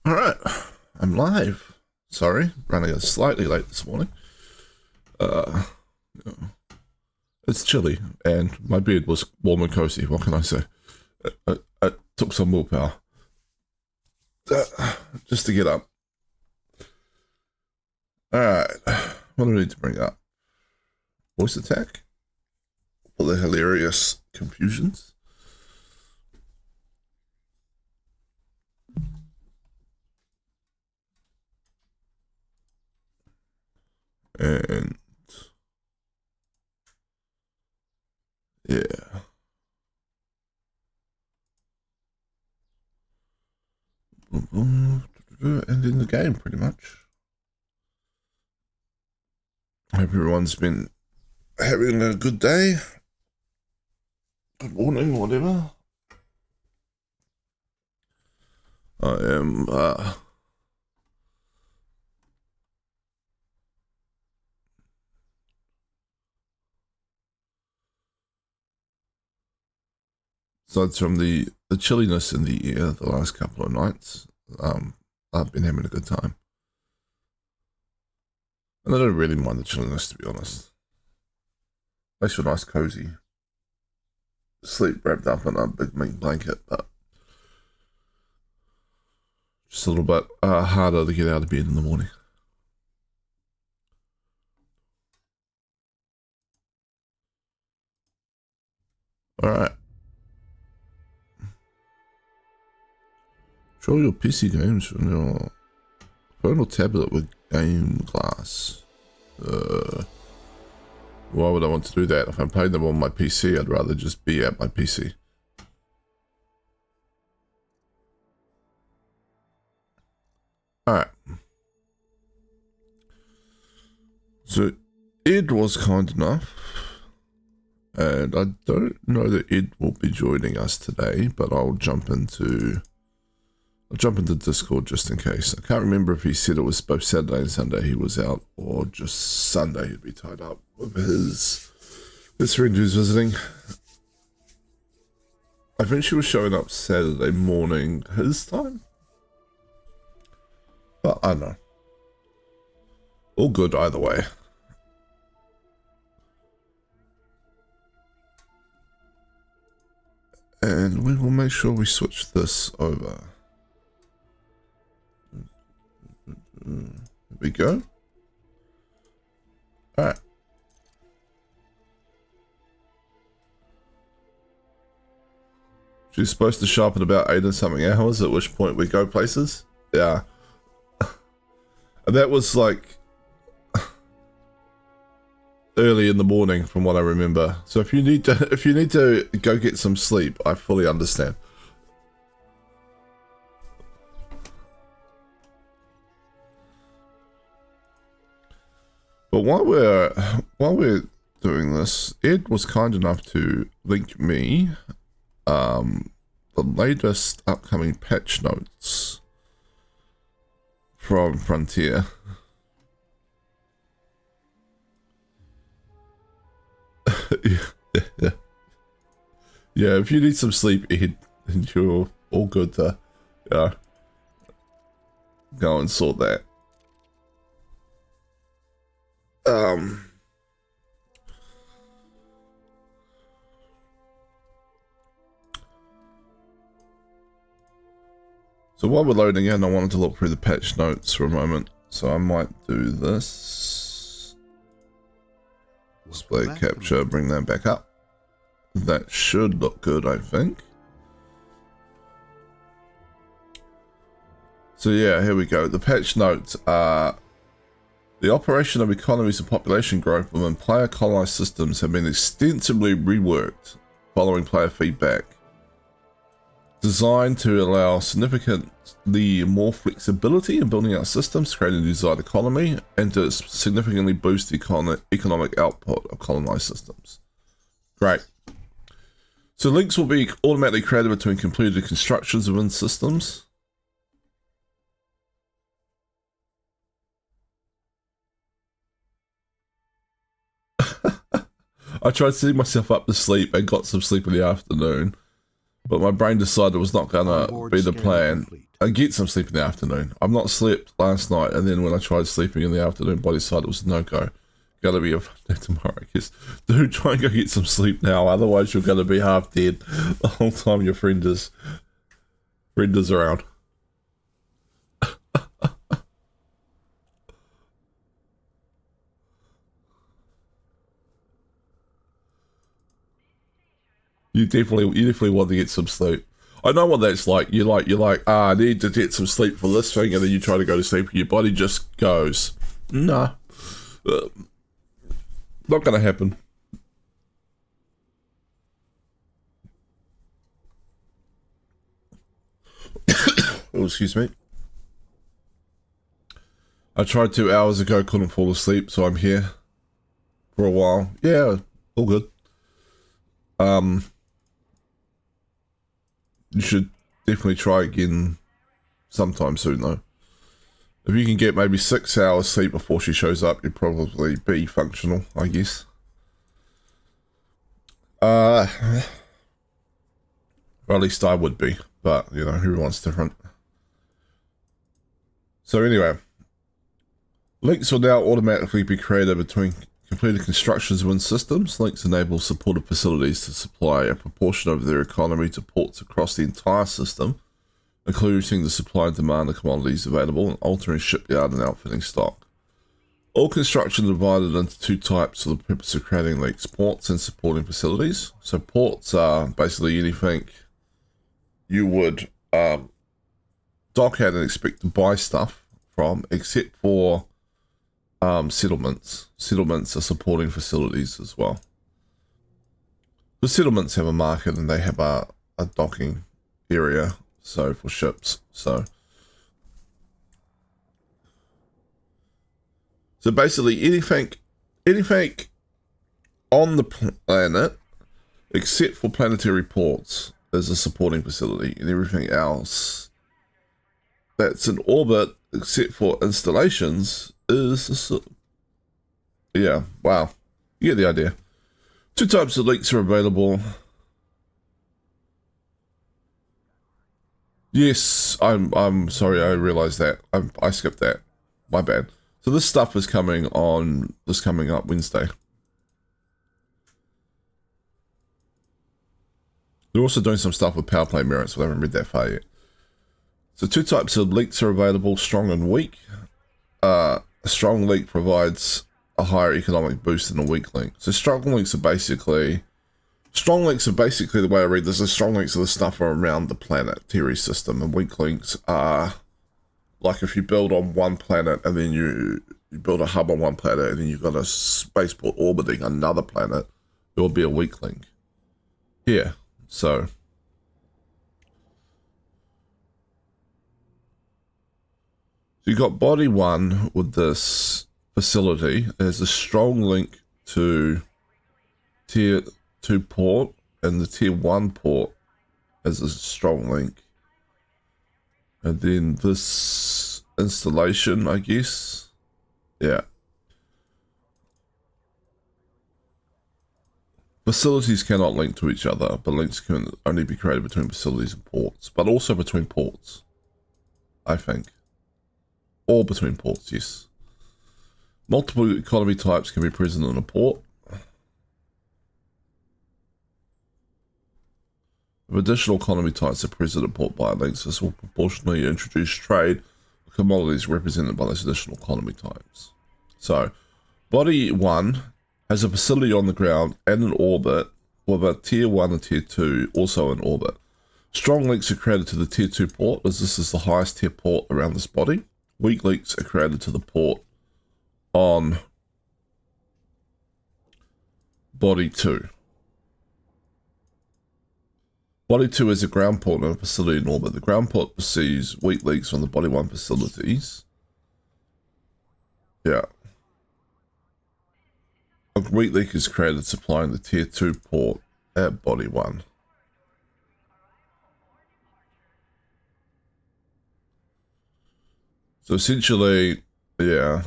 All right, I'm live. Sorry, running slightly late this morning. Uh, it's chilly, and my bed was warm and cozy. What can I say? I took some willpower just to get up. All right, what do I need to bring up? Voice attack for the hilarious confusions. And yeah. And in the game, pretty much. I hope everyone's been having a good day. Good morning, whatever. I am, aside from the chilliness in the air the last couple of nights, I've been having a good time. And I don't really mind the chilliness, to be honest. Makes for a nice cozy sleep wrapped up in a big meat blanket, but just a little bit harder to get out of bed in the morning. Alright. Show your PC games from your phone or tablet with Game Glass. Why would I want to do that? If I'm playing them on my PC, I'd rather just be at my PC. Alright. So, Ed was kind enough, and I don't know that Ed will be joining us today, but I'll jump into Discord just in case. I can't remember if he said it was both Saturday and Sunday he was out, or just Sunday he'd be tied up with his friend who's visiting. I think she was showing up Saturday morning his time. But I don't know. All good either way. And we will make sure we switch this over. Here we go. Alright. She's supposed to show up at about 8 and something hours, at which point we go places. Yeah. And that was like early in the morning from what I remember. So if you need to go get some sleep, I fully understand. But while we're doing this, Ed was kind enough to link me the latest upcoming patch notes from Frontier. Yeah, if you need some sleep, Ed, and you're all good to go and sort that. So while we're loading in, I wanted to look through the patch notes for a moment. So I might do this. Display capture, bring that back up. That should look good, I think. So yeah, here we go. The patch notes are: the operation of economies and population growth within player colonized systems have been extensively reworked following player feedback, designed to allow significantly more flexibility in building out systems, creating the desired economy, and to significantly boost the economic output of colonized systems. Great. So links will be automatically created between completed constructions within systems. I tried setting myself up to sleep and got some sleep in the afternoon, but my brain decided it was not gonna be the plan. get some sleep in the afternoon. I've not slept last night, and then when I tried sleeping in the afternoon, body side, it was a no-go. Gotta be a fun day tomorrow, I guess. Dude, try and go get some sleep now, otherwise you're gonna be half dead the whole time your friend is around. You definitely want to get some sleep. I know what that's like. You're like, I need to get some sleep for this thing, and then you try to go to sleep, and your body just goes, nah, not gonna happen. Oh, excuse me. I tried 2 hours ago, couldn't fall asleep, so I'm here for a while. Yeah, all good. You should definitely try again sometime soon, though. If you can get maybe 6 hours sleep before she shows up, you'd probably be functional, I guess. Or at least I would be, but, you know, everyone's different. So anyway, links will now automatically be created between completed constructions within systems. Links enable supported facilities to supply a proportion of their economy to ports across the entire system, including the supply and demand of commodities available and altering shipyard and outfitting stock. All construction divided into 2 types for the purpose of creating links: ports and supporting facilities. So ports are basically anything you would dock at and expect to buy stuff from, except for settlements. Settlements are supporting facilities as well. The settlements have a market and they have a docking area, so for ships. So basically anything on the planet except for planetary ports is a supporting facility, and everything else that's in orbit except for installations is yeah, wow. You get the idea. 2 types of links are available. Yes, I'm sorry, I realized that. I skipped that. My bad. So this stuff is coming up Wednesday. They're also doing some stuff with power play merits, but I haven't read that far yet. So 2 types of links are available: strong and weak. A strong link provides a higher economic boost than a weak link. So strong links are basically the way I read this, is strong links are the stuff around the planetary system, and weak links are like if you build on one planet and then you build a hub on one planet and then you've got a spaceport orbiting another planet, it will be a weak link. Yeah, so you got body 1 with this facility. There's a strong link to tier 2 port, and the tier 1 port has a strong link. And then this installation, I guess. Yeah. Facilities cannot link to each other, but links can only be created between facilities and ports, but also between ports, I think. Or between ports, yes. Multiple economy types can be present in a port. If additional economy types are present at port by links, this will proportionally introduce trade of commodities represented by those additional economy types. So, body 1 has a facility on the ground and an orbit, with a tier 1 and tier 2 also in orbit. Strong links are created to the tier 2 port, as this is the highest tier port around this body. Weak links are created to the port on body 2. Body 2 is a ground port and a facility in orbit. The ground port receives weak links from the body 1 facilities. Yeah. A weak link is created supplying the tier 2 port at body 1. So essentially, yeah.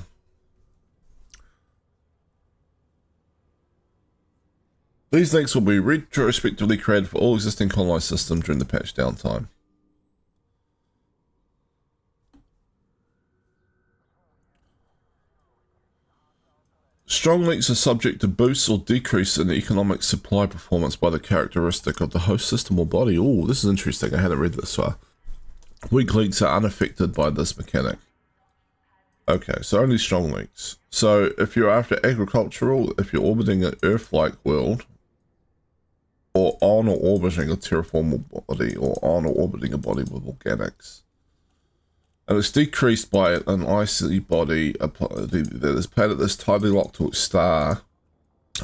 These links will be retrospectively created for all existing colonized systems during the patch downtime. Strong links are subject to boosts or decrease in economic supply performance by the characteristic of the host system or body. Oh, this is interesting. I hadn't read this far. Weak links are unaffected by this mechanic. Okay, so only strong links. So if you're after agricultural, if you're orbiting an Earth-like world, or on or orbiting a terraformable body, or on or orbiting a body with organics, and it's decreased by an icy body that is planet that's tightly locked to its star,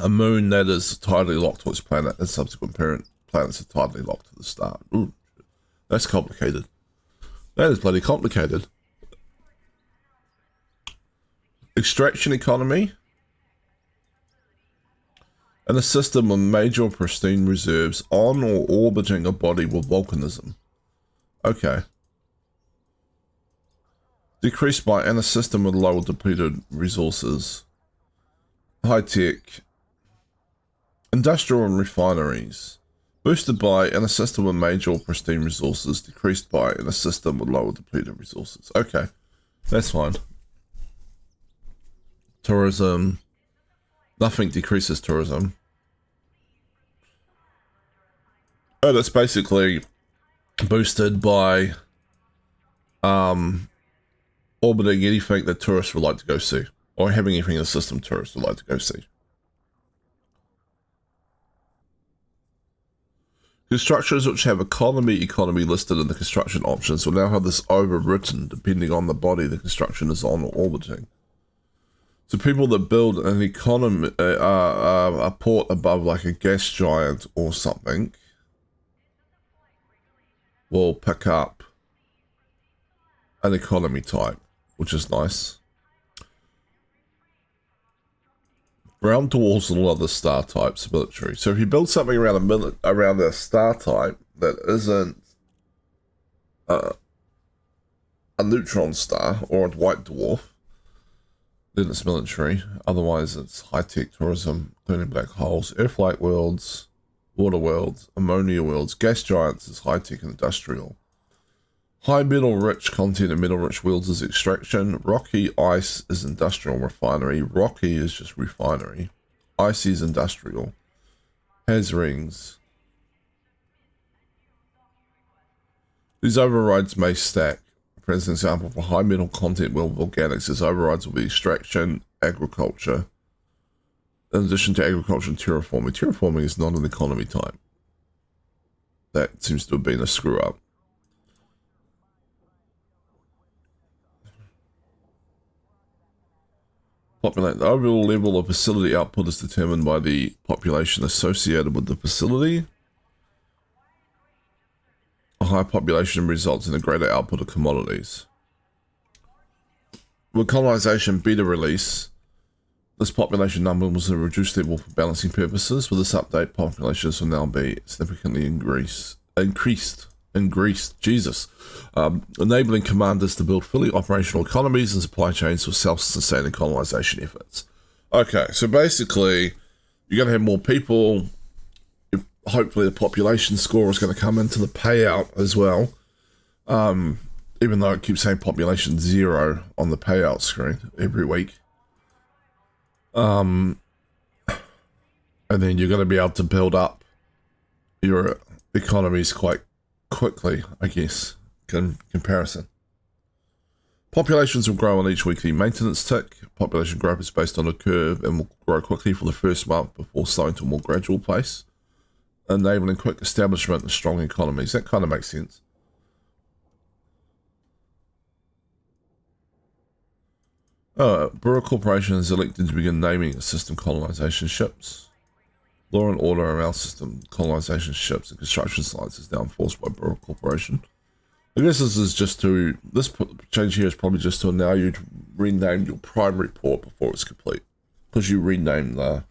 a moon that is tightly locked to its planet, and subsequent parent planets are tightly locked to the star. Ooh, that's complicated. That is bloody complicated. Extraction economy. And a system with major pristine reserves on or orbiting a body with volcanism. Okay. Decreased by and a system with lower depleted resources. High tech. Industrial and refineries. Boosted by and a system with major pristine resources. Decreased by and a system with lower depleted resources. Okay. That's fine. Tourism. Nothing decreases tourism. Oh, that's basically boosted by orbiting anything that tourists would like to go see, or having anything in the system tourists would like to go see. Constructions which have economy listed in the construction options will now have this overwritten depending on the body the construction is on or orbiting. So people that build an economy, a port above like a gas giant or something, will pick up an economy type, which is nice. Ground dwarves and all other star types military. So if you build something around a star type that isn't a neutron star or a white dwarf, then it's military. Otherwise, it's high-tech tourism, including black holes, Earth-like worlds, water worlds, ammonia worlds. Gas giants is high-tech and industrial. High metal-rich content and metal-rich worlds is extraction. Rocky ice is industrial refinery. Rocky is just refinery. Icy is industrial. Has rings. These overrides may stack. For example, for high metal content world organics, its overrides will be extraction, agriculture. In addition to agriculture and terraforming. Terraforming is not an economy type. That seems to have been a screw up. Populate. The overall level of facility output is determined by the population associated with the facility. A higher population results in a greater output of commodities. With colonization beta release, this population number was a reduced level for balancing purposes. With this update, populations will now be significantly increased, Jesus, enabling commanders to build fully operational economies and supply chains for self-sustaining colonization efforts. Okay, so basically, you're going to have more people. Hopefully the population score is going to come into the payout as well. Even though it keeps saying population 0 on the payout screen every week. And then you're going to be able to build up your economies quite quickly, I guess, in comparison. Populations will grow on each weekly maintenance tick. Population growth is based on a curve and will grow quickly for the first month before slowing to a more gradual pace, enabling quick establishment of strong economies. That kind of makes sense. Brewer Corporation is elected to begin naming its system colonization ships. Law and order around system colonization ships and construction sites is now enforced by Brewer Corporation. I guess this change here is probably just to allow you to rename your primary port before it's complete, because you rename the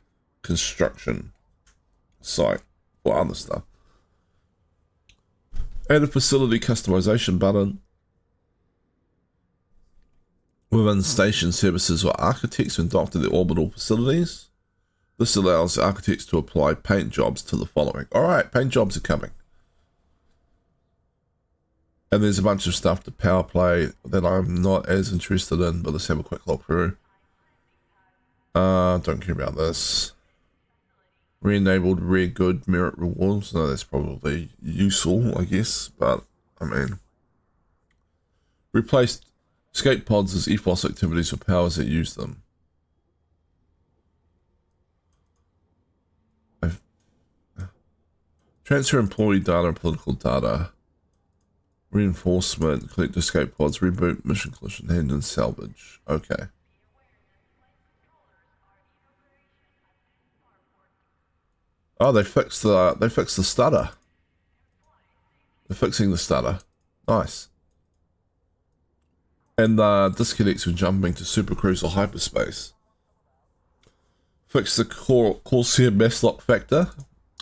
construction site or other stuff. Add a facility customization button. Within station services or architects who dock to the orbital facilities. This allows architects to apply paint jobs to the following. Alright, paint jobs are coming. And there's a bunch of stuff to power play that I'm not as interested in, but let's have a quick look through. Don't care about this. Re-enabled rare good merit rewards. No, that's probably useful, I guess, but I mean, replaced escape pods as EFOS activities for powers that use them. Transfer employee data and political data. Reinforcement, collect escape pods, reboot, mission collision, hand and salvage. Okay. Oh, they fixed the stutter. They're fixing the stutter. Nice. And disconnects when jumping to supercruise or hyperspace. Fix the Corsair mess lock factor.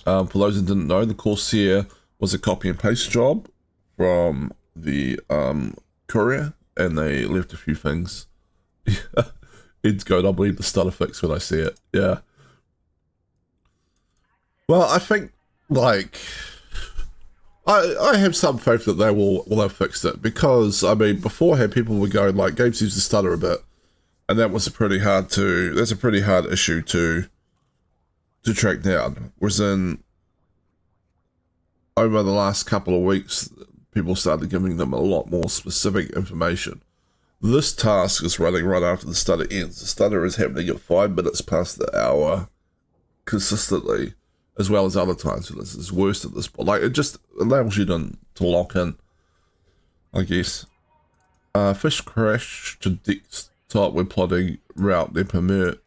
For those who didn't know, the Corsair was a copy and paste job from the courier, and they left a few things. Ed's going, I believe the stutter fix when I see it. Yeah. Well, I think, like, I have some faith that they will have fixed it, because, I mean, beforehand people were going, like, games used to stutter a bit, and that's a pretty hard issue to track down. Whereas over the last couple of weeks, people started giving them a lot more specific information. This task is running right after the stutter ends. The stutter is happening at 5 minutes past the hour consistently, as well as other times when this is worst at this point. Like, it just allows you to lock in, I guess. Fish crash to desktop when plotting route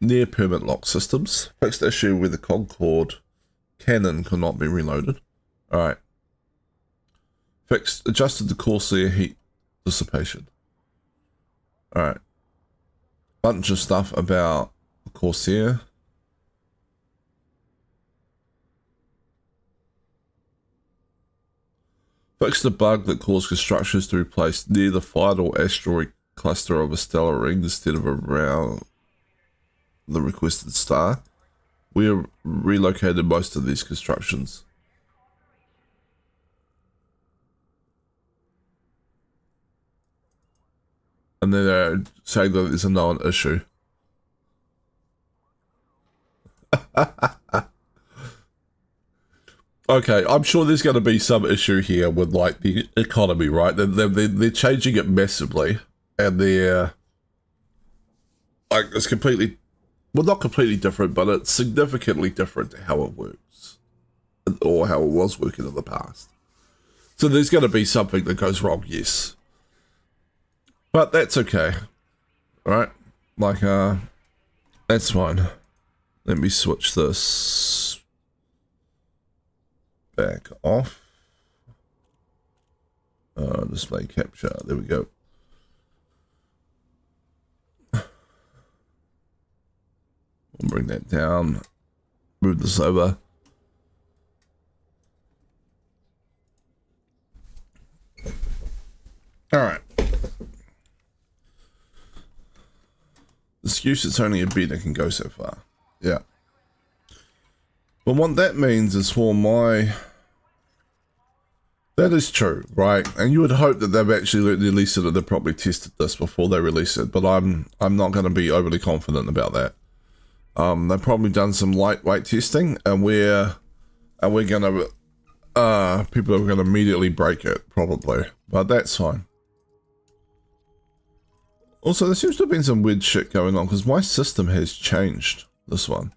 near permit lock systems. Fixed issue where the Concorde cannon could not be reloaded. Alright. Adjusted the Corsair heat dissipation. Alright. Bunch of stuff about the Corsair. Fixed the bug that caused constructions to be placed near the final asteroid cluster of a stellar ring instead of around the requested star. We have relocated most of these constructions. And then they're saying that it's a known issue. Okay, I'm sure there's going to be some issue here with, like, the economy, right? They're changing it massively, and they're, like, it's completely, well, not completely different, but it's significantly different to how it works, or how it was working in the past. So there's going to be something that goes wrong, yes. But that's okay. Alright? Like, that's fine. Let me switch this back off. Display capture. There we go. We'll bring that down. Move this over. Alright. Excuse, it's only a beta can go so far. Yeah. But what that means is for my... That is true, right? And you would hope that they've actually released it, and they've probably tested this before they release it, but I'm not going to be overly confident about that. They've probably done some lightweight testing, and we're going to... people are going to immediately break it, probably. But that's fine. Also, there seems to have been some weird shit going on, because my system has changed, this one.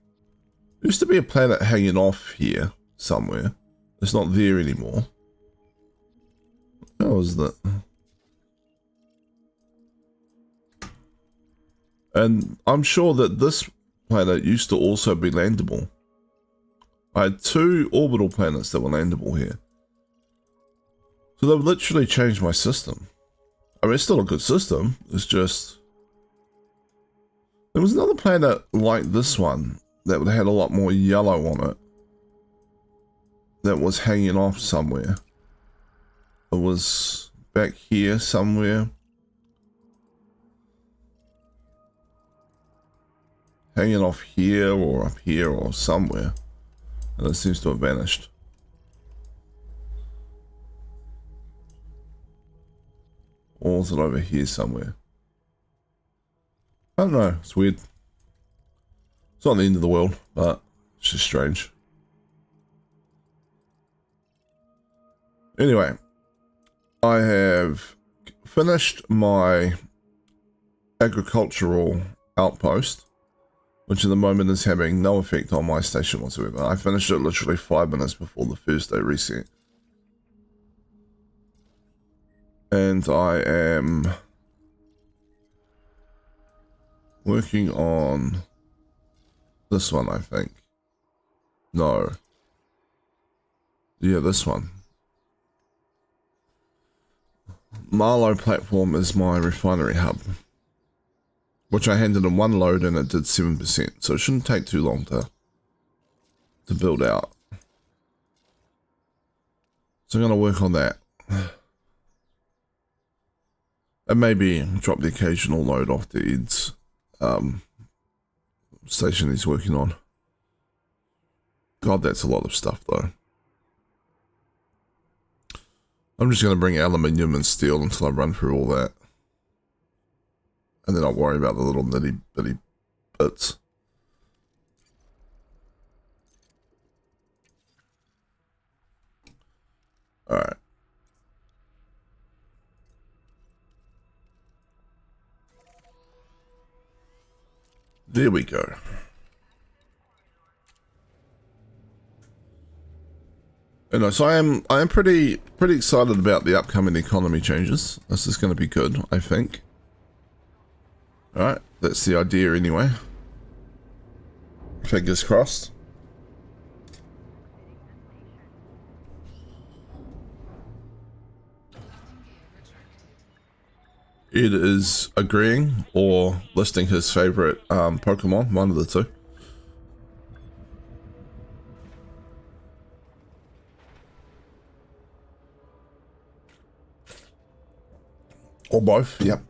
There used to be a planet hanging off here, somewhere. It's not there anymore. How was that? And I'm sure that this planet used to also be landable. I had 2 orbital planets that were landable here. So they've literally changed my system. I mean, it's still a good system. It's just... There was another planet like this one that had a lot more yellow on it. That was hanging off somewhere. It was back here somewhere. Hanging off here or up here or somewhere. And it seems to have vanished. Or is it over here somewhere? I don't know, it's weird. It's not the end of the world, but it's just strange. Anyway, I have finished my agricultural outpost, which at the moment is having no effect on my station whatsoever. I finished it literally 5 minutes before the first day reset. And I am working on this one, I think. No. Yeah, this one. Marlow platform is my refinery hub, which I handed in one load and it did 7%, so it shouldn't take too long to build out. So I'm going to work on that. And maybe drop the occasional load off to Ed's station he's working on. God, that's a lot of stuff though. I'm just going to bring aluminium and steel until I run through all that. And then I'll worry about the little nitty bitty bits. Alright. There we go. Anyway, so I am pretty excited about the upcoming economy changes. This is going to be good, I think. Alright, that's the idea anyway. Fingers crossed. Ed is agreeing or listing his favorite Pokemon, one of the two. Or both, yep.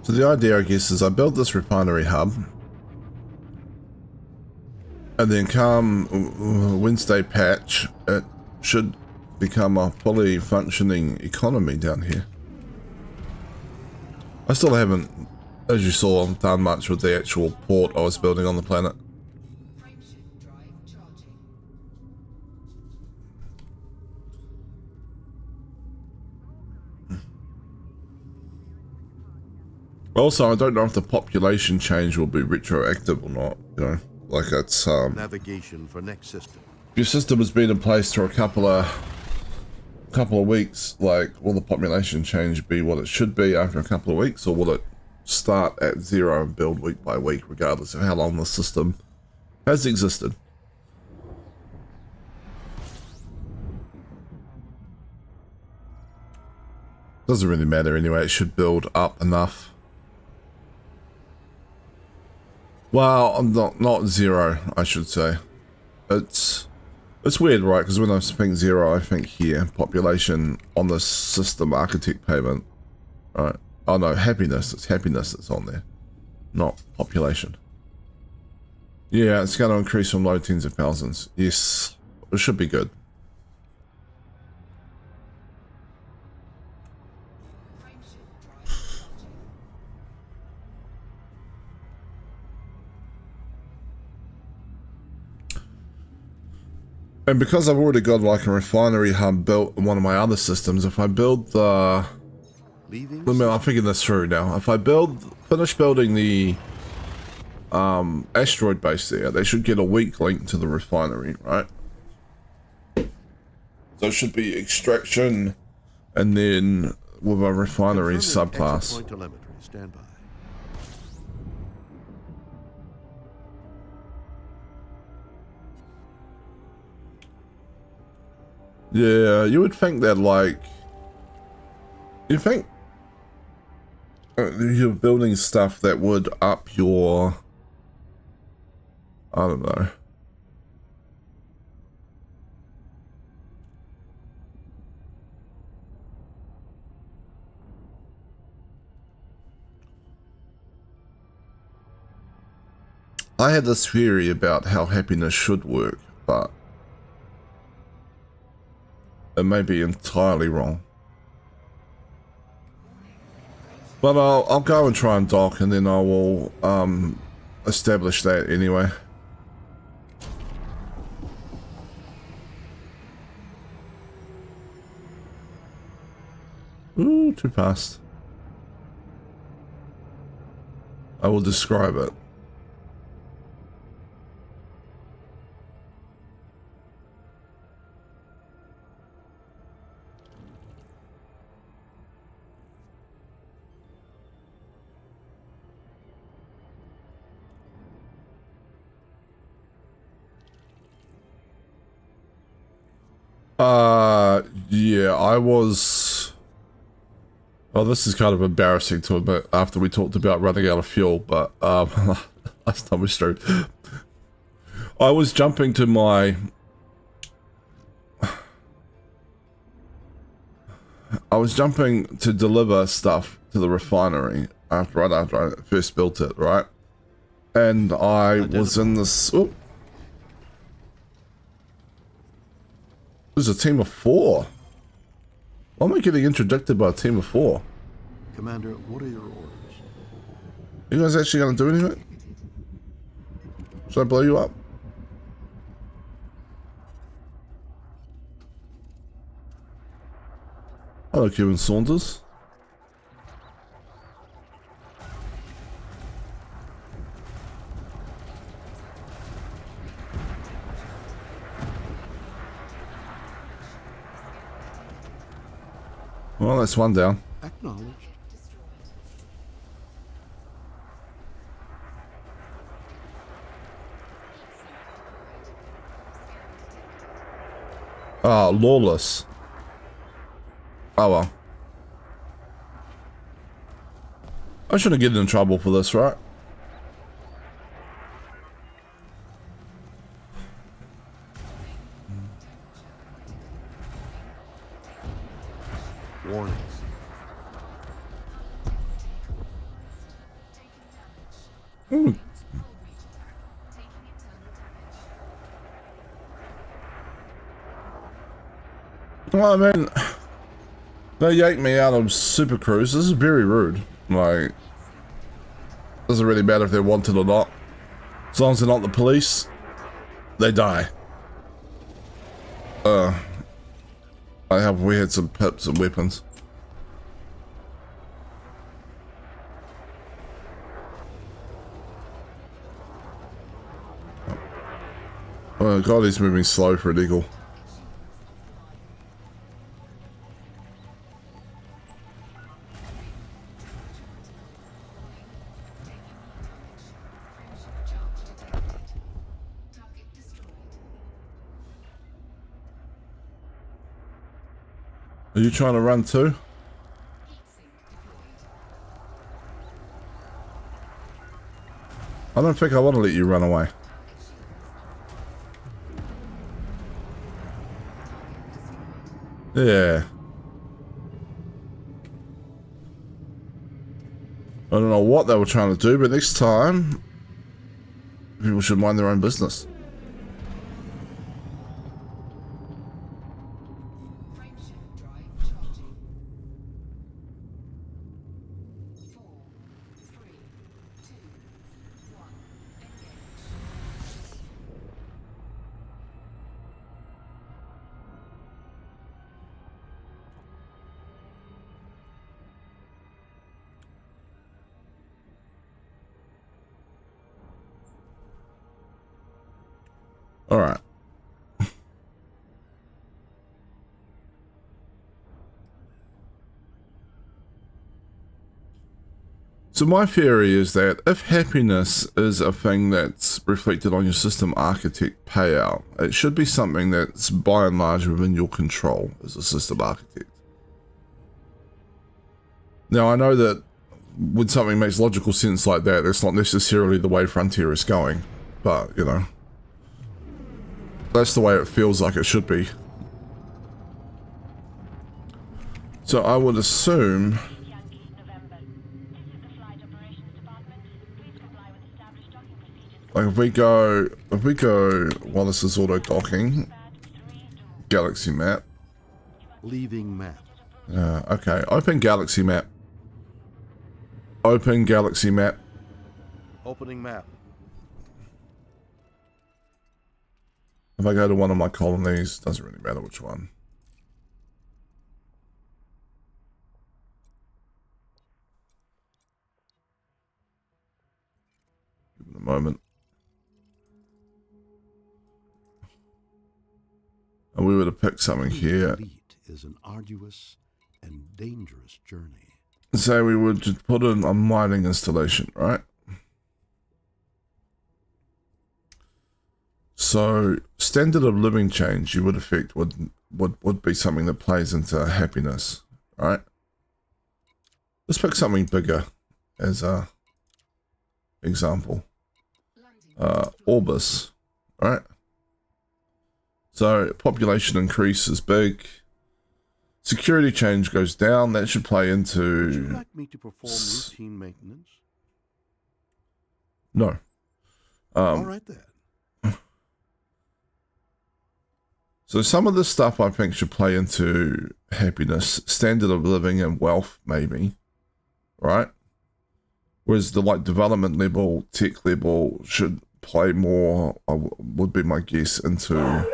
So the idea, I guess, is I build this refinery hub, and then come Wednesday patch, it should become a fully functioning economy down here. I still haven't, as you saw, done much with the actual port I was building on the planet. Also, I don't know if the population change will be retroactive or not, you know, like it's, navigation for next system. If your system has been in place for a couple of weeks, like, will the population change be what it should be after a couple of weeks, or will it start at 0 and build week by week, regardless of how long the system has existed? Doesn't really matter anyway, it should build up enough. Well, not 0, I should say. It's weird, right? Because when I think 0, I think here, population on the system architect payment. Right. Oh no, happiness. It's happiness that's on there, not population. Yeah, it's going to increase from low tens of thousands. Yes, it should be good. And because I've already got like a refinery hub built in one of my other systems, if I build the... I'm thinking this through now. If I finish building the asteroid base there, they should get a weak link to the refinery, right? So it should be extraction and then with a refinery subclass. Yeah, you would think that, like, you think you're building stuff that would up your, I don't know. I had this theory about how happiness should work, but it may be entirely wrong. But I'll go and try and dock, and then I will establish that anyway. Ooh, too fast. I will describe it. Yeah, I was... Well, this is kind of embarrassing to admit after we talked about running out of fuel, but last time we strode. I was jumping to my... I was jumping to deliver stuff to the refinery right after I first built it, right? And I was in this... Oh. There's a team of 4. Why am I getting interdicted by a team of 4? Commander, what are your orders? You guys actually gonna do anything? Should I blow you up? Hello, Kevin Saunders. Well, that's one down. Acknowledged. Ah, lawless. Oh well. I shouldn't get in trouble for this, right? Warnings. Ooh. Well, I mean, they yanked me out of Super Cruise. This is very rude. Like, doesn't really matter if they're wanted or not. As long as they're not the police, they die. We had some pips and weapons. Oh god, he's moving slow for an eagle. Are you trying to run too? I don't think I want to let you run away. Yeah. I don't know what they were trying to do, but next time, people should mind their own business. All right. So my theory is that if happiness is a thing that's reflected on your system architect payout, it should be something that's by and large within your control as a system architect. Now I know that when something makes logical sense like that, that's not necessarily the way Frontier is going, but you know, that's the way it feels like it should be. So I would assume... Like if we go while this is auto docking, galaxy map. Leaving map. Okay, open galaxy map. Open galaxy map. Opening map. If I go to one of my colonies, doesn't really matter which one. Give it a moment. And we were to pick something here. Elite is an arduous and dangerous journey. So we would just put in a mining installation, right? So standard of living change you would affect would be something that plays into happiness, right? Let's pick something bigger as a example. Orbis, right? So population increase is big. Security change goes down. That should play into... Would you like me to perform routine maintenance? No. All right then. So some of this stuff I think should play into happiness, standard of living and wealth maybe, right? Whereas the like development level, tech level should play more, would be my guess, into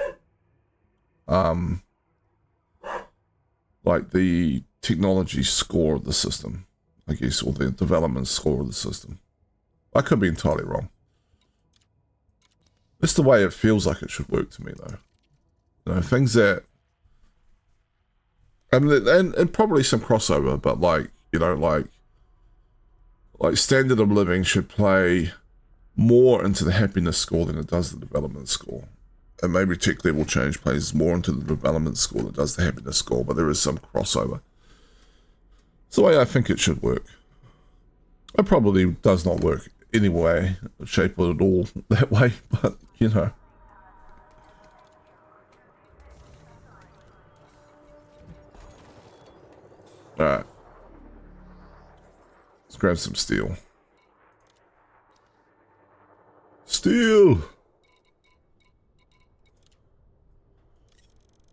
like the technology score of the system, I guess, or the development score of the system. I could be entirely wrong. It's the way it feels like it should work to me though. You know, things that, I mean, and probably some crossover, but like, you know, like standard of living should play more into the happiness score than it does the development score. And maybe tech level change plays more into the development score than it does the happiness score, but there is some crossover. It's the way I think it should work. It probably does not work any way, shape, or at all that way, but, you know. Alright. Let's grab some steel. Steel!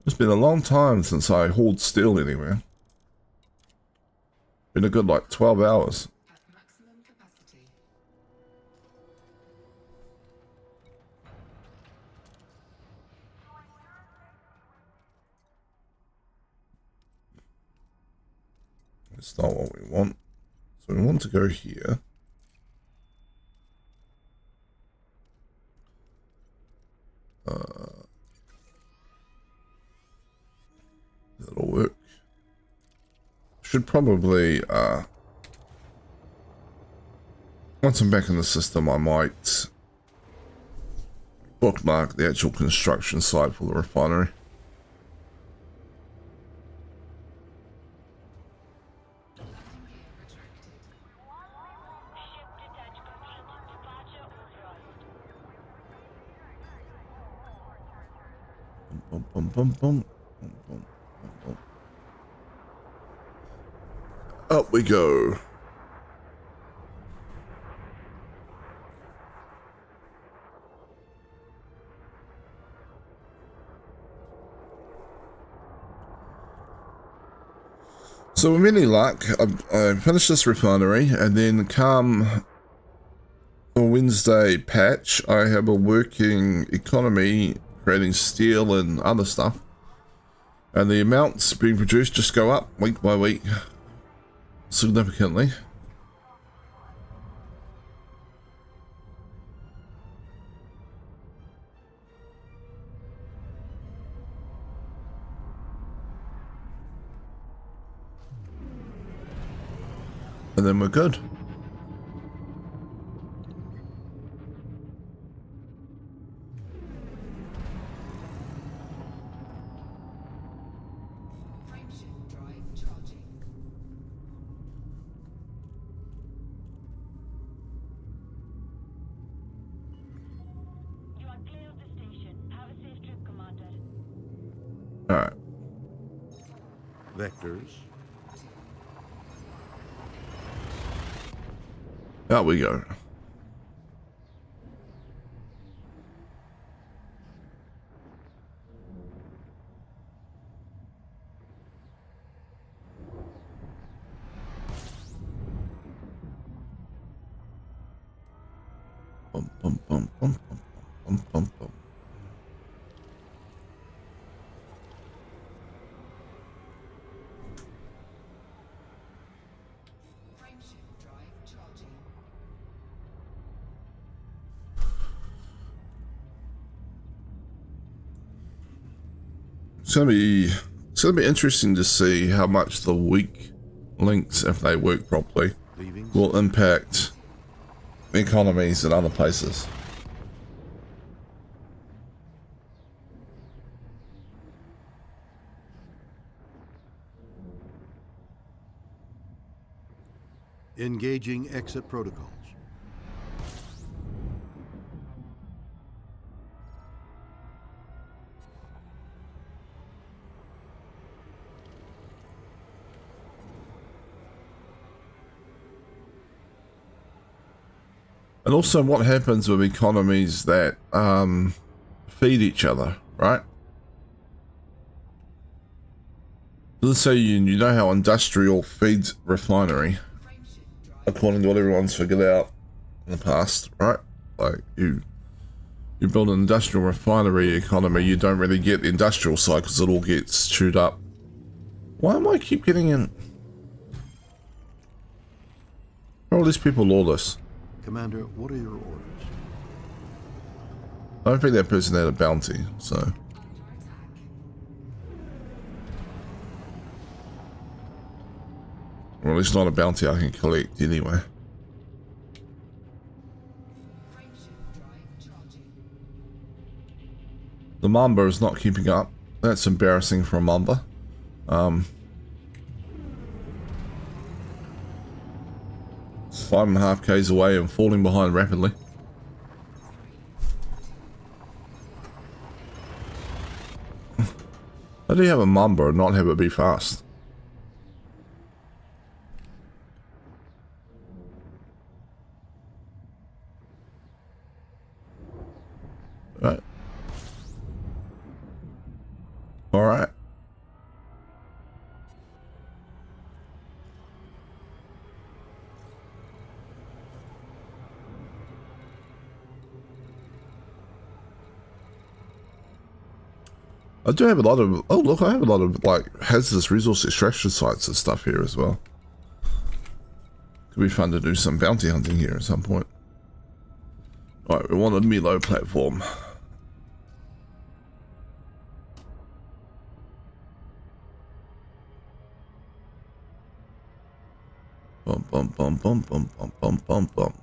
It's been a long time since I hauled steel anywhere. Been a good like 12 hours. At maximum capacity. It's not what we want. So we want to go here. That'll work. Should probably, once I'm back in the system, I might bookmark the actual construction site for the refinery. Boom, boom, boom, boom. Boom, boom, boom, boom. Up we go. So with any luck, I finish this refinery, and then come a Wednesday patch, I have a working economy creating steel and other stuff. And the amounts being produced just go up week by week significantly. And then we're good. Frameshift drive charging. You are clear of the station. Have a safe trip, Commander. Alright. Vectors. Out we go. bum, bum, bum, bum, bum, bum, bum, bum. Frameshift drive charging. It's gonna be interesting to see how much the weak links, if they work properly, Leaving. will impact economies in other places. Engaging exit protocols. And also what happens with economies that feed each other, right? Let's say you know how industrial feeds refinery, Frameshift drive. according to what everyone's figured out in the past, right? Like you build an industrial refinery economy, you don't really get the industrial side because it all gets chewed up. Why am I keep getting in? Why are all these people lawless? Commander, what are your orders? I don't think that person had a bounty, so. Under attack. Or at least not a bounty I can collect anyway. Frameshift drive charging. The Mamba is not keeping up. That's embarrassing for a Mamba. 5.5 k's away and falling behind rapidly. How do you have a Mamba and not have it be fast? Right. Alright. I do have a lot of, oh look, I have a lot of like hazardous resource extraction sites and stuff here as well. Could be fun to do some bounty hunting here at some point. Alright, we want a Milo platform. Bum bum bum bum bum bum bum bum bum.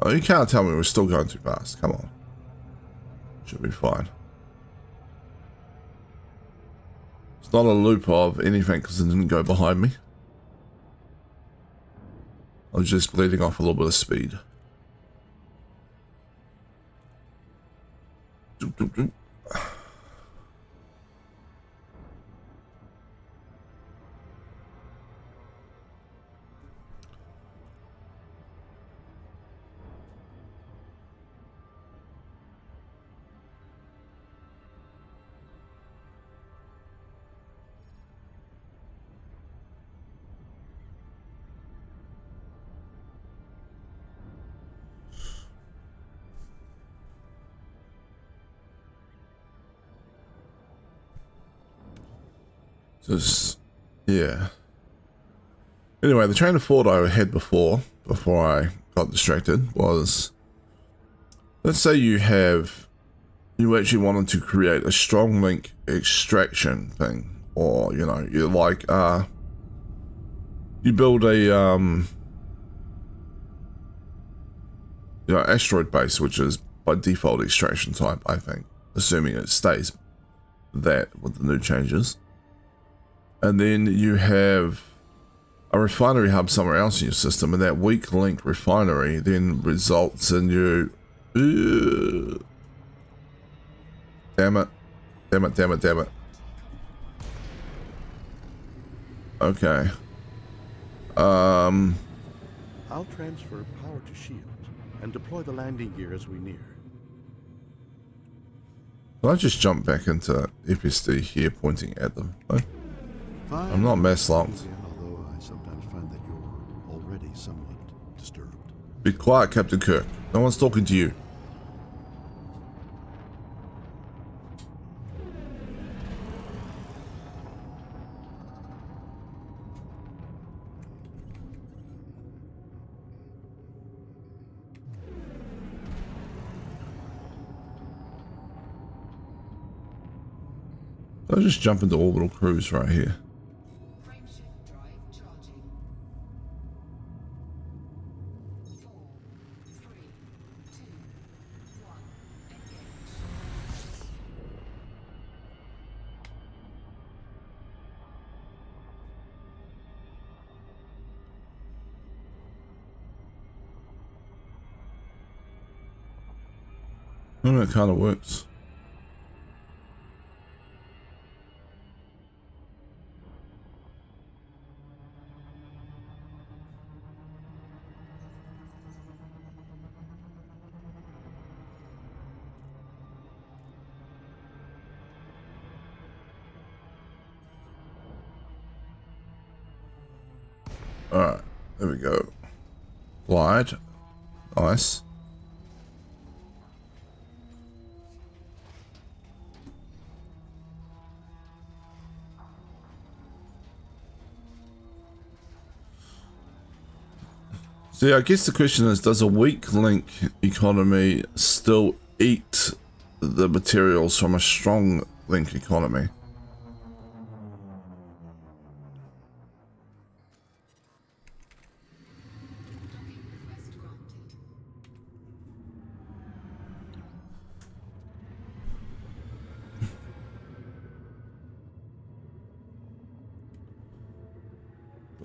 Oh, you can't tell me we're still going too fast. Come on. Should be fine. It's not a loop of anything because it didn't go behind me. I was just bleeding off a little bit of speed. Doop, doop, doop. Just, yeah. Anyway, the train of thought I had before I got distracted was, let's say you actually wanted to create a strong link extraction thing, or, you know, you like, you build a, you know, asteroid base, which is by default extraction type, I think, assuming it stays that with the new changes. And then you have a refinery hub somewhere else in your system, and that weak link refinery then results in you... Damn it. Damn it, damn it, damn it. Okay. I'll transfer power to shields and deploy the landing gear as we near. Can I just jump back into FSD here, pointing at them? No? Fine. I'm not mass locked. Although I sometimes find that you're already somewhat disturbed. Be quiet, Captain Kirk. No one's talking to you. I'll just jump into orbital cruise right here. Frameshift drive charging. 4, 3, 2, 1. Engage. Oh, it kind of works. Alright, there we go. Glide. Nice. So yeah, I guess the question is, does a weak link economy still eat the materials from a strong link economy? Docking request granted.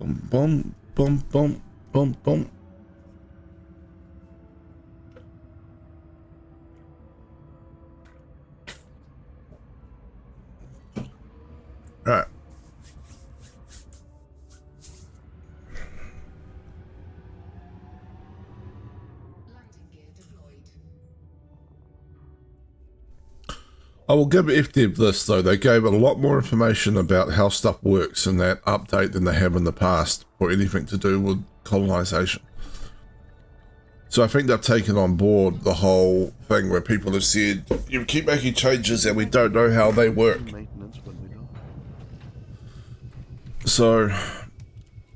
Boom, boom, boom, boom, boom, boom. Alright. Landing gear deployed. I will give FDev this though, they gave a lot more information about how stuff works in that update than they have in the past for anything to do with colonization. So I think they've taken on board the whole thing where people have said, you keep making changes and we don't know how they work. Maintenance when we don't. So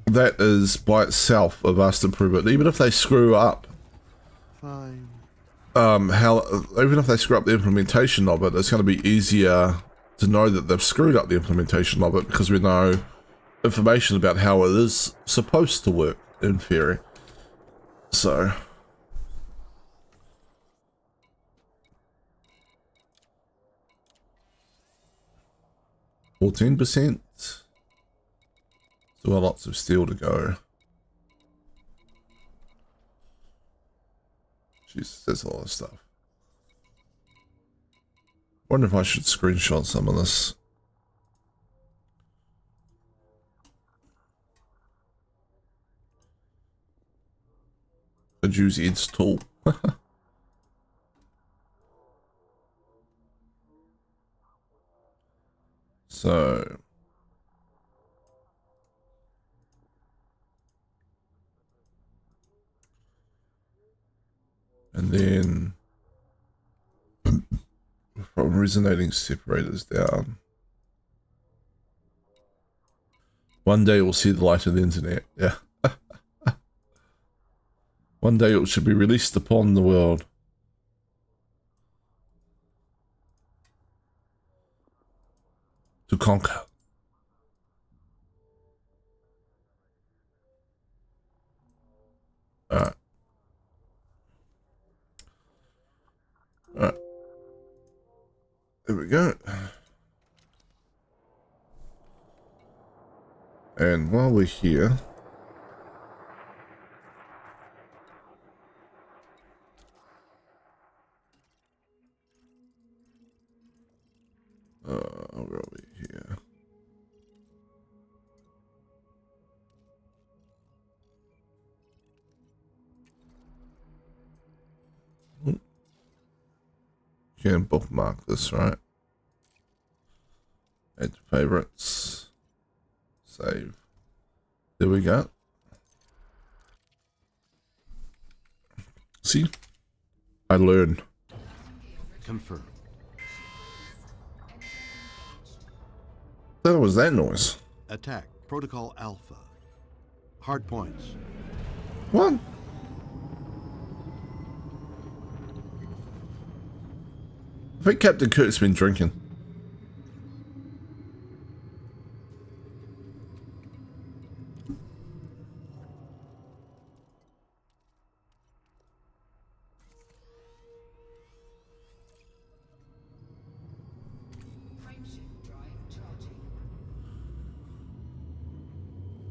that is by itself a vast improvement. Even if they screw up, Fine. even if they screw up the implementation of it, it's going to be easier to know that they've screwed up the implementation of it because we know information about how it is supposed to work in theory. So 14%. Still lots of steel to go. Jesus, there's a lot of stuff. Wonder if I should screenshot some of this. I'd use Ed's tool. So and then from resonating separators down. One day we'll see the light of the internet. Yeah. One day it should be released upon the world. To conquer. Alright. Alright. There we go. And while we're here, where are we here? can bookmark this, right? Add to favorites. Save. There we go. See? I learn. Confirm. What was that noise? Attack. Protocol Alpha. Hard points. What? I think Captain Kirk's been drinking.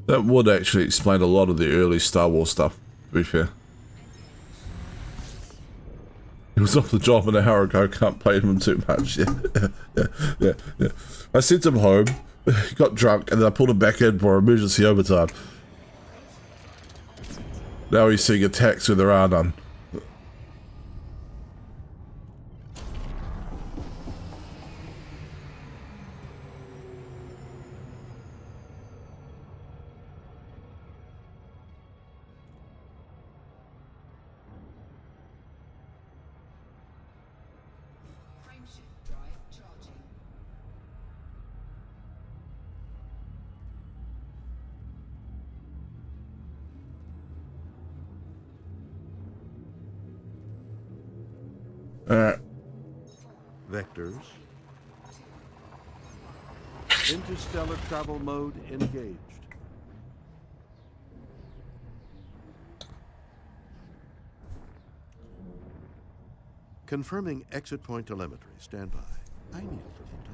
That would actually explain a lot of the early Star Wars stuff, to be fair. He was off the job an hour ago, can't pay him too much. Yeah. I sent him home, he got drunk, and then I pulled him back in for emergency overtime. Now he's seeing attacks when there are none. Alright. Vectors. Interstellar travel mode engaged. Confirming exit point telemetry. Stand by. I need a little time.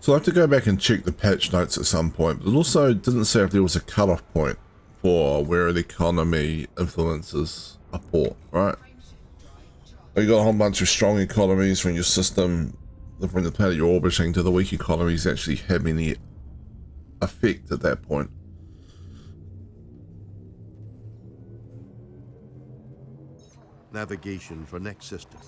So I have to go back and check the patch notes at some point, but it also didn't say if there was a cutoff point for where the economy influences a port, right? You got a whole bunch of strong economies from your system, from the planet you're orbiting, to the weak economies actually having the effect at that point. Navigation for next system.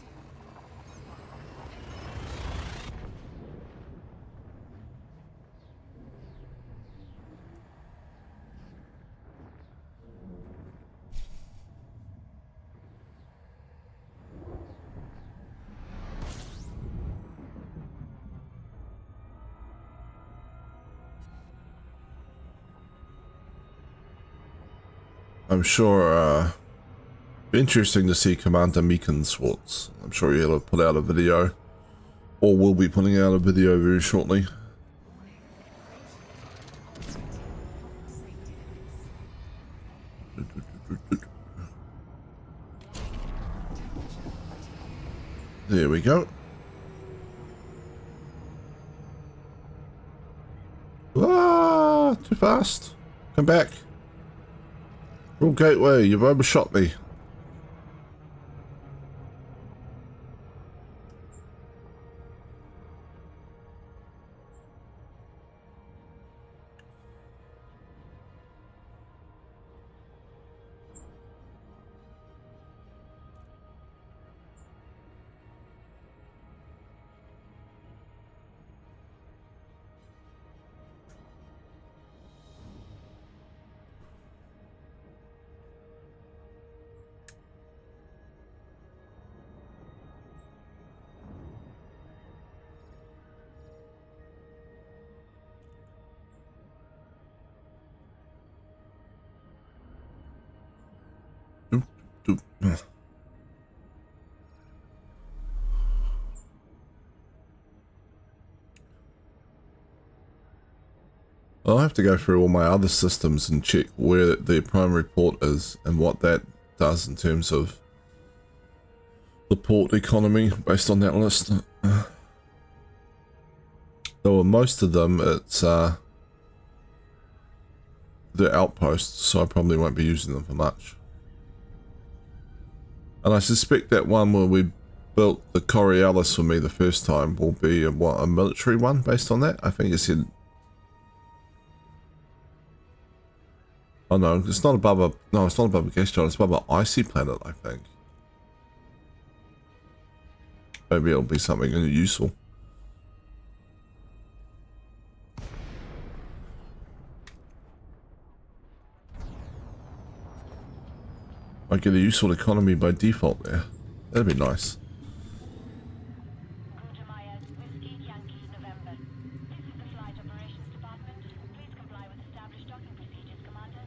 I'm sure, be interesting to see Commander Meekenswartz. I'm sure he'll put out a video, or will be putting out a video very shortly. There we go. Ah, too fast. Come back. Wrong gateway, you've overshot me. I'll have to go through all my other systems and check where the primary port is and what that does in terms of the port economy based on that list. Though most of them, it's the outposts, so I probably won't be using them for much. And I suspect that one where we built the Coriolis for me the first time will be a military one based on that. I think it said Oh no, it's not above a... No, it's not above a gas giant. It's above an icy planet, I think. Maybe it'll be something useful. I get a useful economy by default there. That'd be nice. Crew to Myers, Whiskey Yankee November. This is the Flight Operations Department. Please comply with established docking procedures, Commander.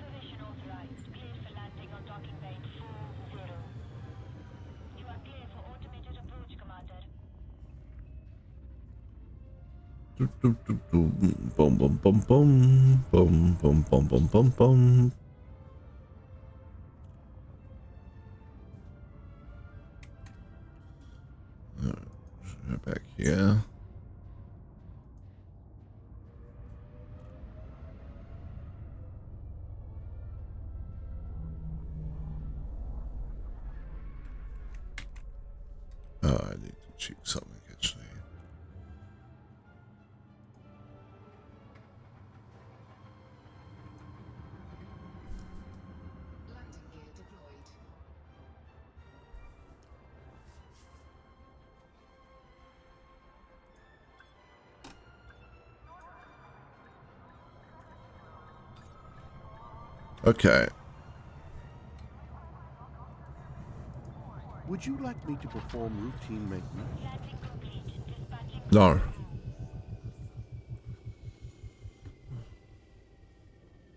Position authorized. Cleared for landing on docking bay 40. You are clear for automated approach, Commander. Boom, boom, boom, boom, boom, boom, boom, boom, boom, boom. Back here. Oh, I need to check something actually. Landing gear deployed. Okay. Would you like me to perform routine maintenance? Landing complete. Dispatching. No.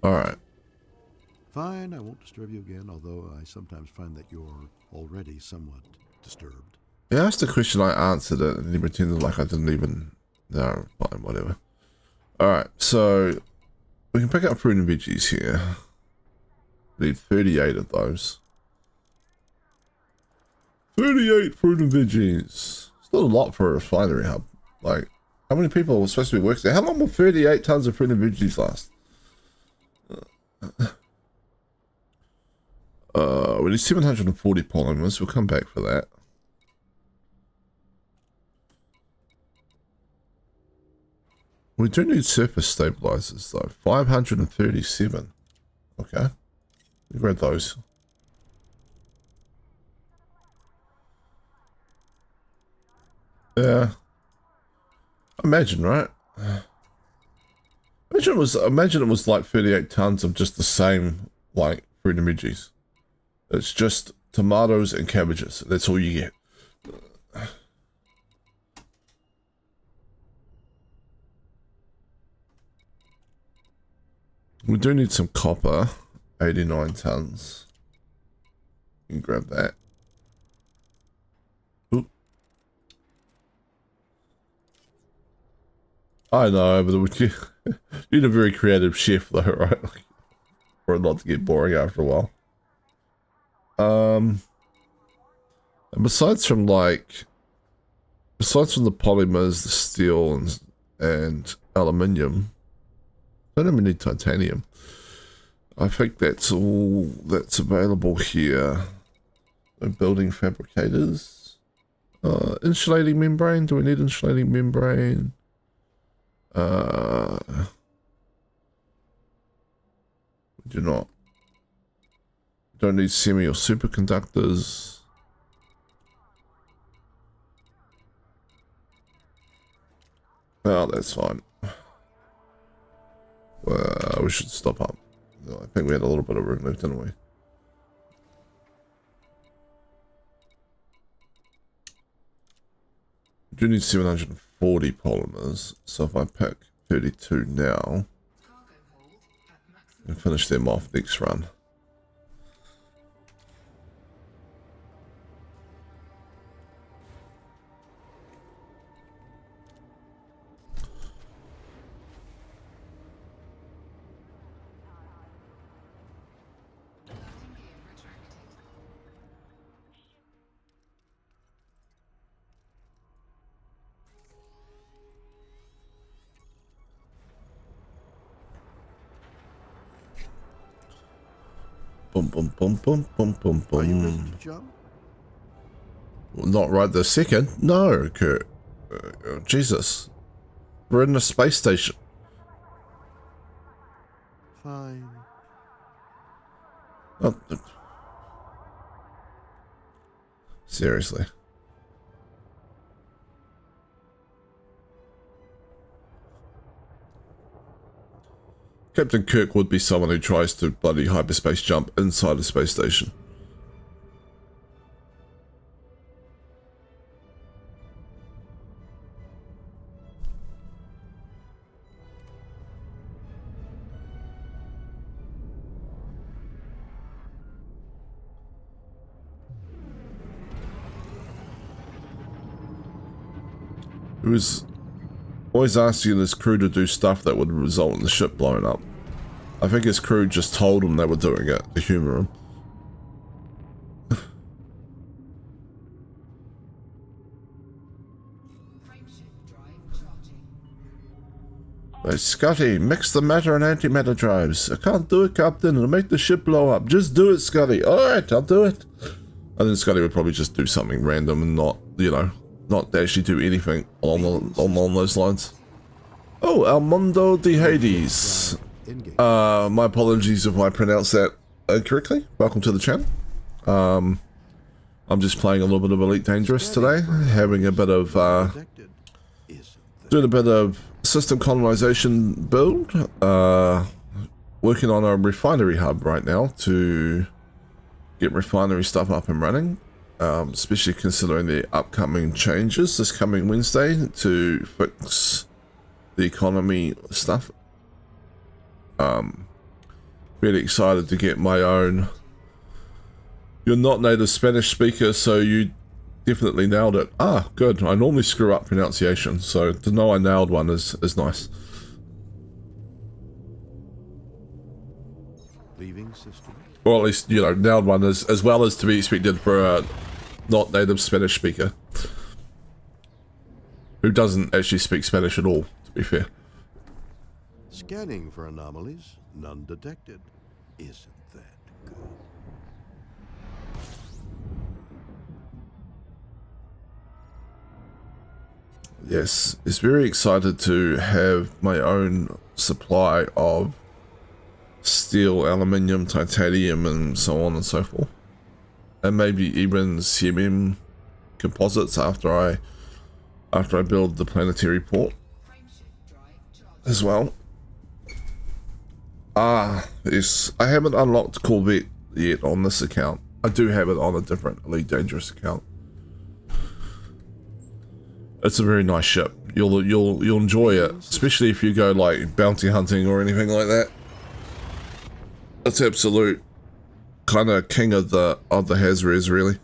Alright. Fine, I won't disturb you again, although I sometimes find that you're already somewhat disturbed. He asked a question, I answered it, and he pretended like I didn't even... No, fine, whatever. Alright, so... We can pick up fruit and veggies here. Need 38 of those. 38 fruit and veggies. It's not a lot for a refinery hub. Like, how many people are supposed to be working there? How long will 38 tons of fruit and veggies last? We need 740 polymers. We'll come back for that. We do need surface stabilizers though. 537. Okay. We grab those. Yeah. Imagine, right? Imagine it was like 38 tons of just the same like fruit and veggies. It's just tomatoes and cabbages. That's all you get. We do need some copper. 89 tons. You can grab that. Oop. I know, but you need a very creative chef though, right? Like, for it not to get boring after a while. And besides from the polymers, the steel and aluminium, I don't even need titanium. I think that's all that's available here. Building fabricators. Insulating membrane. Do we need insulating membrane? We do not. Don't need semi or superconductors. Oh, that's fine. Well, we should stop up. I think we had a little bit of room left, didn't we? We do need 740 polymers, so if I pick 32 now, Cargo hold at maximum. and finish them off next run. Landing gear retracted. Boom, boom, boom, boom, boom, boom, Are you ready boom. to jump? Well, not right this second. No, Kurt. Jesus. We're in a space station. fine. Oh, seriously. Captain Kirk would be someone who tries to bloody hyperspace jump inside a space station. He was always asking his crew to do stuff that would result in the ship blowing up. I think his crew just told him they were doing it to humor him. Frameshift drive charging. Hey, Scotty, mix the matter and antimatter drives. I can't do it, Captain. It'll make the ship blow up. Just do it, Scotty. Alright, I'll do it. And then Scotty would probably just do something random and not, you know, not actually do anything along those lines. Oh, Almundo de Hades. My apologies if I pronounced that incorrectly. Welcome to the channel. I'm just playing a little bit of Elite Dangerous today, having a bit of doing a bit of system colonization build, working on a refinery hub right now to get refinery stuff up and running, especially considering the upcoming changes this coming Wednesday to fix the economy stuff. Really excited to get my own. You're not native Spanish speaker, so you definitely nailed it. Ah, good. I normally screw up pronunciation, so to know I nailed one is nice. Leaving system. Or at least, you know, nailed one as well as to be expected for a not native Spanish speaker. Who doesn't actually speak Spanish at all, to be fair. Scanning for anomalies. None detected. Isn't that good? Yes, it's very excited to have my own supply of steel, aluminium, titanium, and so on and so forth. And maybe even CMM composites after I build the planetary port Frameshift drive charging. as well. Ah, yes, I haven't unlocked Corvette yet on this account. I do have it on a different Elite Dangerous account. It's a very nice ship. You'll enjoy it, especially if you go like bounty hunting or anything like that. It's absolute kind of king of the Hazres, really.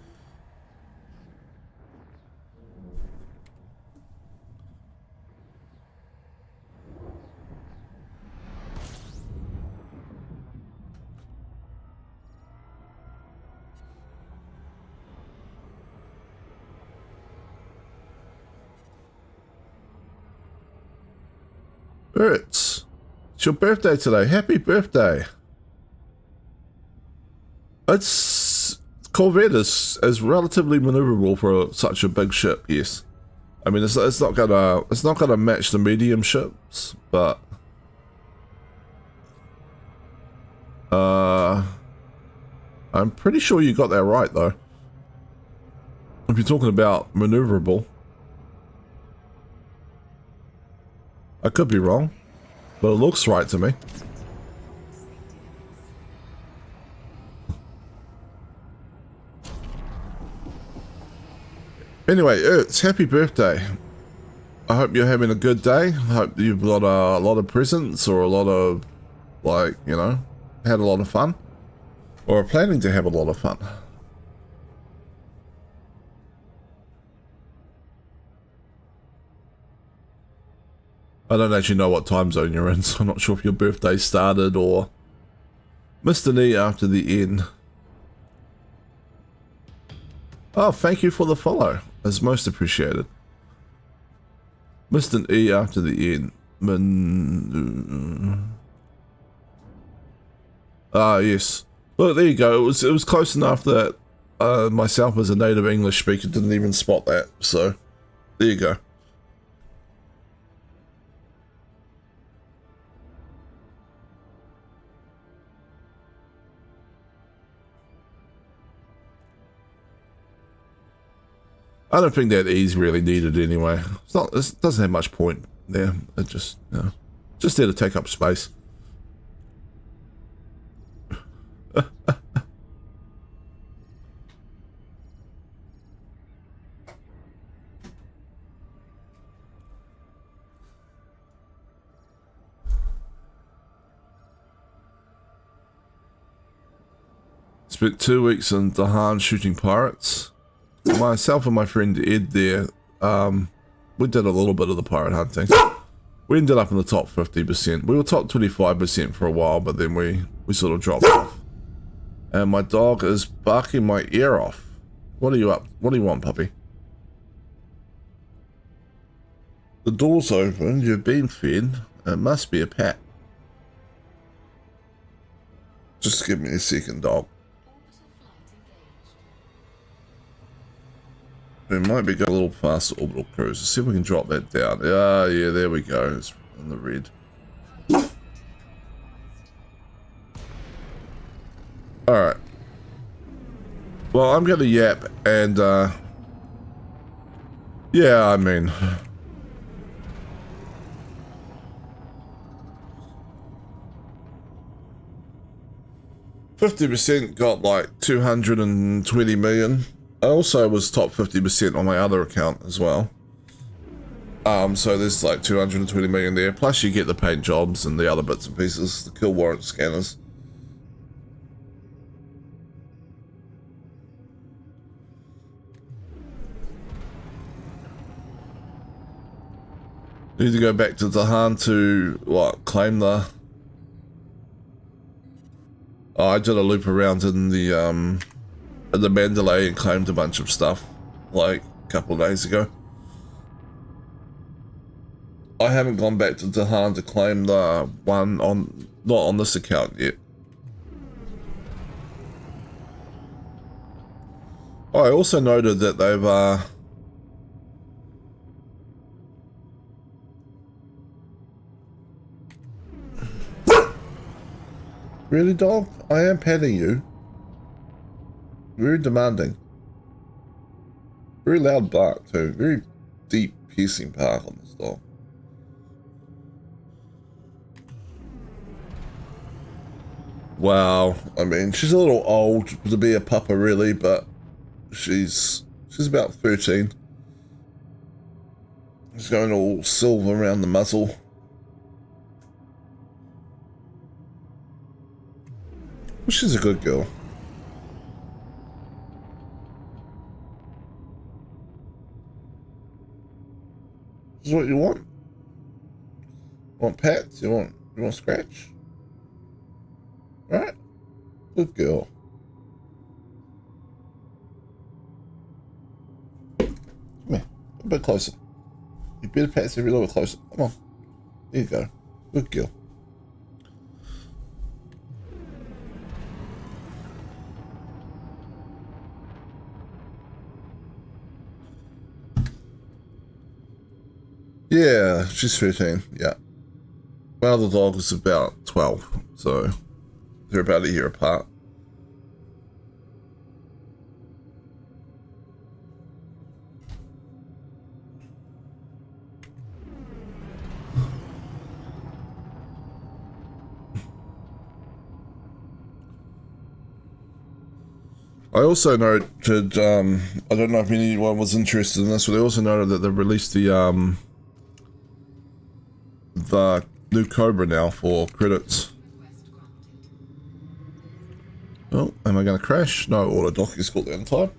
It's your birthday today. Happy birthday. It's Corvette is relatively maneuverable for such a big ship, yes. I mean it's not gonna match the medium ships, but I'm pretty sure you got that right though. If you're talking about maneuverable. I could be wrong, but it looks right to me. Anyway, it's happy birthday. I hope you're having a good day. I hope you've got a lot of presents or a lot of, like, you know, had a lot of fun. Or are planning to have a lot of fun. I don't actually know what time zone you're in, so I'm not sure if your birthday started or missed an E after the N. Oh, thank you for the follow. It's most appreciated. Missed an E after the N. Ah, yes. Look, there you go. It was close enough that myself as a native English speaker didn't even spot that. So, there you go. I don't think that E's really needed anyway. It doesn't have much point there. It just, you know, just there to take up space. Spent 2 weeks in Dahan shooting pirates. Myself and my friend Ed there, we did a little bit of the pirate hunting. We ended up in the top 50%. We were top 25% for a while, but then we sort of dropped off. And my dog is barking my ear off. What are you up? What do you want, puppy? The door's open. You've been fed. It must be a pet. Just give me a second, dog. We might be going a little faster orbital cruise. Let's see if we can drop that down. Ah, yeah, there we go. It's in the red. Alright. Well, I'm going to yap and, yeah, I mean... %, got like 220 million. I also was top 50% on my other account as well. So there's like 220 million there. Plus you get the paint jobs and the other bits and pieces, the kill warrant scanners. Need to go back to Dahan to, what, claim the... Oh, I did a loop around in the Mandalay and claimed a bunch of stuff, like, a couple of days ago. I haven't gone back to Dahan to claim the one on... not on this account yet. I also noted that they've, Really, dog? I am petting you. Very demanding. Very loud bark, too. Very deep, piercing bark on this dog. Wow. I mean, she's a little old to be a pupper, really, but she's about 13. She's going all silver around the muzzle. Well, she's a good girl. This is what you want? You want pets? You want scratch? Right? Good girl. Come here. A bit closer. You better pets every little bit closer. Come on. There you go. Good girl. Yeah, she's 13, yeah. My other dog is about 12, so they're about a year apart. I also noted, I don't know if anyone was interested in this, but I also noted that they've released the new Cobra now for credits. Oh, am I going to crash? No, auto dock is caught the end time.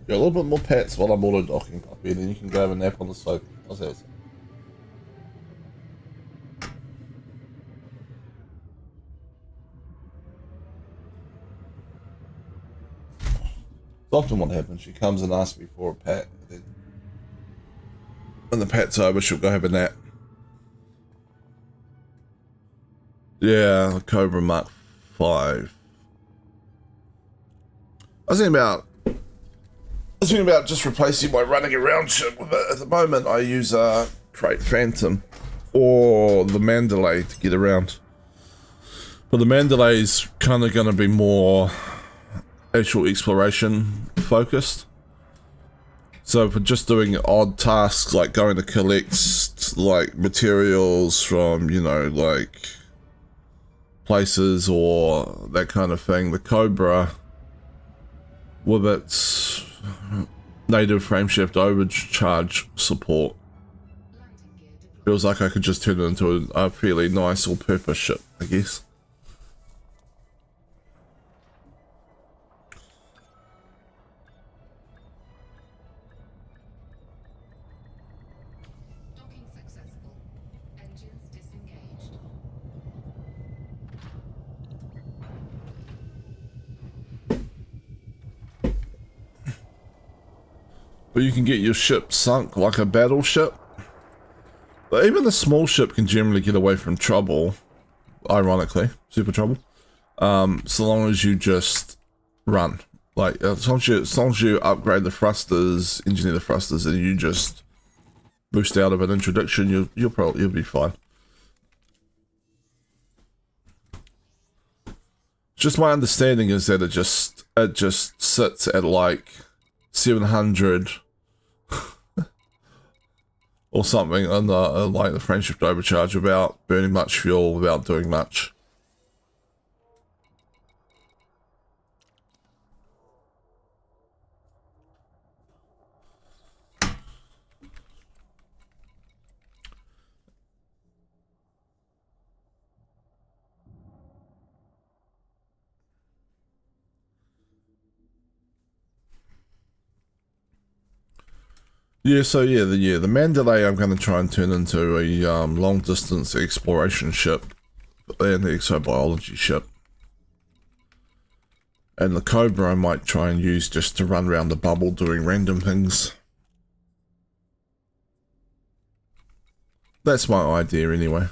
Yeah, a little bit more pets while I'm auto docking, puppy, and then you can go have a nap on the sofa. How's that? Often what happens, she comes and asks me for a pet, and then when the pet's over, she'll go have a nap. Yeah, Cobra Mark 5. I was thinking about just replacing my running around ship with it. At the moment, I use Crate Phantom or the Mandalay to get around. But the Mandalay's kind of going to be more actual exploration focused. So for just doing odd tasks like going to collect like materials from, you know, like places or that kind of thing, the Cobra with its native frameshift overcharge support feels like I could just turn it into a fairly nice all-purpose ship, I guess. Docking successful. Engines disengaged. But you can get your ship sunk like a battleship. But even a small ship can generally get away from trouble, ironically, super trouble, so long as you just run. Like, as long as you upgrade the thrusters, engineer the thrusters, and you just boost out of an introduction, you'll be fine. Just my understanding is that it just sits at like 700 or something on the like the frameshift overcharge without burning much fuel, without doing much. Yeah, so the Mandalay I'm going to try and turn into a long distance exploration ship and the exobiology ship. And the Cobra I might try and use just to run around the bubble doing random things. That's my idea anyway.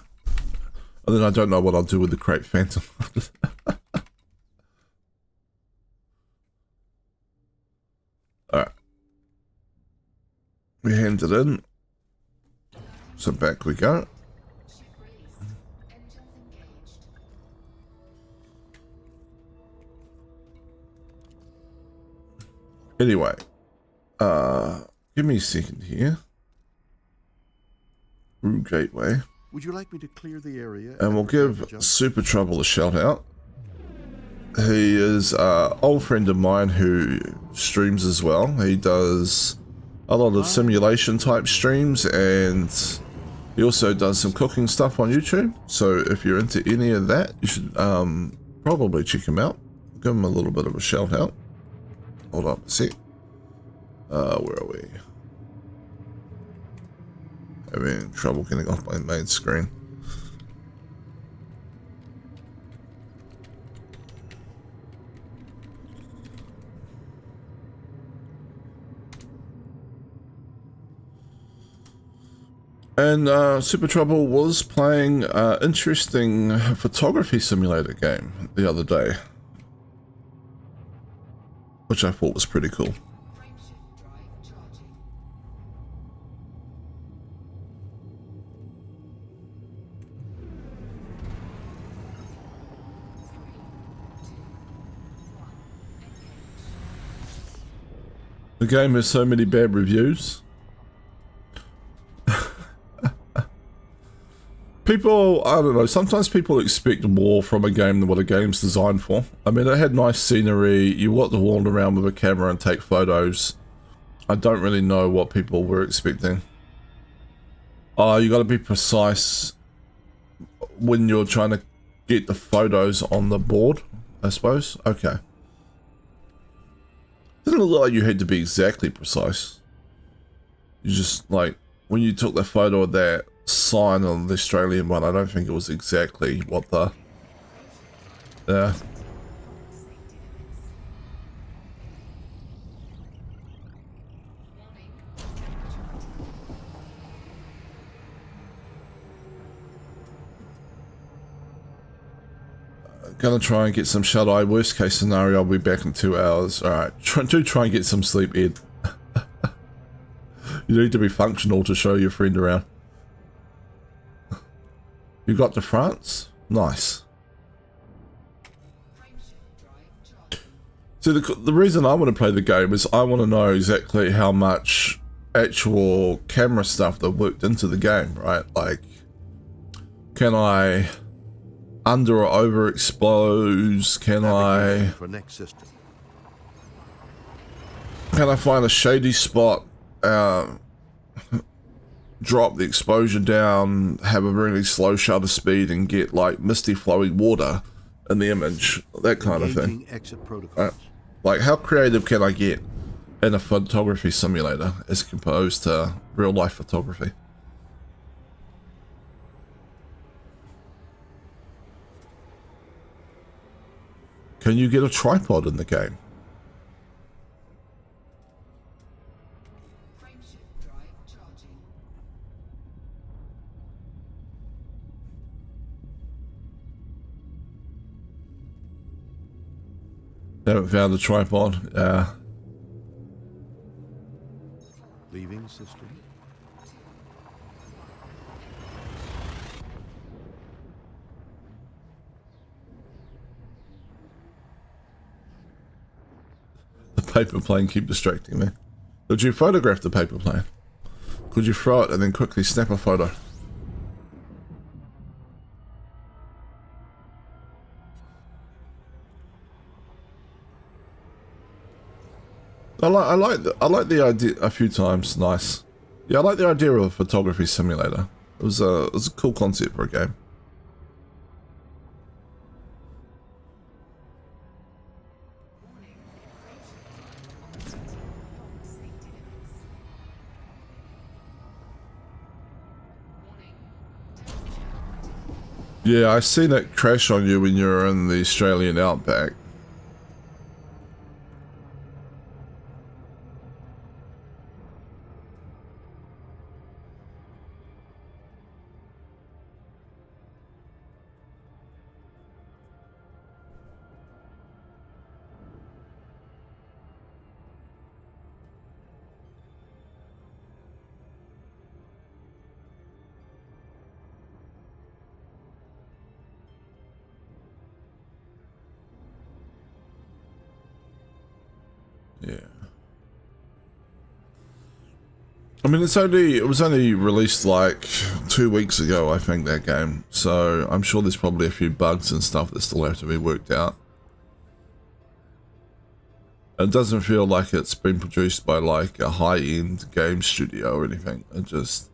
And then I don't know what I'll do with the Crate Phantom. Alright. We hand it in. So back we go. Ship released. Engines engaged. Anyway. Give me a second here. Room gateway. Would you like me to clear the area? And we'll give Super Trouble a shout out. He is an old friend of mine who streams as well. He does a lot of simulation type streams, and he also does some cooking stuff on YouTube. So if you're into any of that, you should probably check him out. Give him a little bit of a shout out. Hold up a sec. Where are we? Having trouble getting off my main screen. And Super Trouble was playing an interesting photography simulator game the other day, which I thought was pretty cool. Frameshift drive charging. The game has so many bad reviews. People, I don't know, sometimes people expect more from a game than what a game's designed for. I mean, it had nice scenery, you got to wander around with a camera and take photos. I don't really know what people were expecting. You gotta be precise when you're trying to get the photos on the board, I suppose. Okay. Doesn't look like you had to be exactly precise. You just, like, when you took the photo of that sign on the Australian one, I don't think it was exactly what the... Yeah. Gonna try and get some shut-eye. Worst case scenario, I'll be back in 2 hours. Alright, try and get some sleep, Ed. You need to be functional to show your friend around. You got to France? Nice. See, the reason I want to play the game is I want to know exactly how much actual camera stuff that worked into the game, right? Like, can I under or over expose? Can Navigation for next system. I find a shady spot, drop the exposure down, have a really slow shutter speed, and get like misty flowing water in the image, that kind of thing. Engaging exit protocols. Like, how creative can I get in a photography simulator as opposed to real life photography? Can you get a tripod in the game? Frameshift drive charging. Haven't found a tripod. Leaving system. The paper plane keep distracting me. Could you photograph the paper plane? Could you throw it and then quickly snap a photo? I like the idea a few times. Nice. Yeah, I like the idea of a photography simulator. It was a cool concept for a game. Warning. Frameshift drive operating beyond safety limits. Warning. Temperature critical. Yeah, I seen it crash on you when you were in the Australian outback. Yeah. I mean, it was only released like 2 weeks ago, I think, that game. So I'm sure there's probably a few bugs and stuff that still have to be worked out. It doesn't feel like it's been produced by like a high-end game studio or anything. It just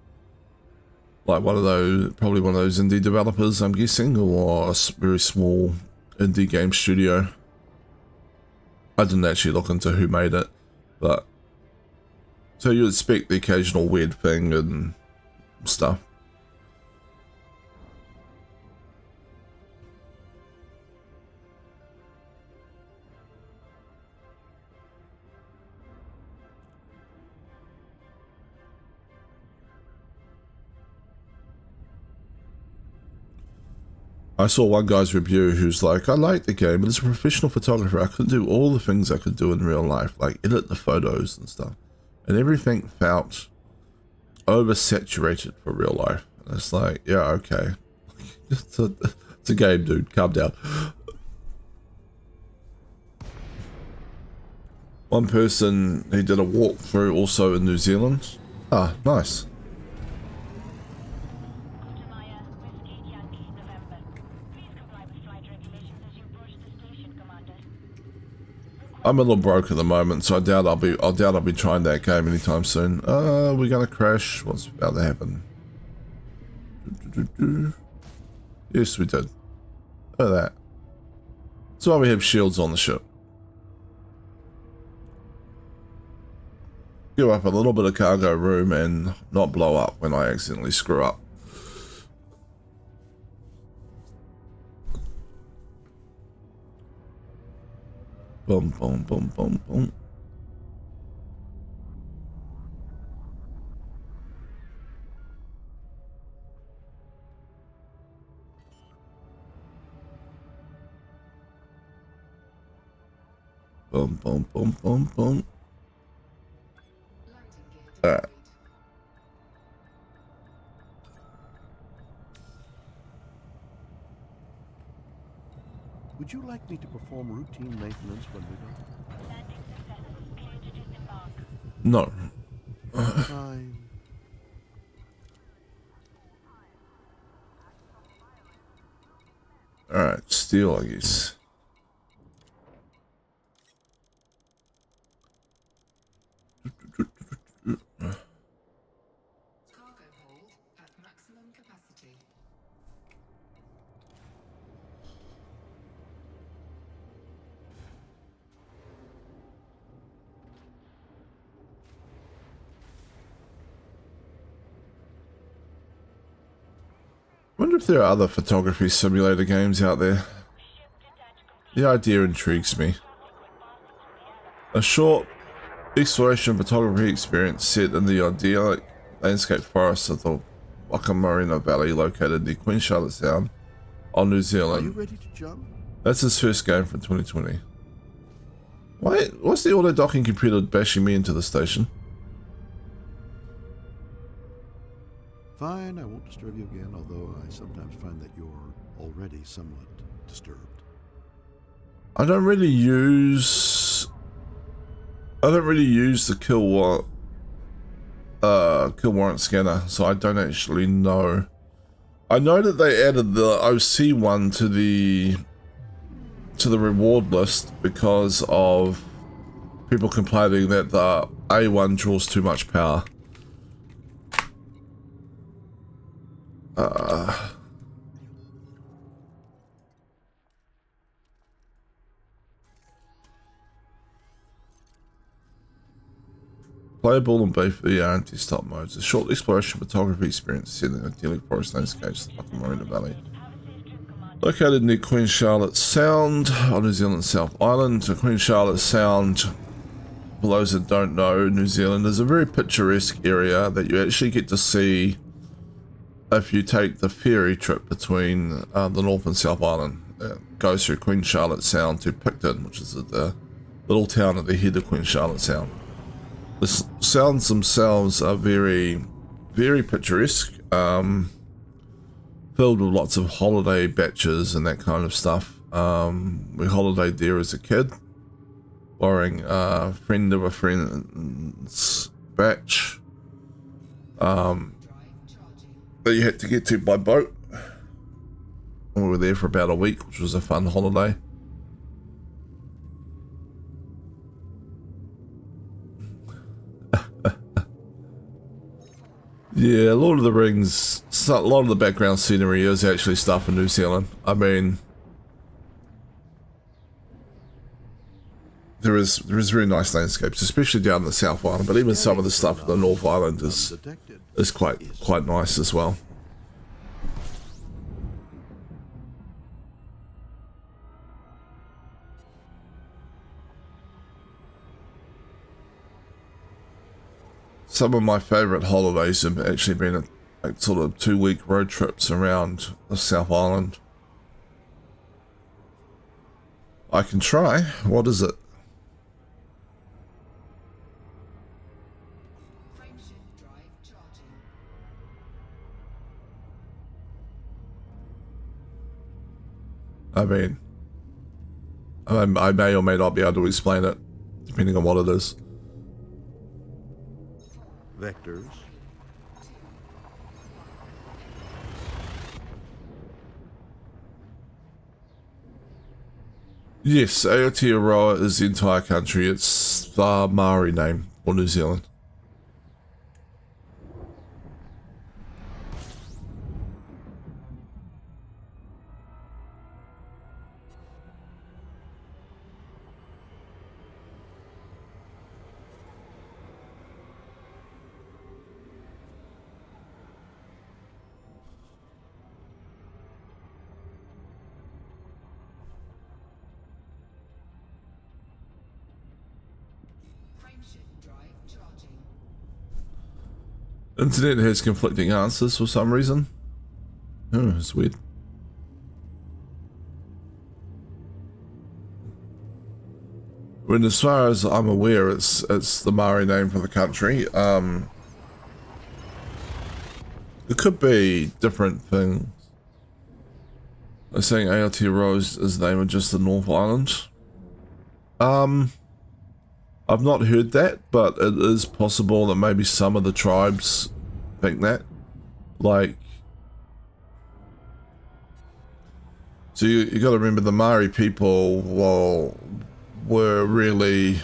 like probably one of those indie developers, I'm guessing, or a very small indie game studio. I didn't actually look into who made it, but so you expect the occasional weird thing and stuff. I saw one guy's review who's like, I like the game, but as a professional photographer, I couldn't do all the things I could do in real life, like edit the photos and stuff. And everything felt oversaturated for real life. And it's like, yeah, okay. It's a game, dude. Calm down. One person, he did a walkthrough also in New Zealand. Ah, nice. I'm a little broke at the moment, so I doubt I'll be trying that game anytime soon. We're gonna crash. What's about to happen? Yes, we did. Look at that. That's why we have shields on the ship. Give up a little bit of cargo room and not blow up when I accidentally screw up. Boom, boom, boom, boom, boom. Boom, boom, boom, boom, boom. Landing gear Alright. deployed. Would you like me to perform routine maintenance when we dock? Landing successful. Clear to disembark. No. Fine. Alright, steel, I guess. Cargo hold at maximum capacity. I wonder if there are other photography simulator games out there. Ship detach complete. The idea intrigues me. A short exploration photography experience set in the idyllic landscape forests of the Wakamarina Valley located near Queen Charlotte Sound on New Are you Zealand. ready to jump? That's his first game from 2020. Wait, what's the auto-docking computer bashing me into the station? Fine, I won't disturb you again, although I sometimes find that you're already somewhat disturbed. I don't really use the kill warrant scanner, so I don't actually know. I know that they added the OC one to the reward list because of people complaining that the A1 draws too much power. Playable in both VR and desktop modes. A short exploration photography experience set in idyllic forest landscapes of the Marina Valley. Located near Queen Charlotte Sound on New Zealand's South Island. Queen Charlotte Sound, for those that don't know, New Zealand is a very picturesque area that you actually get to see if you take the ferry trip between the North and South Island. It goes through Queen Charlotte Sound to Picton, which is the little town at the head of Queen Charlotte Sound. The sounds themselves are very, very picturesque, filled with lots of holiday batches and that kind of stuff. We holidayed there as a kid, borrowing a friend of a friend's batch Drive charging. that you had to get to by boat. And we were there for about a week, which was a fun holiday. Yeah, Lord of the Rings, a lot of the background scenery is actually stuff in New Zealand. I mean, there is very nice landscapes, especially down in the South Island, but even some of the stuff in the North Island is quite nice as well. Some of my favourite holidays have actually been like sort of 2-week road trips around the South Island. I can try. What is it? Frameshift drive charging. I may or may not be able to explain it, depending on what it is. Vectors. Yes, Aotearoa is the entire country. It's the Maori name for New Zealand. Frameshift drive charging. Internet has conflicting answers for some reason. Oh, it's weird. When, as far as I'm aware, it's the Maori name for the country. It could be different things. They're saying Aotearoa is the name of just the North Island. I've not heard that, but it is possible that maybe some of the tribes think that. Like, so you got to remember the Maori people, well, were really,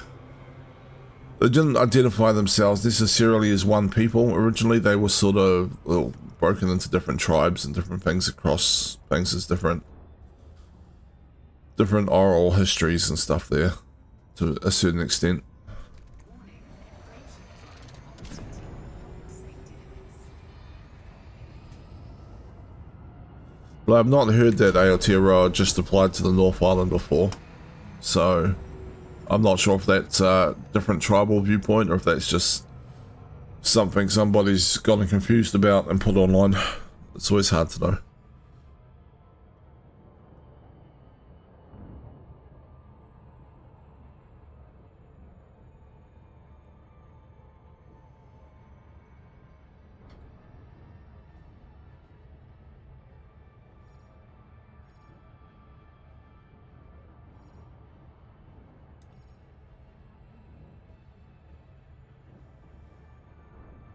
they didn't identify themselves necessarily as one people. Originally, they were sort of broken into different tribes and different things across things as different oral histories and stuff there to a certain extent. But I've not heard that Aotearoa just applied to the North Island before, so I'm not sure if that's a different tribal viewpoint or if that's just something somebody's gotten confused about and put online. It's always hard to know.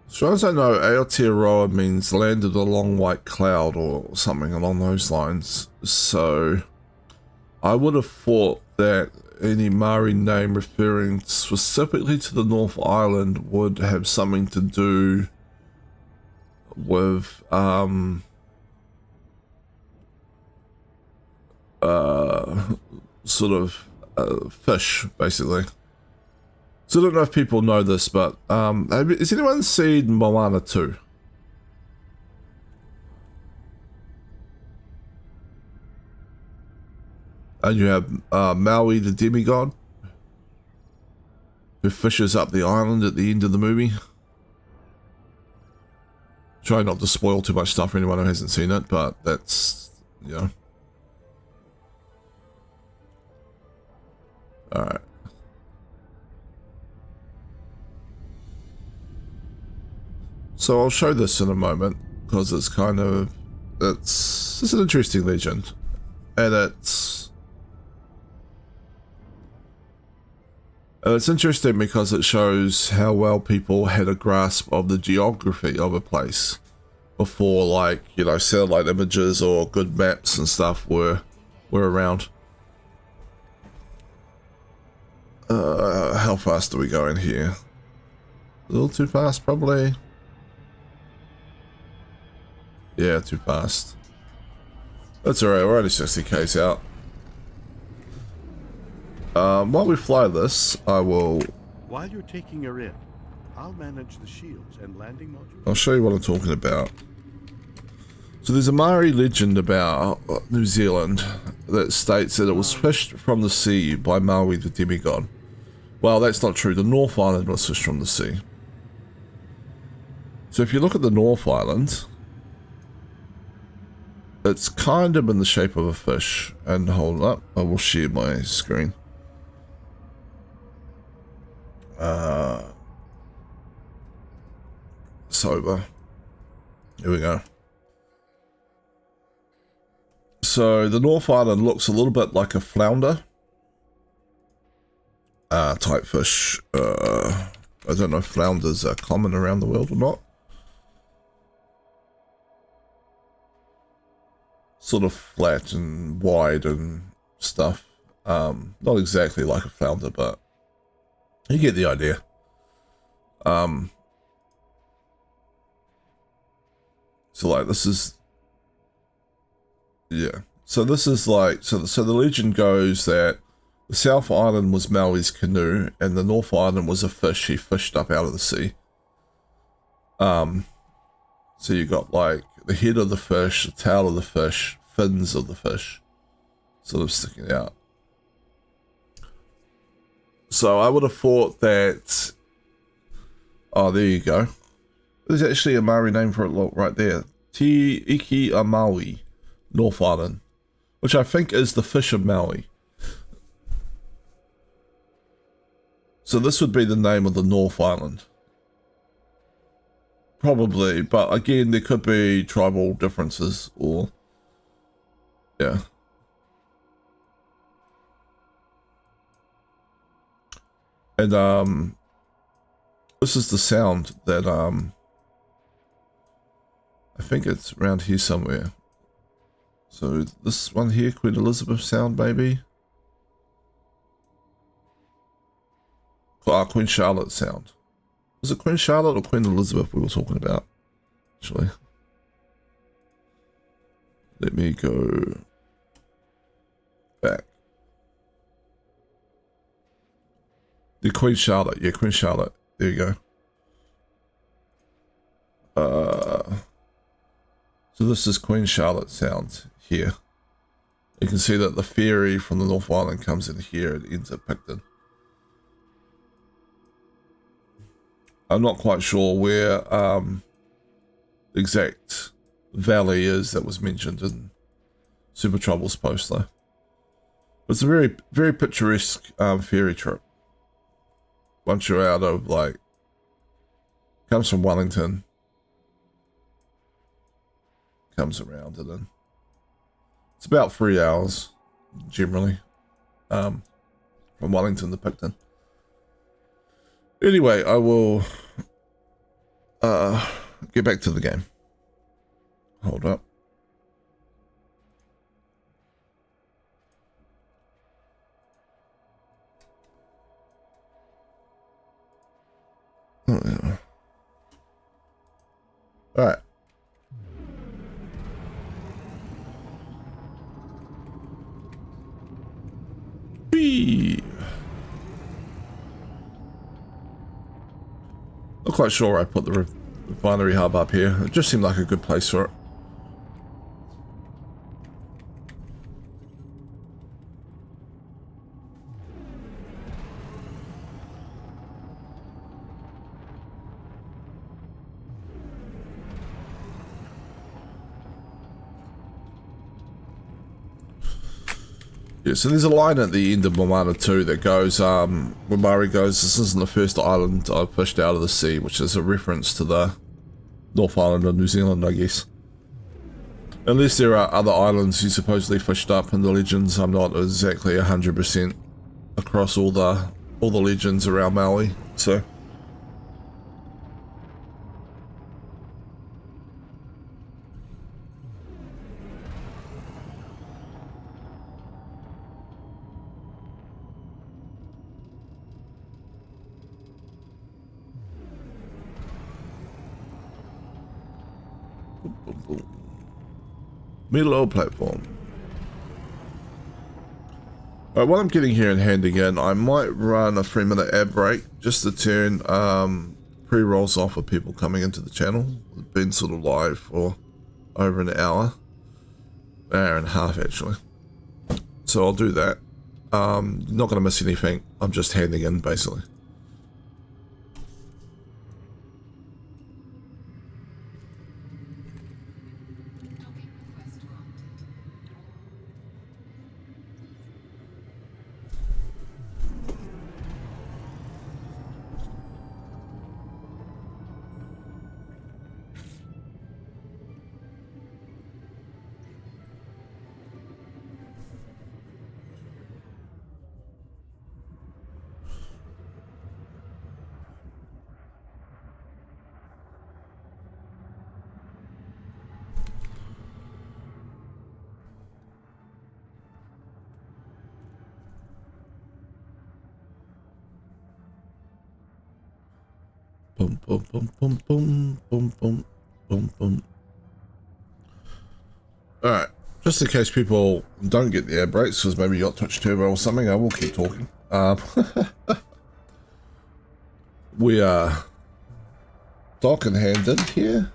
As far as I know, Aotearoa means land of the long white cloud or something along those lines. So I would have thought that any Maori name referring specifically to the North Island would have something to do with sort of fish, basically. So I don't know if people know this, but has anyone seen Moana 2? And you have Maui the demigod, who fishes up the island at the end of the movie. Try not to spoil too much stuff for anyone who hasn't seen it, but that's, you know. Alright. So I'll show this in a moment, because it's kind of, it's an interesting legend. And it's interesting because it shows how well people had a grasp of the geography of a place before, like, you know, satellite images or good maps and stuff were around. How fast are we going here? A little too fast, probably. Yeah, too fast. That's alright, we're only 60k's out. While we fly this, I will... While you're taking her in, I'll manage the shields and landing modules. I'll show you what I'm talking about. So there's a Maori legend about New Zealand that states that it was fished from the sea by Maui the demigod. Well, that's not true. The North Island was fished from the sea. So if you look at the North Island, it's kind of in the shape of a fish. And hold up, I will share my screen. Sober. Here we go. So the North Island looks a little bit like a flounder type fish. I don't know if flounders are common around the world or not. Sort of flat and wide and stuff. Not exactly like a flounder, but you get the idea. So like this is, yeah. So this is like, so the legend goes that the South Island was Maui's canoe and the North Island was a fish he fished up out of the sea. So you got like the head of the fish, the tail of the fish, fins of the fish sort of sticking out. So I would have thought that, oh, there you go. There's actually a Maori name for it, look, right there. Te Iki a Maui, North Island, which I think is the fish of Maui. So this would be the name of the North Island. Probably, but again, there could be tribal differences or Yeah. And this is the sound that I think it's around here somewhere. So this one here, Queen Elizabeth sound, maybe. Queen Charlotte sound. Was it Queen Charlotte or Queen Elizabeth we were talking about? Actually, let me go back. The Queen Charlotte, yeah, Queen Charlotte. There you go. So this is Queen Charlotte sound here. You can see that the ferry from the North Island comes in here and ends at Picton. I'm not quite sure where the exact valley is that was mentioned in Super Trouble's post though. It's a very, very picturesque ferry trip. Once you're out of, like, comes from Wellington, comes around and then it's about 3 hours generally from Wellington to Picton. Anyway, I will get back to the game. Hold up. Oh, yeah. All right. Whee! Not quite sure where I put the refinery hub up here. It just seemed like a good place for it. Yeah, so there's a line at the end of Moana 2 that goes, where Murray goes, this isn't the first island I've fished out of the sea, which is a reference to the North Island of New Zealand, I guess. Unless there are other islands you supposedly fished up in the legends, I'm not exactly 100% across all the legends around Maui, so... Middle platform. Alright, while I'm getting here and handing in, I might run a 3-minute ad break just to turn pre-rolls off of people coming into the channel. We've been sort of live for over an hour and a half actually. So I'll do that. Not going to miss anything. I'm just handing in basically. Docking request granted. Boom, boom, boom, boom, boom, boom, boom, boom, boom. Alright, just in case people don't get the air brakes, because maybe you got Twitch Turbo or something, I will keep talking. We are dock and hand in here.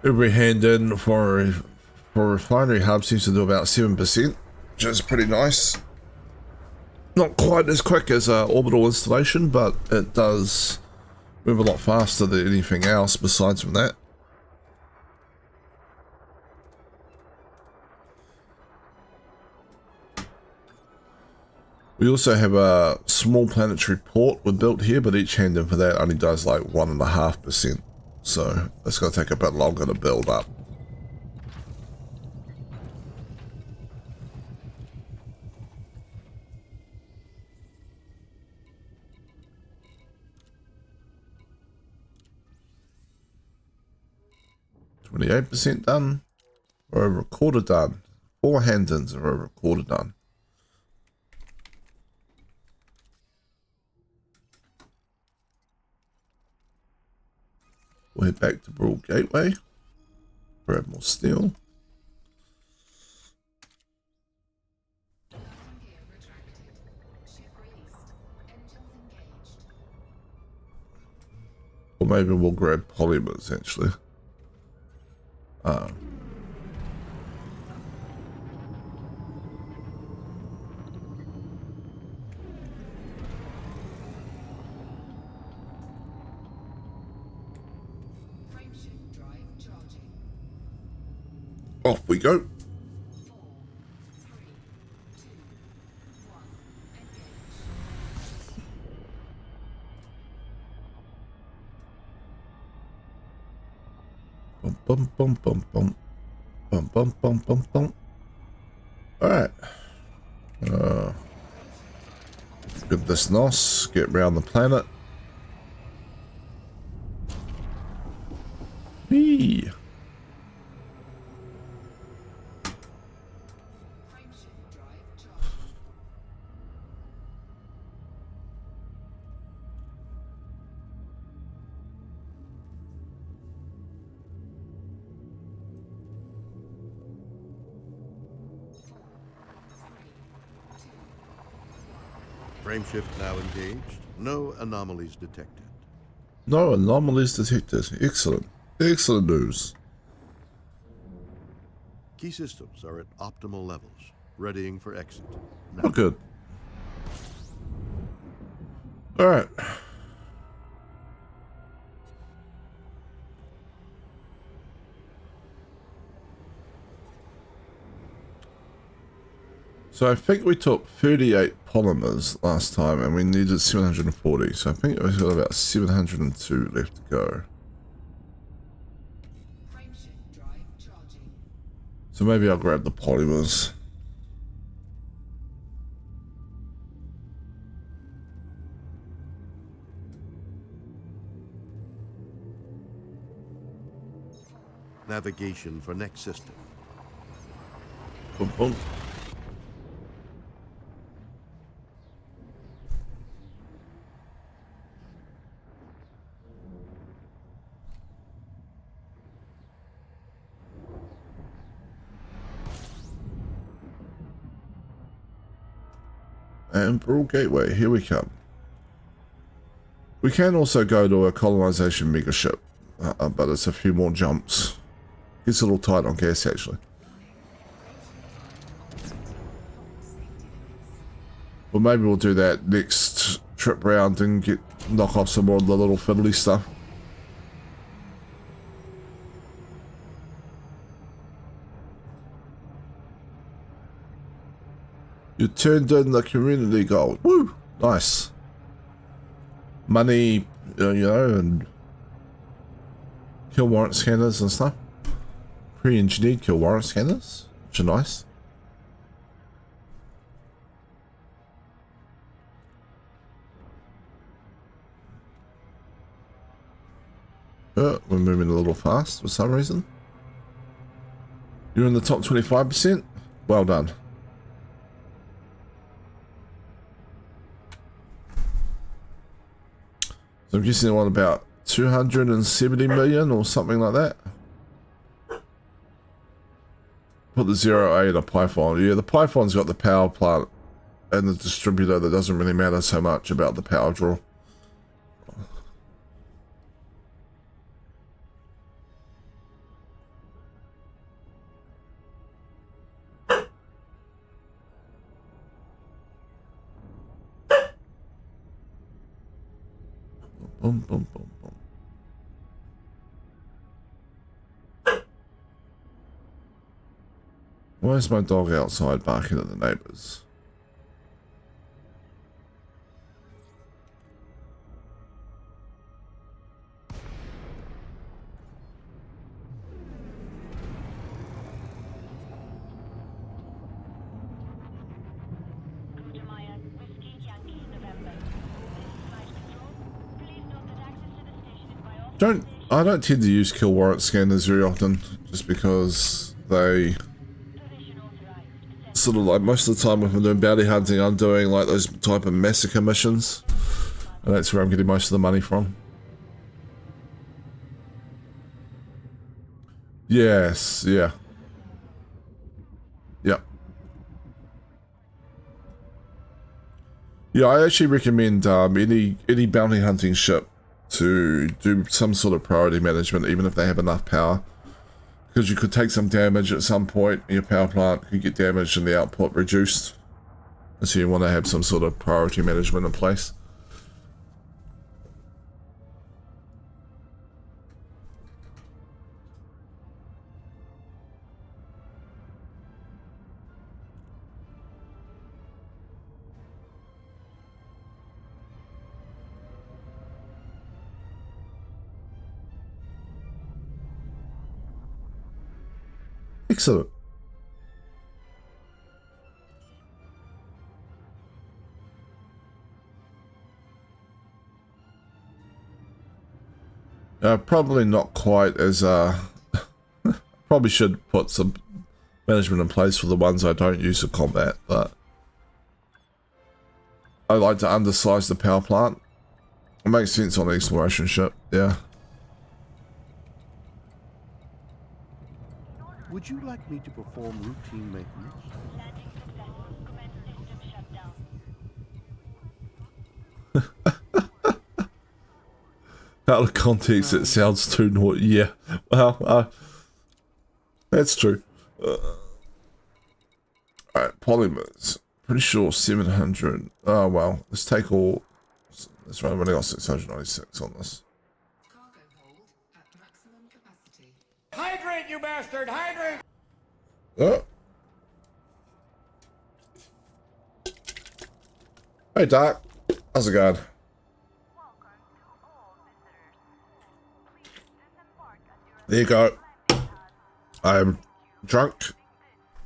Every hand in for refinery hub seems to do about 7%, which is pretty nice. Not quite as quick as orbital installation, but it does move a lot faster than anything else besides from that. We also have a small planetary port we built here, but each hand in for that only does like 1.5%. So it's going to take a bit longer to build up. 28% done. We're over a quarter done. 4 hand-ins are over a quarter done. We'll head back to Brawl Gateway. Grab more steel. Landing gear retracted. Ship released. Engines engaged. Or maybe we'll grab polymers, actually. Frameshift drive charging. Off we go. 4, 3, 2, 1. Engage. Bum, bum, bum, bum, bum. Bum, bum, bum, bum, bum. Alright. Get this NOS. Get around the planet. Whee! Frameshift drive charging. Frameshift now engaged. No anomalies detected. No anomalies detected. Excellent. Excellent news. Key systems are at optimal levels, readying for exit. Oh, good. Alright. So I think we took 38 polymers last time and we needed 740. So I think we've got about 702 left to go. Frameshift drive charging. So maybe I'll grab the polymers. Navigation for next system. Boom, boom. And Brawl Gateway, here we come. We can also go to a colonization megaship, but it's a few more jumps. Gets a little tight on gas, actually. Well, maybe we'll do that next trip round and knock off some more of the little fiddly stuff. You turned in the community goal. Woo! Nice. Money, you know, and kill warrant scanners and stuff. Pre-engineered kill warrant scanners, which are nice. We're moving a little fast for some reason. You're in the top 25%? Well done. So I'm guessing they want about 270 million or something like that. Put the 0A in a Python. Yeah, the Python's got the power plant and the distributor that doesn't really matter so much about the power draw. Boom, boom, boom, boom. Why is my dog outside barking at the neighbors? I don't tend to use kill warrant scanners very often, just because they sort of like most of the time if I'm doing bounty hunting, I'm doing like those type of massacre missions, and that's where I'm getting most of the money from. Yes, yeah. Yep. Yeah, I actually recommend any bounty hunting ship to do some sort of priority management, even if they have enough power. Because you could take some damage at some point, your power plant could get damaged and the output reduced. And so you want to have some sort of priority management in place. Excellent. Probably not quite as probably should put some management in place for the ones I don't use for combat, but I like to undersize the power plant. It makes sense on the exploration ship, yeah. Would you like me to perform routine maintenance? Landing successful. Commence system shutdown. Out of context, it sounds too naughty. Yeah, well, that's true. Alright, polymers. Pretty sure 700. Oh, well, let's take all. That's right, I've only got 696 on this. Cargo hold at maximum capacity. Hydrate, you bastard! Hydrate! Oh. Hey, Doc. How's it going? There you go. I'm drunk.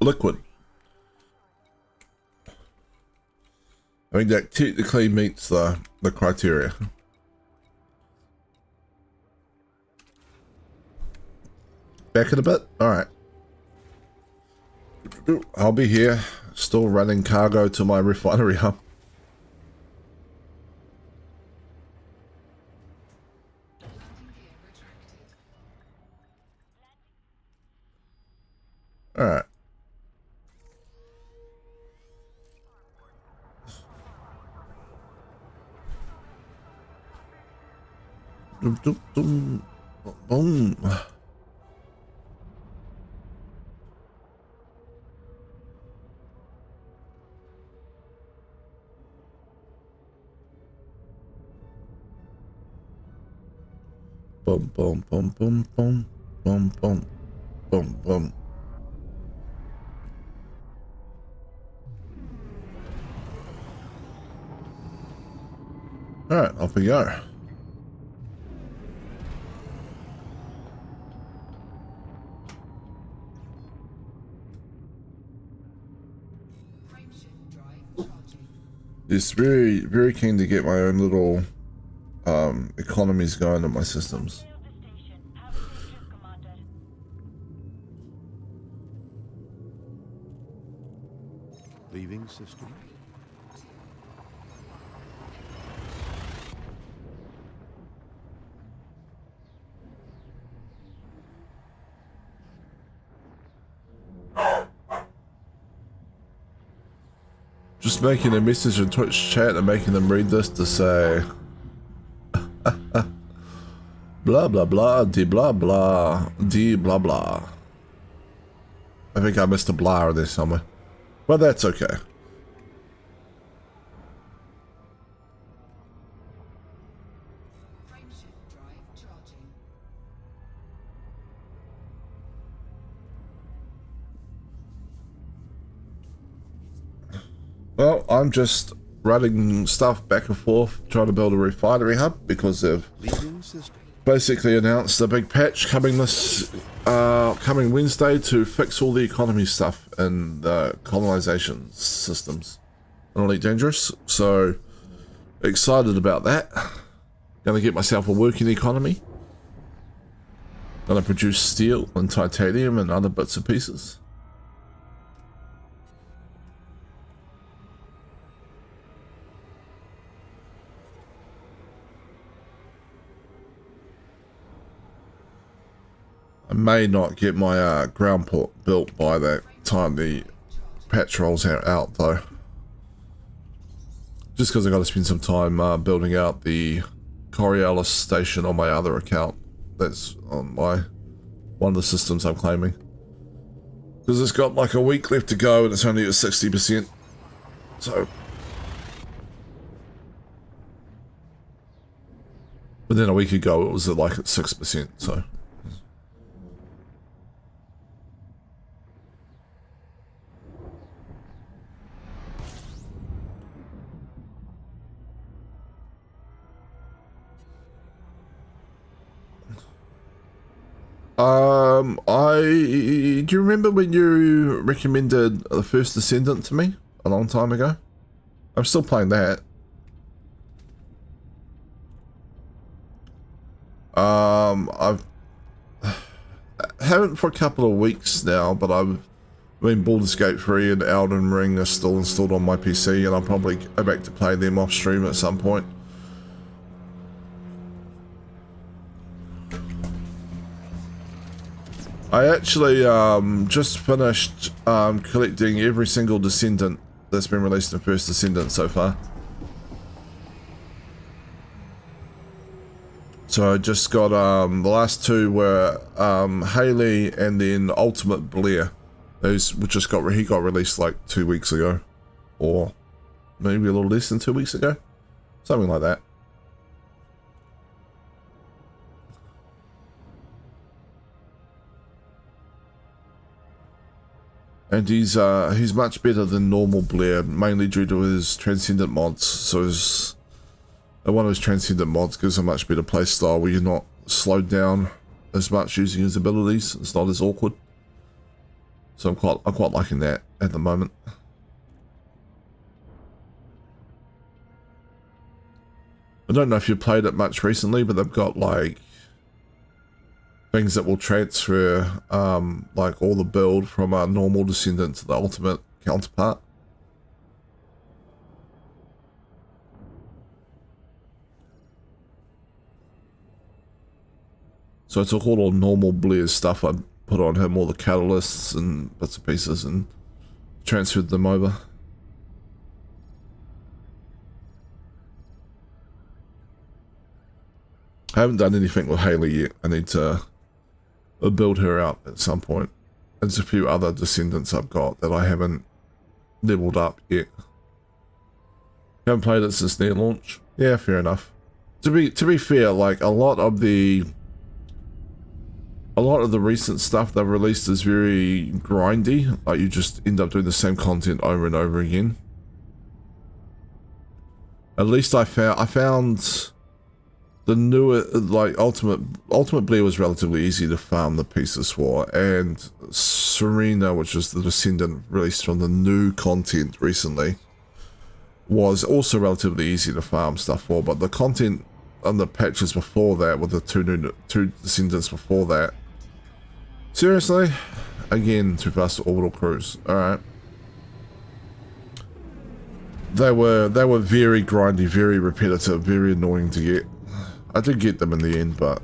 Liquid. I mean, that technically meets the criteria. Back in a bit? Alright. I'll be here. Still running cargo to my refinery hub. Alright. Boom. Boom, boom, boom, boom, boom, boom, boom, boom, boom. All right, off we go. It's very, very keen to get my own little economies going in my systems. Leaving system. Just making a message in Twitch chat and making them read this to say blah blah blah de blah blah de blah blah. I think I missed a blah in there somewhere, but that's okay. Frameshift drive charging. Well, I'm just running stuff back and forth, trying to build a refinery hub because they've Leaving system. basically announced a big patch coming coming Wednesday to fix all the economy stuff in the colonization systems in Elite Dangerous. So excited about that. Gonna get myself a working economy. Gonna produce steel and titanium and other bits and pieces. I may not get my ground port built by that time the patch rolls out though. Just because I got to spend some time building out the Coriolis station on my other account. That's on my one of the systems I'm claiming. Because it's got like a week left to go and it's only at 60%. So. But then a week ago it was at like at 6%, so. Do you remember when you recommended the First Descendant to me a long time ago? I'm still playing that. Haven't for a couple of weeks now, but Baldur's Gate 3 and Elden Ring are still installed on my PC, and I'll probably go back to play them off stream at some point. I actually just finished collecting every single Descendant that's been released in First Descendant so far. So I just got the last two were Haley and then Ultimate Blair. He got released like 2 weeks ago, or maybe a little less than 2 weeks ago, something like that. And he's much better than normal Blair, mainly due to his Transcendent mods. So one of his Transcendent mods gives a much better playstyle where you're not slowed down as much using his abilities. It's not as awkward. So I'm quite liking that at the moment. I don't know if you've played it much recently, but they've got like things that will transfer like all the build from a normal Descendant to the ultimate counterpart. So I took all the normal Blair's stuff, I put on him all the catalysts and bits and pieces and transferred them over. I haven't done anything with Haley yet. I need to build her out at some point. There's a few other Descendants I've got that I haven't leveled up yet. Haven't played it since their launch. Yeah, fair enough. To be fair, like a lot of the recent stuff they've released is very grindy. Like you just end up doing the same content over and over again. At least I found the newer, like Ultimate Blair was relatively easy to farm the pieces for, and Serena, which is the Descendant released from the new content recently, was also relatively easy to farm stuff for. But the content on the patches before that, with the two Descendants before that, seriously, again, too fast to orbital cruise. All right, they were very grindy, very repetitive, very annoying to get. I did get them in the end, but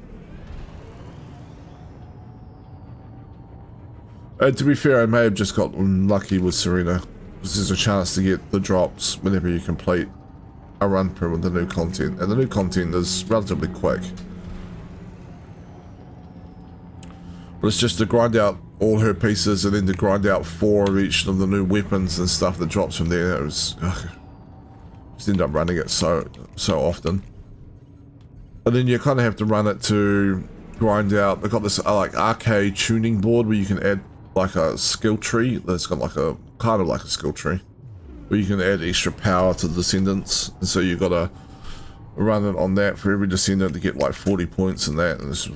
to be fair, I may have just got lucky with Serena, because there's a chance to get the drops whenever you complete a run through with the new content, and the new content is relatively quick. But it's just to grind out all her pieces and then to grind out 4 of each of the new weapons and stuff that drops from there. It was just end up running it so often. And then you kind of have to run it to grind out. They've got this like arcade tuning board where you can add like a skill tree. That's got like a kind of like a skill tree where you can add extra power to the Descendants. And so you got to run it on that for every Descendant to get like 40 points in that. And it's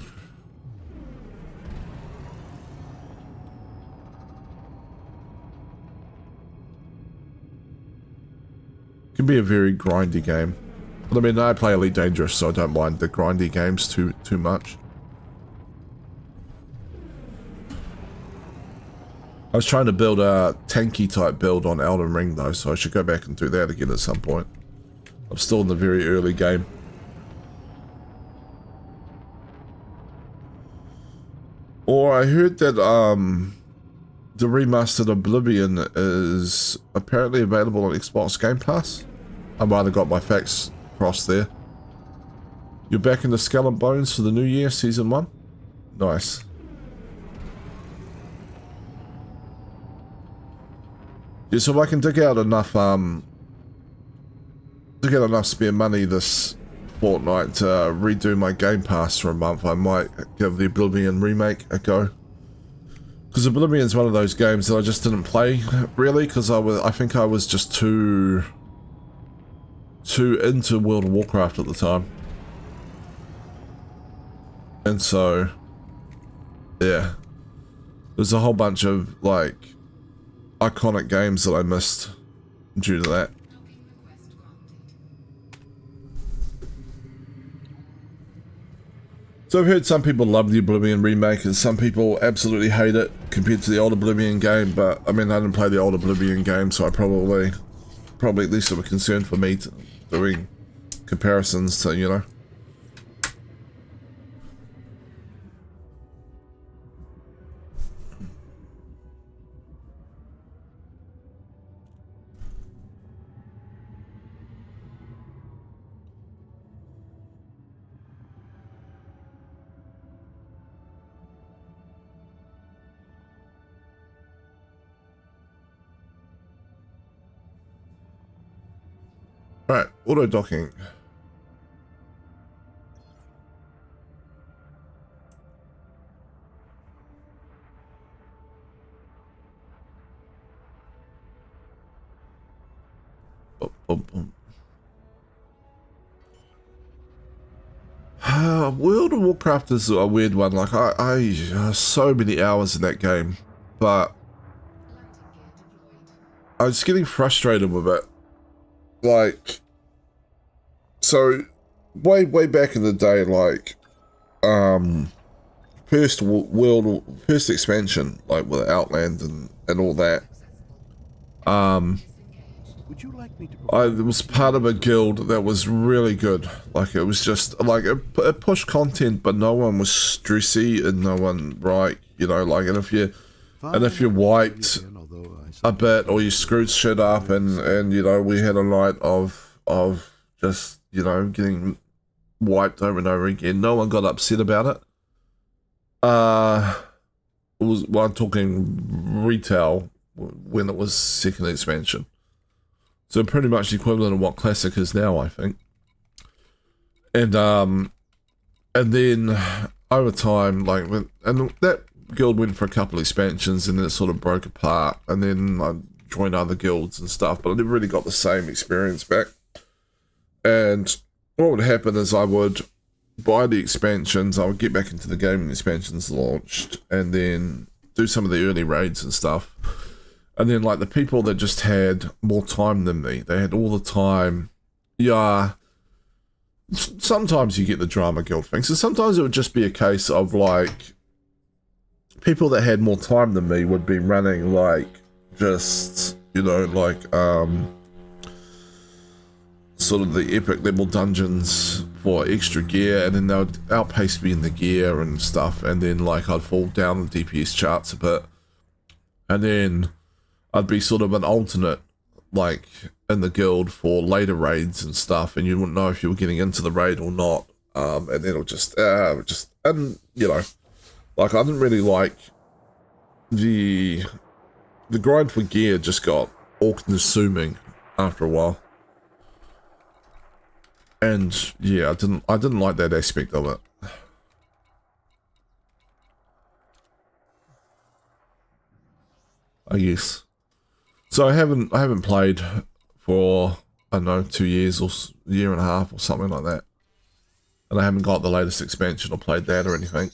can be a very grindy game. But I mean, I play Elite Dangerous, so I don't mind the grindy games too much. I was trying to build a tanky type build on Elden Ring though, so I should go back and do that again at some point. I'm still in the very early game. Or I heard that the remastered Oblivion is apparently available on Xbox Game Pass. I might have got my facts crossed there. You're back in the Skull and Bones for the new year, Season 1? Nice. Yeah, so if I can dig out enough spare money this fortnight to redo my Game Pass for a month, I might give the Oblivion remake a go. Because Oblivion's one of those games that I just didn't play really, because I think I was just too into World of Warcraft at the time. And so, yeah, there's a whole bunch of like iconic games that I missed due to that. Docking request granted. So I've heard some people love the Oblivion remake and some people absolutely hate it compared to the old Oblivion game, but I mean I didn't play the old Oblivion game, so I probably at least of a concern for me doing comparisons to, you know. Alright, auto docking. World of Warcraft is a weird one. Like I so many hours in that game, but Landing gear deployed. I was getting frustrated with it. Like, so way back in the day, like, first expansion, like with Outland and all that. Would you like me to I was part of a guild that was really good. Like, it was just like it pushed content, but no one was stressy and no one you know, like, and if you wiped a bit or you screwed shit up and you know, we had a night of just, you know, getting wiped over and over again, no one got upset about it. It was, well, I'm talking retail when it was second expansion. So pretty much the equivalent of what Classic is now, I think. And then over time, like, and that guild went for a couple of expansions and then it sort of broke apart. And then I joined other guilds and stuff, but I never really got the same experience back. And what would happen is I would buy the expansions, I would get back into the game when the expansions launched, and then do some of the early raids and stuff. And then, like, the people that just had more time than me, they had all the time. Yeah, sometimes you get the drama guild thing. So sometimes it would just be a case of, like, people that had more time than me would be running, like, just, you know, like, sort of the epic level dungeons for extra gear, and then they would outpace me in the gear and stuff. And then, like, I'd fall down the DPS charts a bit. And then I'd be sort of an alternate, like, in the guild for later raids and stuff, and you wouldn't know if you were getting into the raid or not. And then it'll just, and, you know, like, I didn't really like the grind for gear just got all-consuming after a while. And, yeah, I didn't like that aspect of it. I guess. So I haven't played for, I don't know, 2 years or a year and a half or something like that. And I haven't got the latest expansion or played that or anything.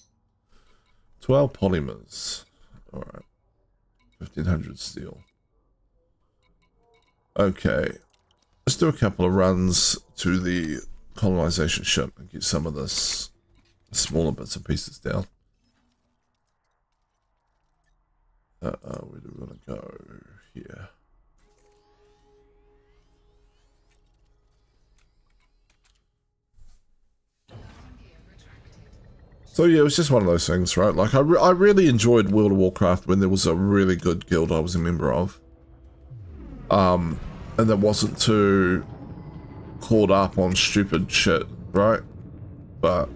12 polymers. Alright. 1500 steel. Okay. Let's do a couple of runs to the colonization ship and get some of this smaller bits and pieces down. Where do we want to go? Here. So yeah, it was just one of those things, right? Like I really enjoyed World of Warcraft when there was a really good guild I was a member of. And that wasn't too caught up on stupid shit, right? But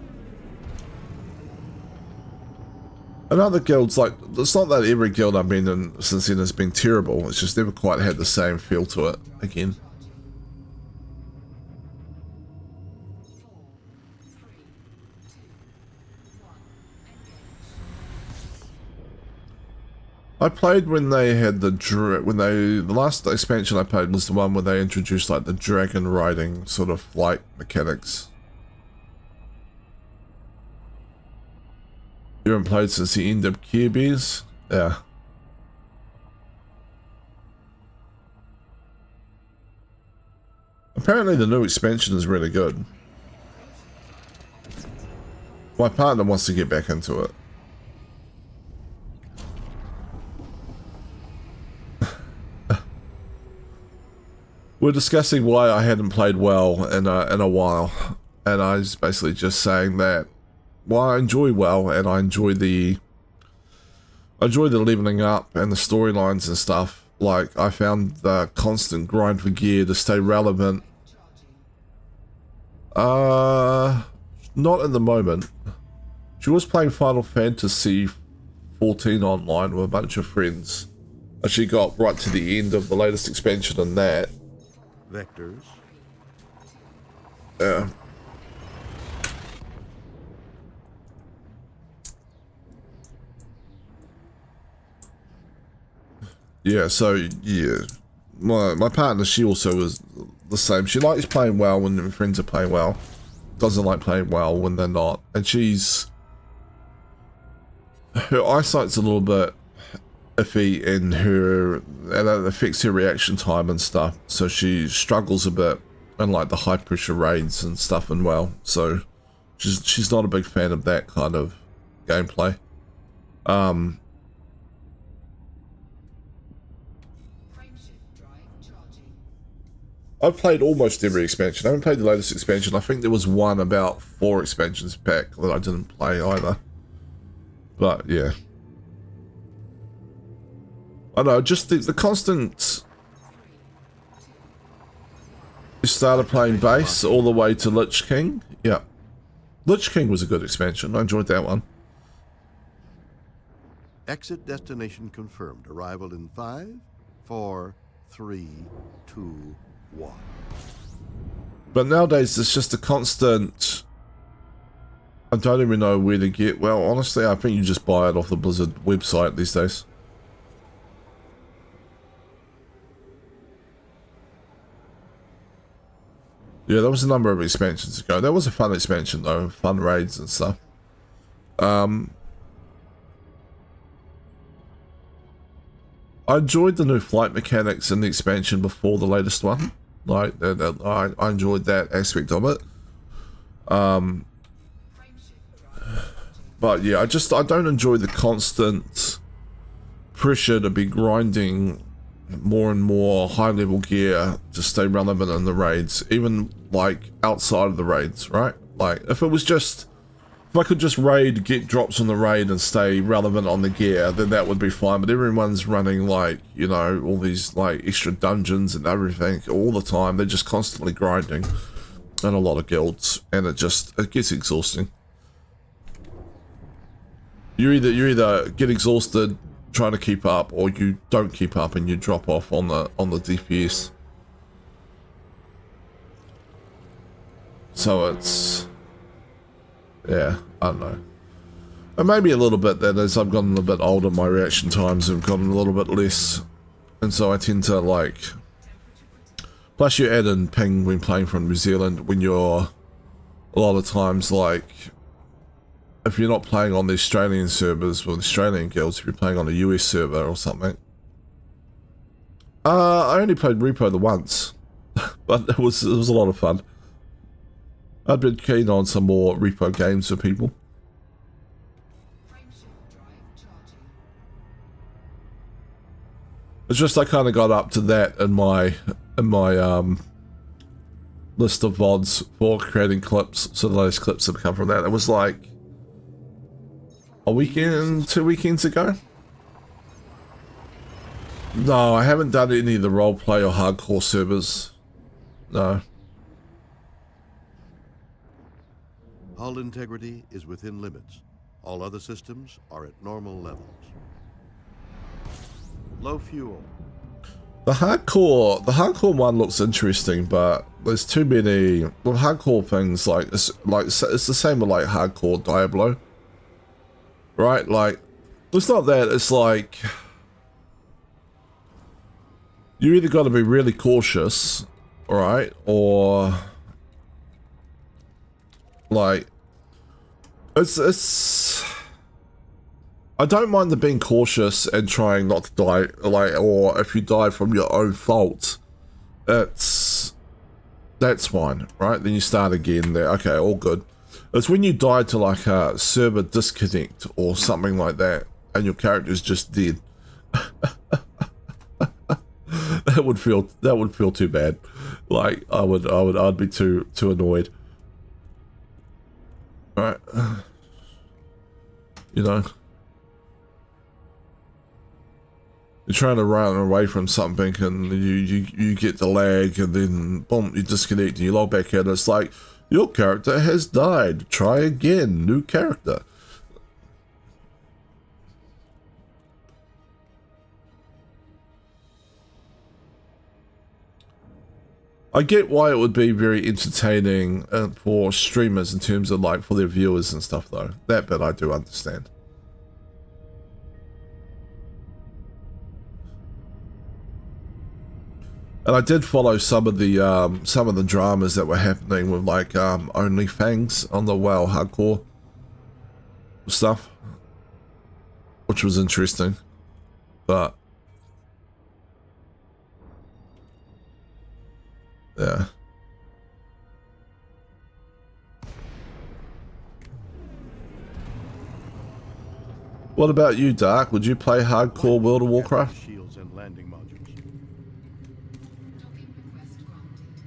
and other guilds, like, it's not that every guild I've been in since then has been terrible, it's just never quite had the same feel to it again. I played when they had the last expansion I played was the one where they introduced like the dragon riding sort of flight mechanics. You haven't played since the end of Kirby's? Yeah. Apparently the new expansion is really good. My partner wants to get back into it. We're discussing why I hadn't played WoW in a while, and I was basically just saying that while I enjoy WoW and I enjoy the leveling up and the storylines and stuff, like I found the constant grind for gear to stay relevant. Not at the moment. She was playing Final Fantasy 14 online with a bunch of friends, and she got right to the end of the latest expansion and that. Vectors. Yeah. Yeah, so, yeah. My partner, she also was the same. She likes playing well when her friends are playing well. Doesn't like playing well when they're not. And her eyesight's a little bit iffy and it affects her reaction time and stuff, so she struggles a bit in like the high pressure raids and stuff and well, so she's not a big fan of that kind of gameplay. I've played almost every expansion. I haven't played the latest expansion. I think there was one about 4 expansions back that I didn't play either, but yeah. I know, just the constant... You started playing base all the way to Lich King? Yeah. Lich King was a good expansion. I enjoyed that one. Exit destination confirmed. Arrival in 5, 4, 3, 2, 1. But nowadays, it's just a constant... I don't even know where to get... Well, honestly, I think you just buy it off the Blizzard website these days. Yeah, there was a number of expansions ago. That was a fun expansion though, fun raids and stuff. I enjoyed the new flight mechanics in the expansion before the latest one. Like, I enjoyed that aspect of it. But yeah, I don't enjoy the constant pressure to be grinding more and more high level gear to stay relevant in the raids, even like outside of the raids, right? Like if I could just raid, get drops on the raid and stay relevant on the gear, then that would be fine. But everyone's running like, you know, all these like extra dungeons and everything all the time. They're just constantly grinding in a lot of guilds, and it gets exhausting. You either get exhausted trying to keep up, or you don't keep up and you drop off on the DPS. So it's, yeah, I don't know. And maybe a little bit that as I've gotten a bit older, my reaction times have gotten a little bit less, and so I tend to like. Plus, you add in ping when playing from New Zealand, when you're a lot of times like. If you're not playing on the Australian servers with Australian guilds, if you're playing on a US server or something. I only played Repo the once, but it was a lot of fun. I'd been keen on some more Repo games for people. It's just I kind of got up to that in my list of VODs for creating clips, so those clips have come from that. It was like a weekend, 2 weekends ago. No, I haven't done any of the roleplay or hardcore servers. No. Hull integrity is within limits. All other systems are at normal levels. Low fuel. The hardcore one looks interesting, but there's too many hardcore things. Like it's the same with like hardcore Diablo, right? Like it's not that. It's like you either got to be really cautious, right, or like it's. I don't mind the being cautious and trying not to die, like, or if you die from your own fault, that's fine, right? Then you start again there. Okay, all good. It's when you die to like a server disconnect or something like that, and your character's just dead. that would feel too bad. Like I'd be too annoyed. Right. You know. You're trying to run away from something and you get the lag and then boom, you disconnect and you log back in. It's like, your character has died. Try again. New character. I get why it would be very entertaining for streamers in terms of like for their viewers and stuff though. That bit I do understand. And I did follow some of the dramas that were happening with like OnlyFans on the WoW hardcore stuff, which was interesting. But yeah. What about you, Dark? Would you play hardcore World of Warcraft? Shields and landing modules. Docking request granted.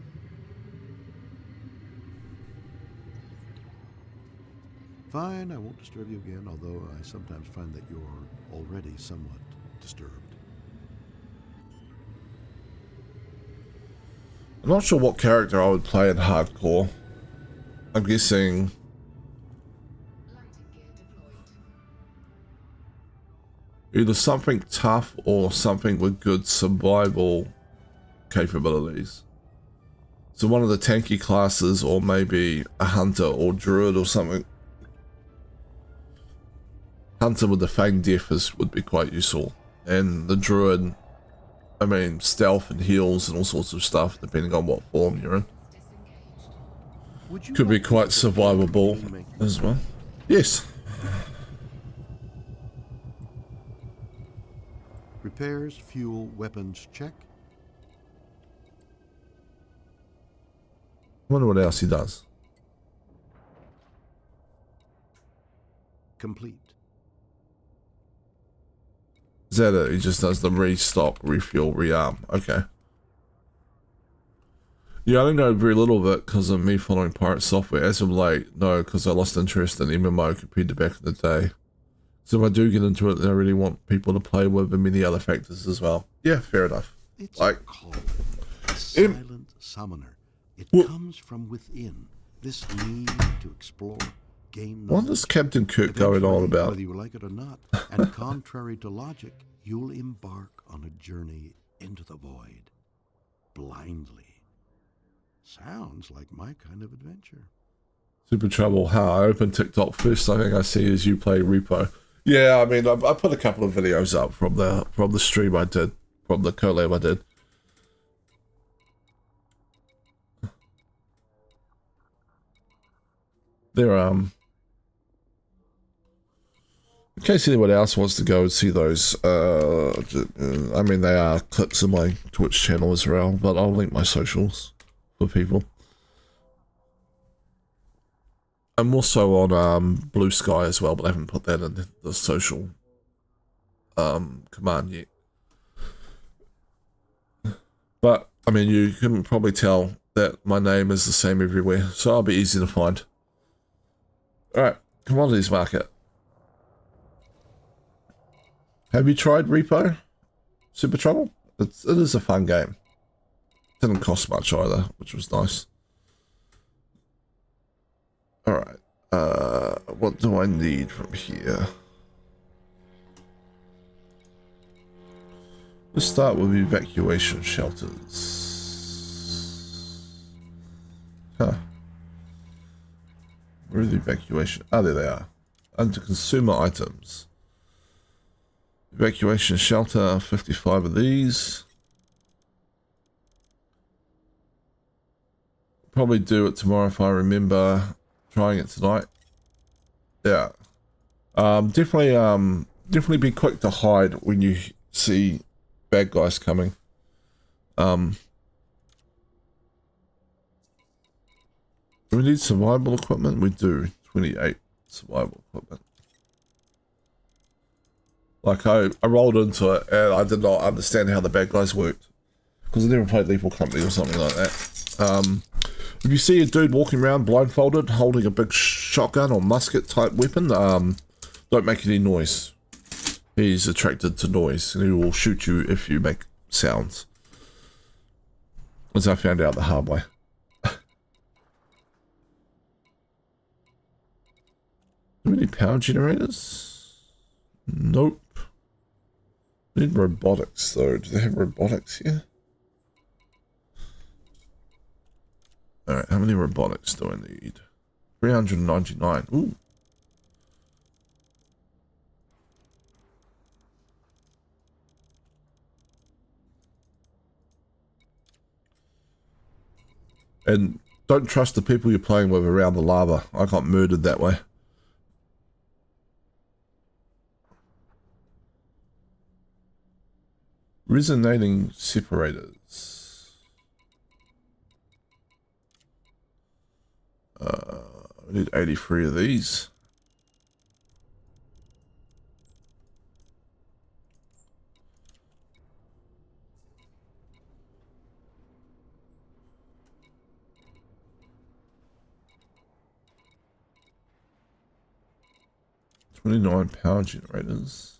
Fine, I won't disturb you again, although I sometimes find that you're already somewhat disturbed. I'm not sure what character I would play in hardcore. I'm guessing Landing gear deployed. either something tough or something with good survival capabilities. So one of the tanky classes, or maybe a hunter or druid or something. Hunter with the Fang Death would be quite useful. And the druid, I mean, stealth and heals and all sorts of stuff, depending on what form you're in. Would you Could be like quite to see survivable me? as well. Yes. Repairs, fuel, weapons, check. Wonder what else he does. Complete. Is that it? He just does the restock, refuel, rearm. Okay. Yeah, I only know very little of it because of me following Pirate Software. As of late, no, because I lost interest in MMO compared to back in the day. So if I do get into it, then I really want people to play with and many other factors as well. Yeah, fair enough. It's Like- a call, a silent summoner. It Well- comes from within. This need to explore, gain What knowledge. is Captain Kirk going on Eventually, about? whether you like it or not, and contrary to logic, you'll embark on a journey into the void, blindly. Sounds like my kind of adventure. Super Trouble, how I open TikTok first thing I see is you play Repo. Yeah, I mean, I put a couple of videos up from the stream I did, from the collab I did. They're in case anyone else wants to go and see those, I mean, they are clips of my Twitch channel as well, but I'll link my socials for people. I'm also on Blue Sky as well, but I haven't put that in the social command yet. But, I mean, you can probably tell that my name is the same everywhere, so I'll be easy to find. Alright, commodities market. Have you tried Repo? Super Trouble? It is a fun game. Didn't cost much either, which was nice. Alright, what do I need from here? Let's start with evacuation shelters. Huh. Where are the evacuation? Ah, there they are. Under consumer items. Evacuation shelter, 55 of these. Probably do it tomorrow if I remember trying it tonight. Yeah. Definitely be quick to hide when you see bad guys coming. Do we need survival equipment? We do. 28 survival equipment. Like, I rolled into it and I did not understand how the bad guys worked. Because I never played Lethal Company or something like that. If you see a dude walking around blindfolded, holding a big shotgun or musket type weapon, don't make any noise. He's attracted to noise and he will shoot you if you make sounds. As I found out the hard way. Do we need power generators? Nope. We need robotics though. Do they have robotics here? Alright, how many robotics do I need? 399. Ooh. And don't trust the people you're playing with around the lava. I got murdered that way. Resonating separators. I need 83 of these. $29 power generators.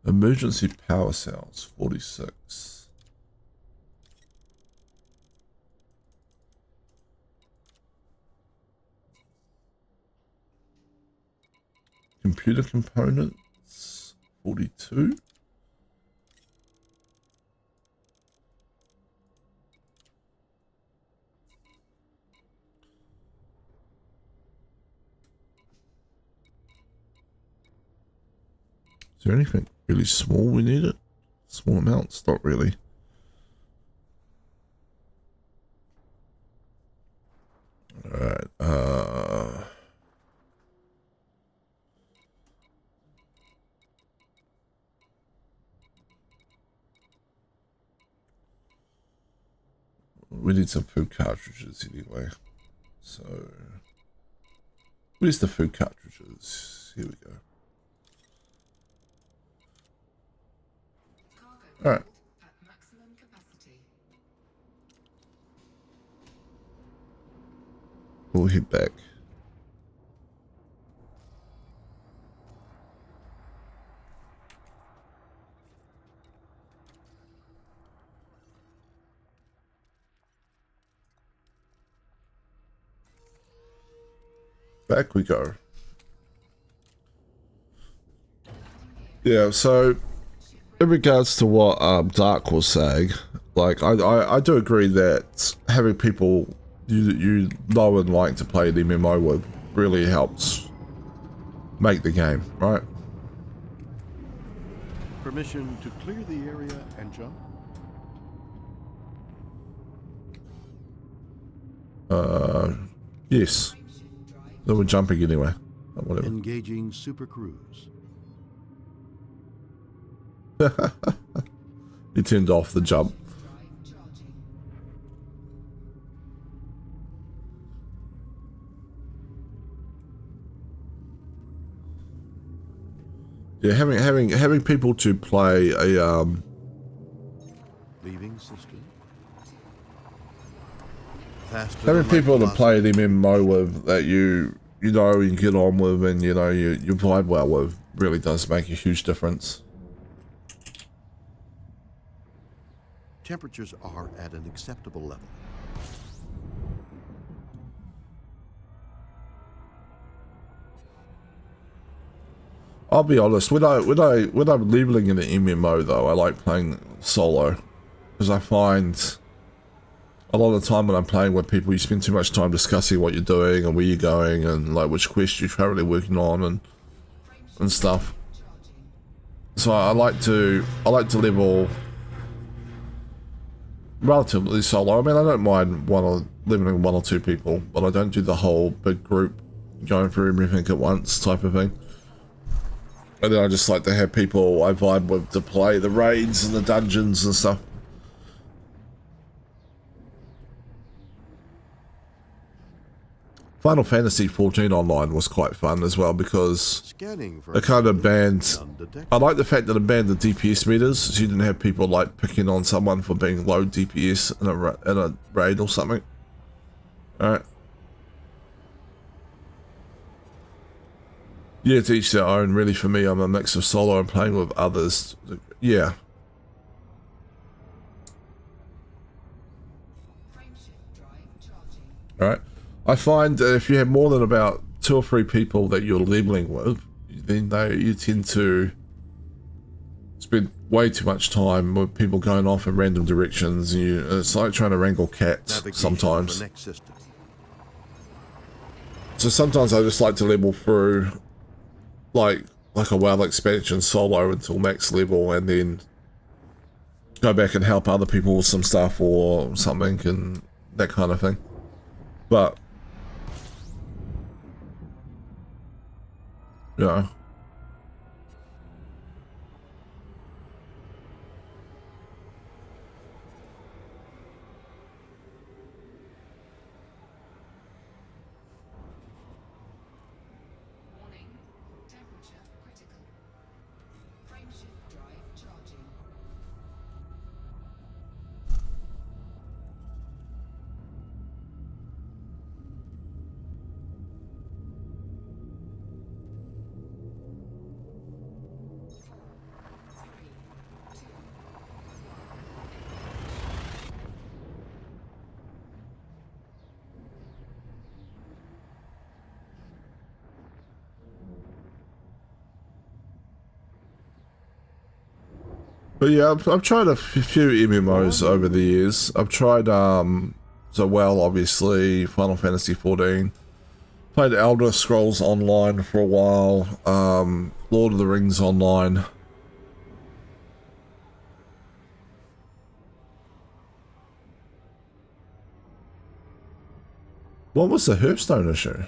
Emergency power cells, 46. Computer components, 42. Is there anything really small we need it? Small amounts? Not really. Alright, we need some food cartridges anyway. So, where's the food cartridges? Here we go. Cargo Alright. at maximum capacity. We'll head back. Back we go. Yeah, so in regards to what Dark was saying, like I do agree that having people you know and like to play an MMO with really helps make the game, right? Permission to clear the area and jump? Yes. They were jumping anyway. Or whatever. Engaging Super Cruise. He turned off the jump. Drive charging. Yeah, having people to play a Leaving system. Faster having than people light to play an velocity. MMO with that you know you get on with and you know you vibe well with really does make a huge difference. Temperatures are at an acceptable level. I'll be honest, when I'm leveling in an MMO though, I like playing solo because I find a lot of the time when I'm playing with people, you spend too much time discussing what you're doing and where you're going and like which quest you're currently working on and stuff. So I like to level relatively solo. I mean, I don't mind leveling one or two people, but I don't do the whole big group going through everything at once type of thing. And then I just like to have people I vibe with to play the raids and the dungeons and stuff. Final Fantasy 14 online was quite fun as well because Scanning for it kind of banned. undetected. I like the fact that it banned the DPS meters, so you didn't have people like picking on someone for being low DPS in a raid or something. Alright. Yeah, to each their own. Really, for me, I'm a mix of solo and playing with others. Yeah. Alright. I find that if you have more than about 2 or 3 people that you're leveling with, then you tend to spend way too much time with people going off in random directions. It's like trying to wrangle cats Navigation sometimes. to the next system. So sometimes I just like to level through like a WoW expansion solo until max level and then go back and help other people with some stuff or something and that kind of thing. But yeah. Warning. Temperature critical. Frameshift drive charging. But yeah, I've tried a few MMOs over the years. I've tried, so well, obviously, Final Fantasy 14. Played Elder Scrolls Online for a while. Lord of the Rings Online. What was the Hearthstone issue?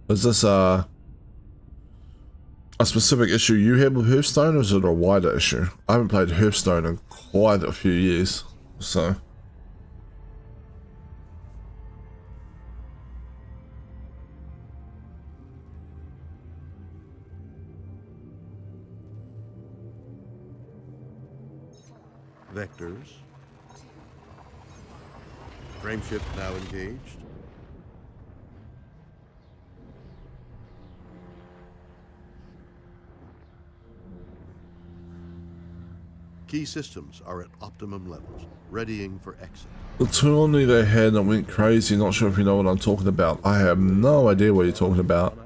Was this a specific issue you had with Hearthstone, or is it a wider issue? I haven't played Hearthstone in quite a few years, so. Vectors. Frameshift now engaged. Key systems are at optimum levels, readying for exit. The tourney they had that went crazy, not sure if you know what I'm talking about. I have no idea what you're talking about.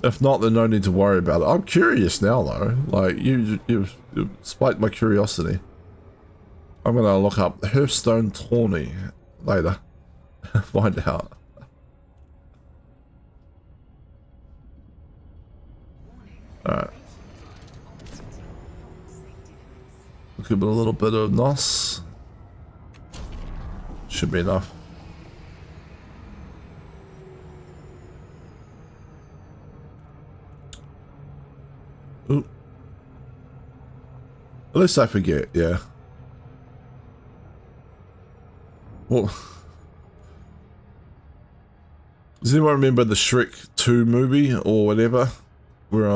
If not, then no need to worry about it. I'm curious now though. Like, you've spiked my curiosity. I'm gonna look up the Hearthstone tourney later. Find out. Alright. Give it a little bit of NOS. Should be enough. Ooh. At least I forget, yeah. Well, Does anyone remember the Shrek 2 movie or whatever? Where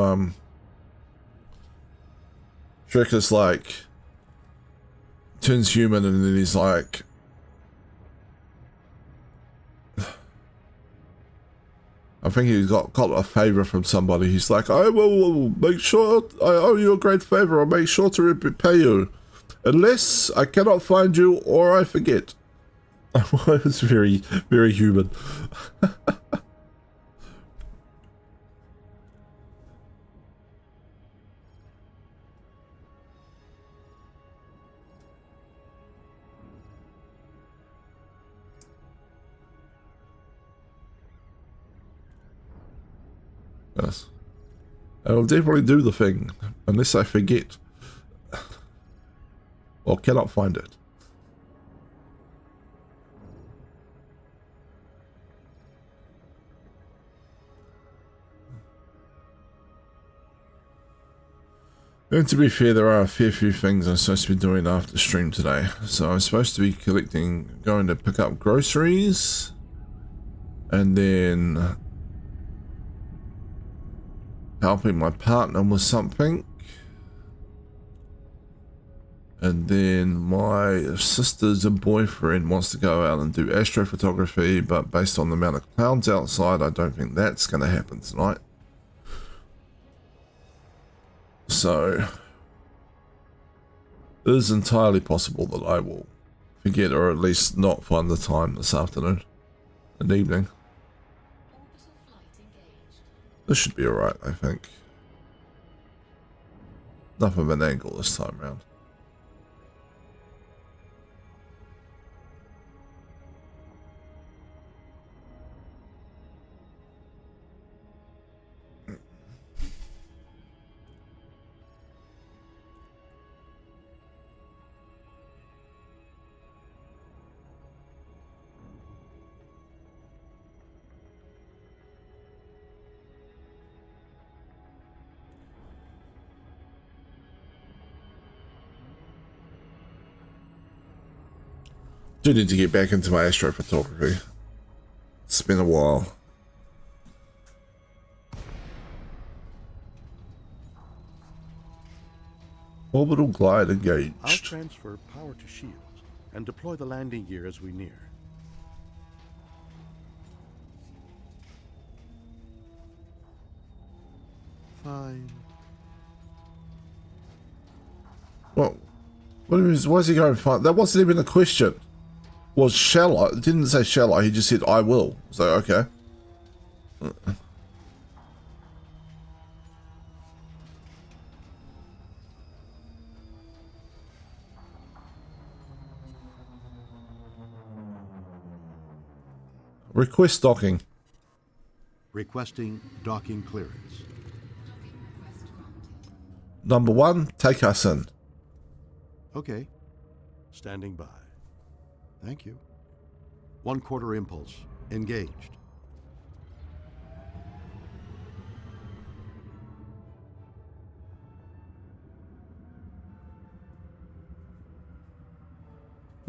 Shrek is like turns human and then he's like I think he got a favor from somebody. He's like, I will make sure I owe you a great favor. I'll make sure to repay you. Unless I cannot find you or I forget. It was very, very human. Yes. I'll definitely do the thing, unless I forget. Or cannot find it. And to be fair, there are a fair few things I'm supposed to be doing after stream today. So I'm supposed to be going to pick up groceries, and then helping my partner with something. And then my sister's boyfriend wants to go out and do astrophotography, but based on the amount of clouds outside, I don't think that's going to happen tonight. So it is entirely possible that I will forget, or at least not find the time this afternoon and evening. Orbital flight engaged. This should be alright, I think. Enough of an angle this time round. Do need to get back into my astrophotography. It's been a while. Orbital glide I'll engaged. transfer power to shields and deploy the landing gear as we near. Fine. Well, why is he going fine? That wasn't even a question. Was shall I? It didn't say shall I, he just said I will. So, okay. Request docking. Requesting docking clearance. Docking request granted. Number 1, take us in. Okay. Standing by. Thank you. 1/4 impulse. Engaged.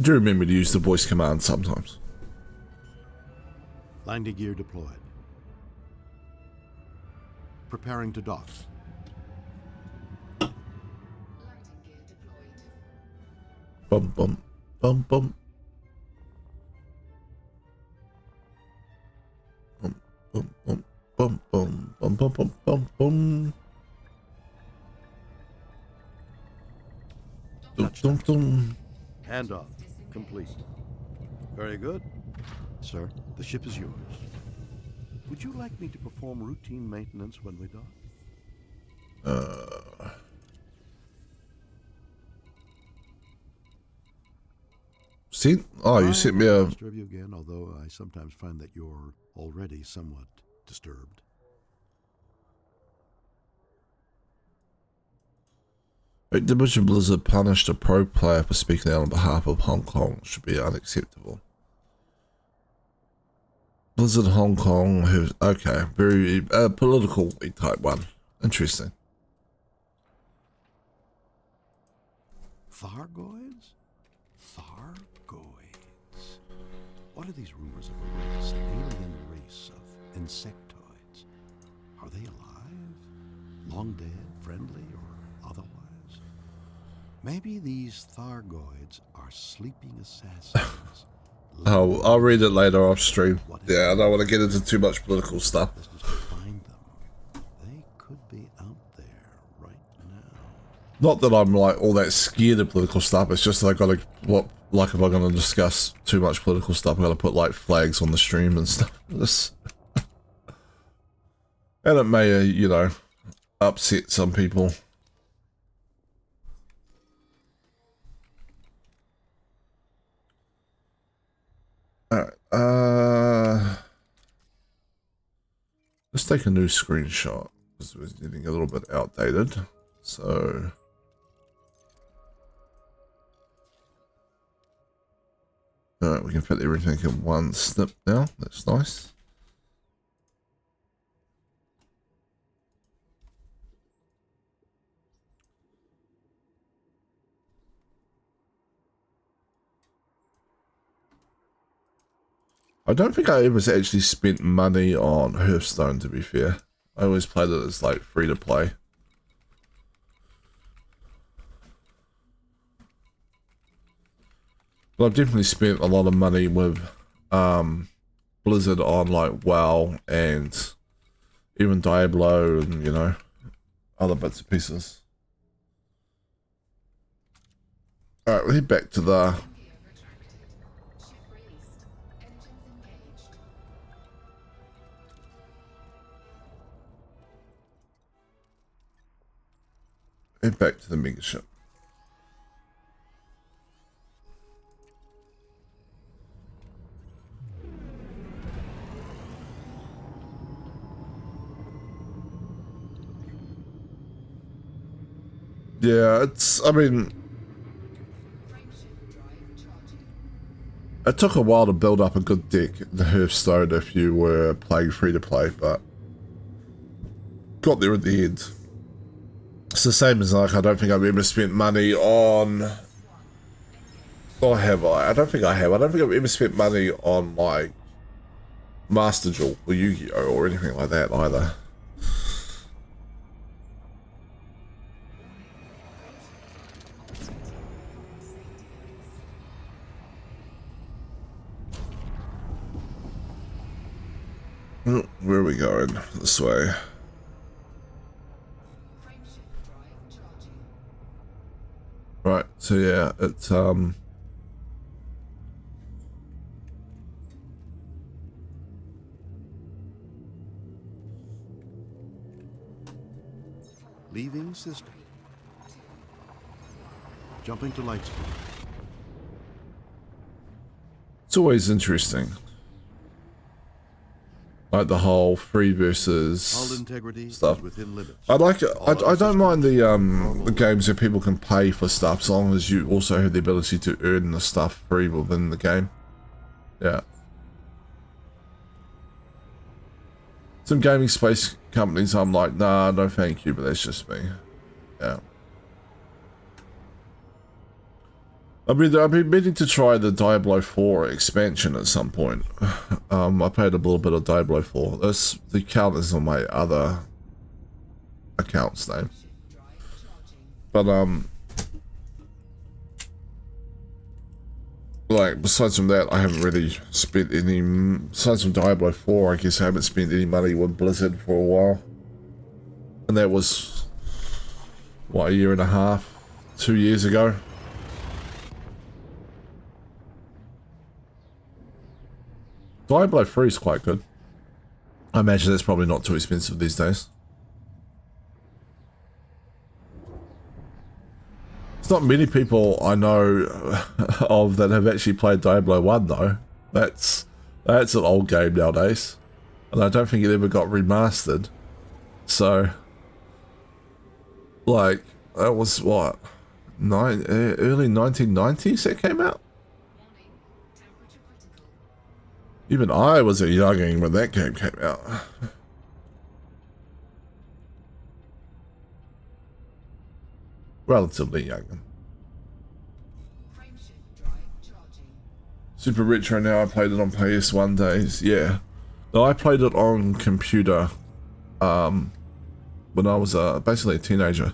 Do remember to use the voice command sometimes. Landing gear deployed. Preparing to dock. Landing gear deployed. Bum bum bum bum. Bum bum bum bum bum bum bum bum bum bum. Dum dum dum. Handoff complete. Very good. Sir, the ship is yours. Would you like me to perform routine maintenance when we dock? See? Oh, you sent me a... disturb you again, although I sometimes find that you're already somewhat disturbed. Activision Blizzard punished a pro player for speaking out on behalf of Hong Kong. Should be unacceptable. Blizzard Hong Kong, who's... Okay, very political type one. Interesting. Thargoids? Thargoids. What are these rumors of a race, an alien race of insectoids. Are they alive? Long dead, friendly, or otherwise? Maybe these Thargoids are sleeping assassins. Oh, I'll read it later off stream. Yeah, I don't want to get into too much political stuff. Business to find them. They could be out there right now. Not that I'm like all that scared of political stuff. It's just that I gotta like if I'm gonna discuss too much political stuff, I gotta put like flags on the stream and stuff. And it may, you know, upset some people. Alright, let's take a new screenshot because we're getting a little bit outdated. So alright, we can fit everything in one snip now. That's nice. I don't think I ever actually spent money on Hearthstone, to be fair. I always played it as like free to play. But I've definitely spent a lot of money with Blizzard on like WoW and even Diablo and, you know, other bits and pieces. Alright, we'll head back to the... Gear retracted. Ship released. Engines engaged. Head back to the megaship. Yeah, it's, I mean, Frameshift drive charging. it took a while to build up a good deck in the Hearthstone if you were playing free to play, but got there at the end. It's the same as like, I don't think I've ever spent money on, or have I? I don't think I have. I don't think I've ever spent money on like Master Duel or Yu-Gi-Oh or anything like that either. Where are we going? This way. Frameshift drive charging. Right, so yeah, it's Leaving system. Jumping to light speed. it's always interesting. Like the whole free versus Hull integrity stuff. is within limits. I like it. All I don't mind systems the games where people can pay for stuff as long as you also have the ability to earn the stuff free within the game. Yeah. Some gaming space companies I'm like, nah, no thank you, but that's just me. Yeah. I've been meaning to try the Diablo 4 expansion at some point. I played a little bit of Diablo 4. That's the account is on my other account's name. But like besides from that, I haven't really spent any. Besides from Diablo 4, I guess I haven't spent any money with Blizzard for a while. And that was what, a year and a half, 2 years ago. Diablo 3 is quite good. I imagine it's probably not too expensive these days. It's not many people I know of that have actually played Diablo 1 though. That's an old game nowadays. And I don't think it ever got remastered. So, like, that was what? Early 1990s it came out? Warning. Temperature critical. Even I was a younging when that game came out. Relatively young. Frameshift drive charging. Super retro now. I played it on PS1 days. Yeah. No, I played it on computer when I was basically a teenager.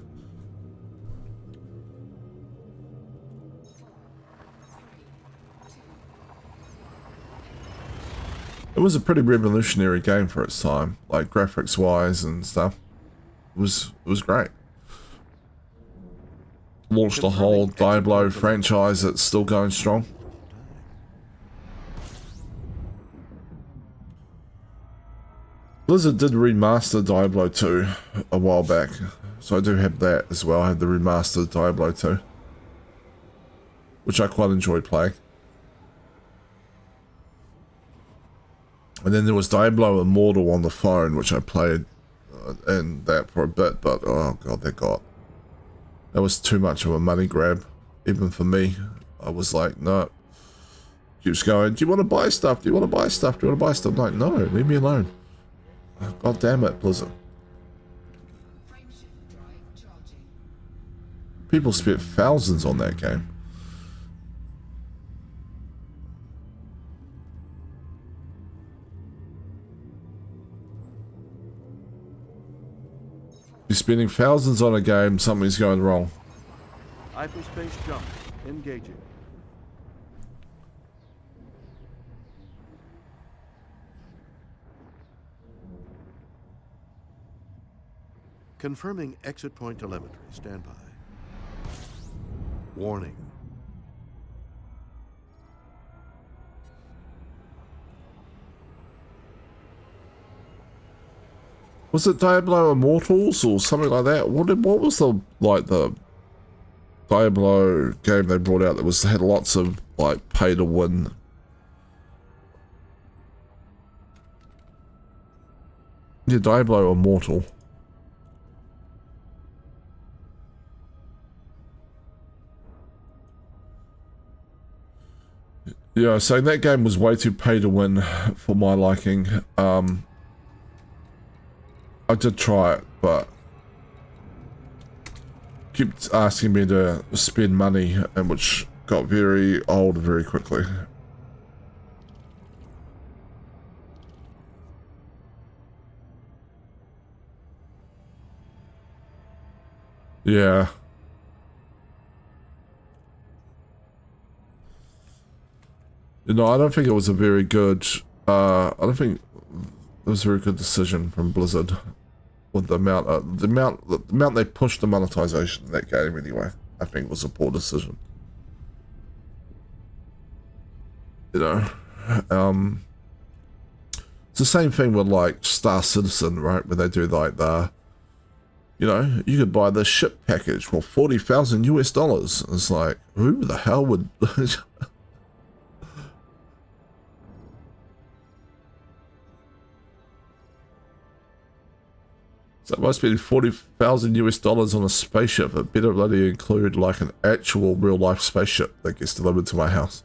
It was a pretty revolutionary game for its time, like graphics wise and stuff. It was great. Launched the whole Diablo franchise that's still going strong. Blizzard did remaster Diablo 2 a while back, so I do have that as well. I have the remastered Diablo 2, which I quite enjoyed playing. And then there was Diablo Immortal on the phone, which I played and that for a bit, but oh god, that was too much of a money grab, even for me. I was like, no. Keeps going, do you want to buy stuff? Do you want to buy stuff? Do you want to buy stuff? I'm like, no, leave me alone. God damn it, Blizzard. People spent thousands on that game. You're spending thousands on a game, something's going wrong. Hyperspace jump. Engaging. Confirming exit point telemetry. Stand by. Warning. Was it Diablo Immortals or something like that? What was the Diablo game they brought out that had lots of like pay to win? Yeah, Diablo Immortal. Yeah, so that game was way too pay to win for my liking. I did try it, but kept asking me to spend money, and which got very old very quickly. Yeah. You know, I don't think it was a very good, I don't think it was a very good decision from Blizzard with the amount they pushed the monetization in that game anyway. I think was a poor decision. You know, it's the same thing with like Star Citizen, right? Where they do like the, you know, you could buy the ship package for $40,000 US. It's like, who the hell would? So it must be $40,000 US on a spaceship. It better bloody include like an actual real life spaceship that gets delivered to my house.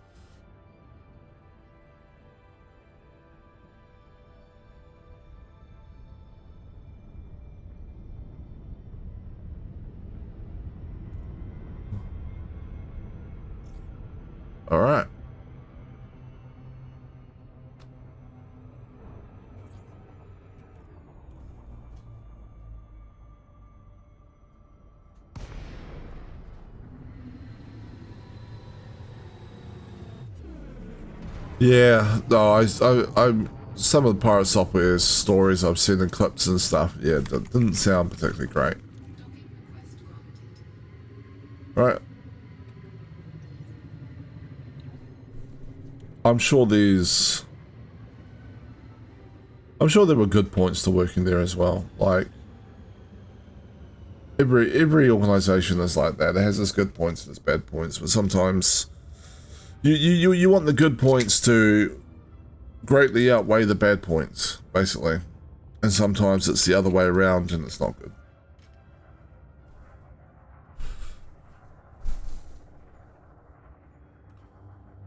All right. Yeah, no, I some of the Pirate Software stories I've seen in clips and stuff, yeah, that didn't sound particularly great. Right. I'm sure there were good points to working there as well. Like every organization is like that. It has its good points and its bad points, but sometimes you want the good points to greatly outweigh the bad points, basically. And sometimes it's the other way around and it's not good.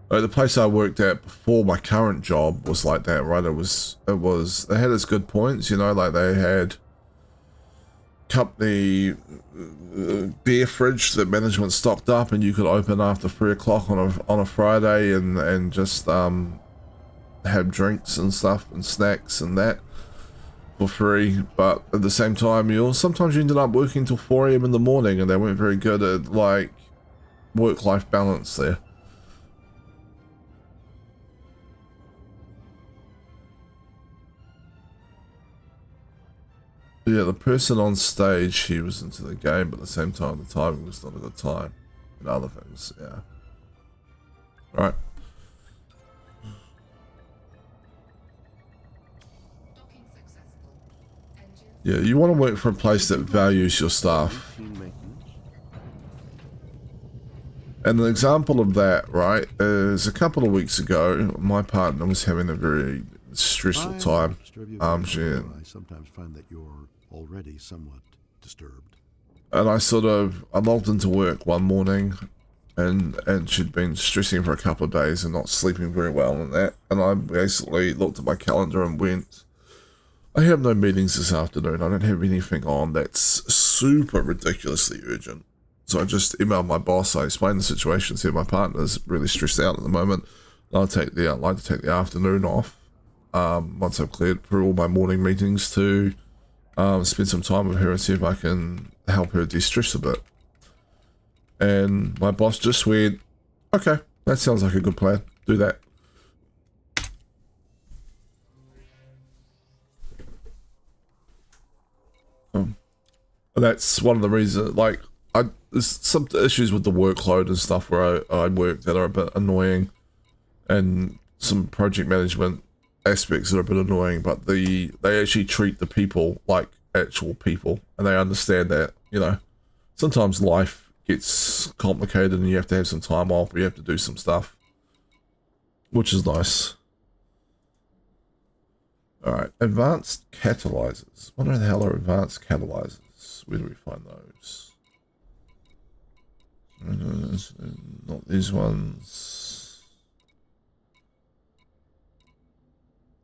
The place I worked at before my current job was like that, right? They had its good points, you know, like they had company beer fridge that management stocked up, and you could open after 3 o'clock on a Friday and just have drinks and stuff and snacks and that for free, but at the same time, sometimes you ended up working till 4 a.m. in the morning, and they weren't very good at like work-life balance there. Yeah, the person on stage, he was into the game, but at the same time, the timing was not a good time. And other things, yeah. Right. Docking successful. Engines. Yeah, you want to work for a place that values your staff. And an example of that, right, is a couple of weeks ago, my partner was having a very stressful time. I sometimes find that you're already somewhat disturbed. And I logged into work one morning, and she'd been stressing for a couple of days and not sleeping very well and that. And I basically looked at my calendar and went, I have no meetings this afternoon. I don't have anything on that's super ridiculously urgent. So I just emailed my boss. I explained the situation, said my partner's really stressed out at the moment. I'd like to take the afternoon off. Once I've cleared through all my morning meetings to spend some time with her and see if I can help her de-stress a bit. And my boss just went, okay, that sounds like a good plan. Do that. That's one of the reasons, like, there's some issues with the workload and stuff where I work that are a bit annoying, and some project management aspects that are a bit annoying, but they actually treat the people like actual people, and they understand that, sometimes life gets complicated and you have to have some time off, or you have to do some stuff, which is nice. Alright, advanced catalyzers. What the hell are advanced catalyzers? Where do we find those? Not these ones.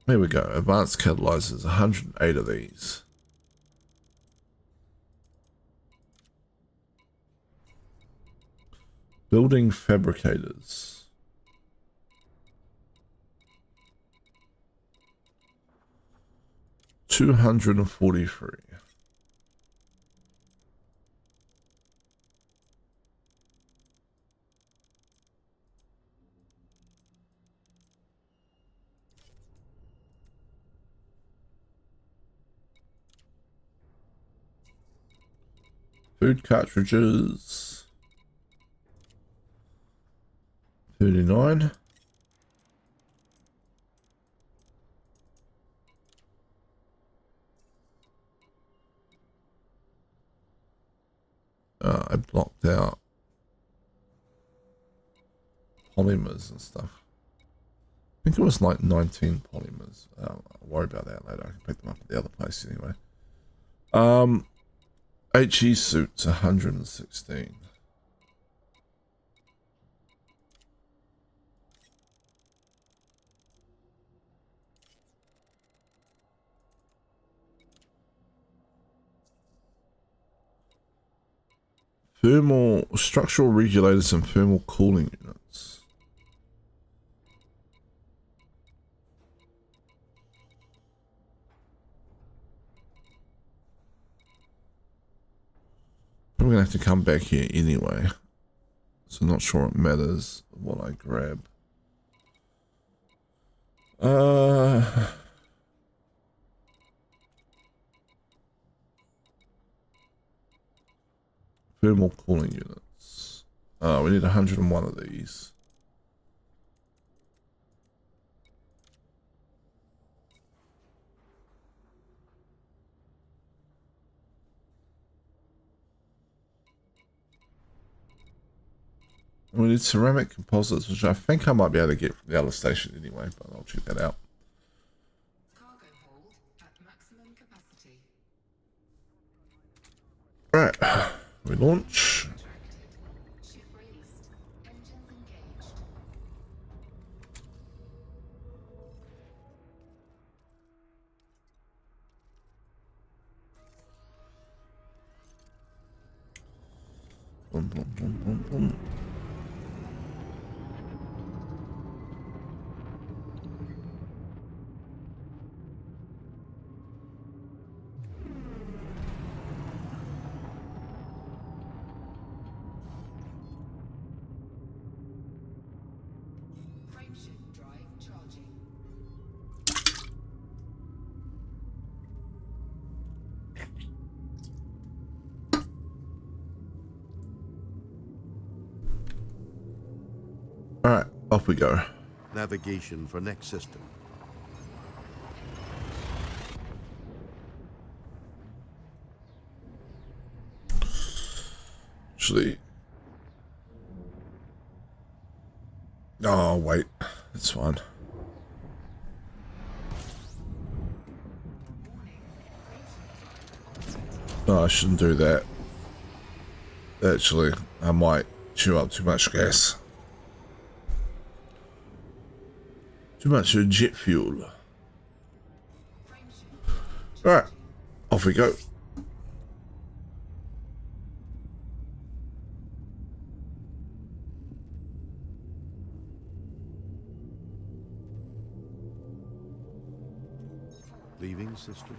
There we go. Advanced catalyzers. 108 of these. Building fabricators. $243. Food cartridges. 39. I blocked out polymers and stuff. I think it was like 19 polymers. I'll worry about that later. I can pick them up at the other place anyway. HE suits 116. Thermal structural regulators and thermal cooling units. I'm gonna have to come back here anyway, so not sure it matters what I grab. Thermal cooling units. We need 101 of these. We need ceramic composites, which I think I might be able to get from the other station anyway, but I'll check that out. Cargo hold at maximum capacity. Right, we launch. Contracted. Ship released. Engines engaged. Boom, boom, boom, boom, boom. Alright, off we go. Navigation for next system. Actually. Oh, wait. It's fine. No, I shouldn't do that. Actually, I might chew up too much gas. Too much jet fuel. Alright, off we go. Leaving system.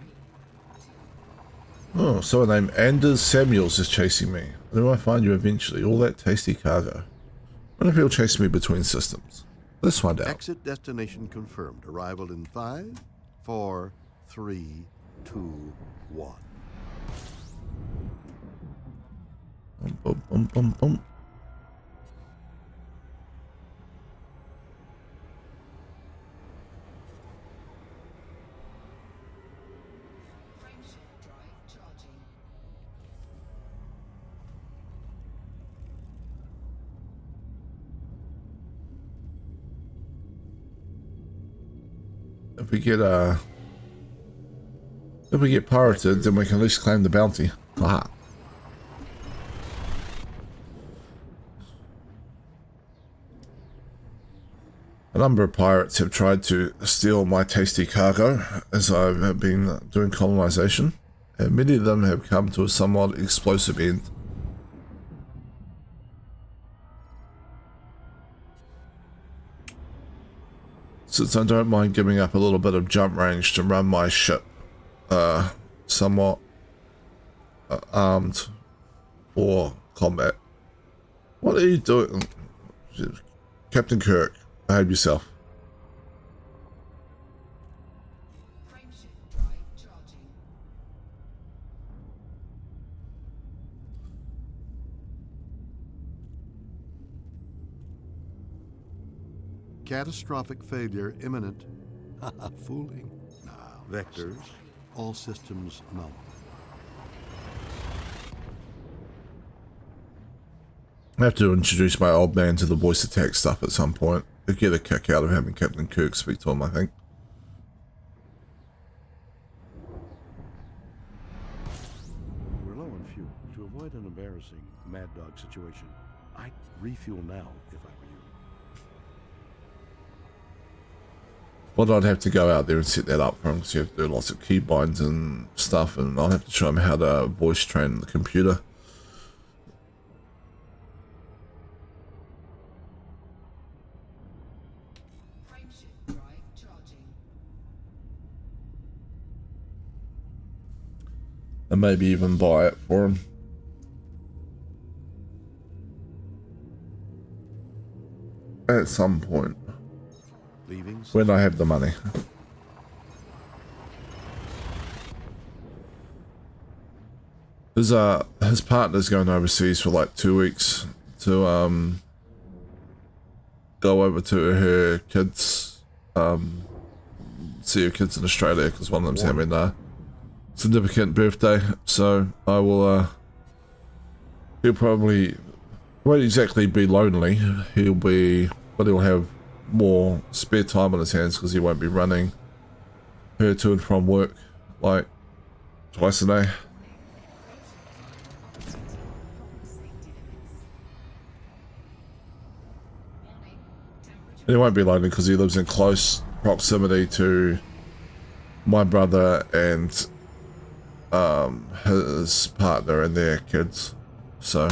Oh, someone named Anders Samuels is chasing me. Where do I find you eventually? All that tasty cargo. What if he'll chase me between systems? Let's find out. Exit destination confirmed. Arrival in 5, 4, 3, 2, 1. Bum, bum, bum, bum, bum. Frameshift drive charging. If we get pirated, then we can at least claim the bounty. Haha. A number of pirates have tried to steal my tasty cargo as I've been doing colonization, and many of them have come to a somewhat explosive end. Since I don't mind giving up a little bit of jump range to run my ship somewhat armed for combat. What are you doing? Captain Kirk, behave yourself. Frameshift drive charging. Catastrophic failure imminent. Haha, fooling. Vectors, all systems nominal. I have to introduce my old man to the voice attack stuff at some point. He'll get a kick out of having Captain Kirk speak to him, I think. We're low on fuel. To avoid an embarrassing Mad Dog situation, I'd refuel now if I were you. Well, I'd have to go out there and set that up for him because you have to do lots of keybinds and stuff, and I'll have to show him how to voice train the computer. Frameshift drive charging. And maybe even buy it for him. At some point. Leaving When I have the money. His partner's going overseas for like 2 weeks to go over to her kids, see her kids in Australia because one of them's having a significant birthday. So I will he'll probably won't exactly be lonely. But he'll have more spare time on his hands because he won't be running her to and from work like twice a day. And he won't be lonely because he lives in close proximity to my brother and his partner and their kids. So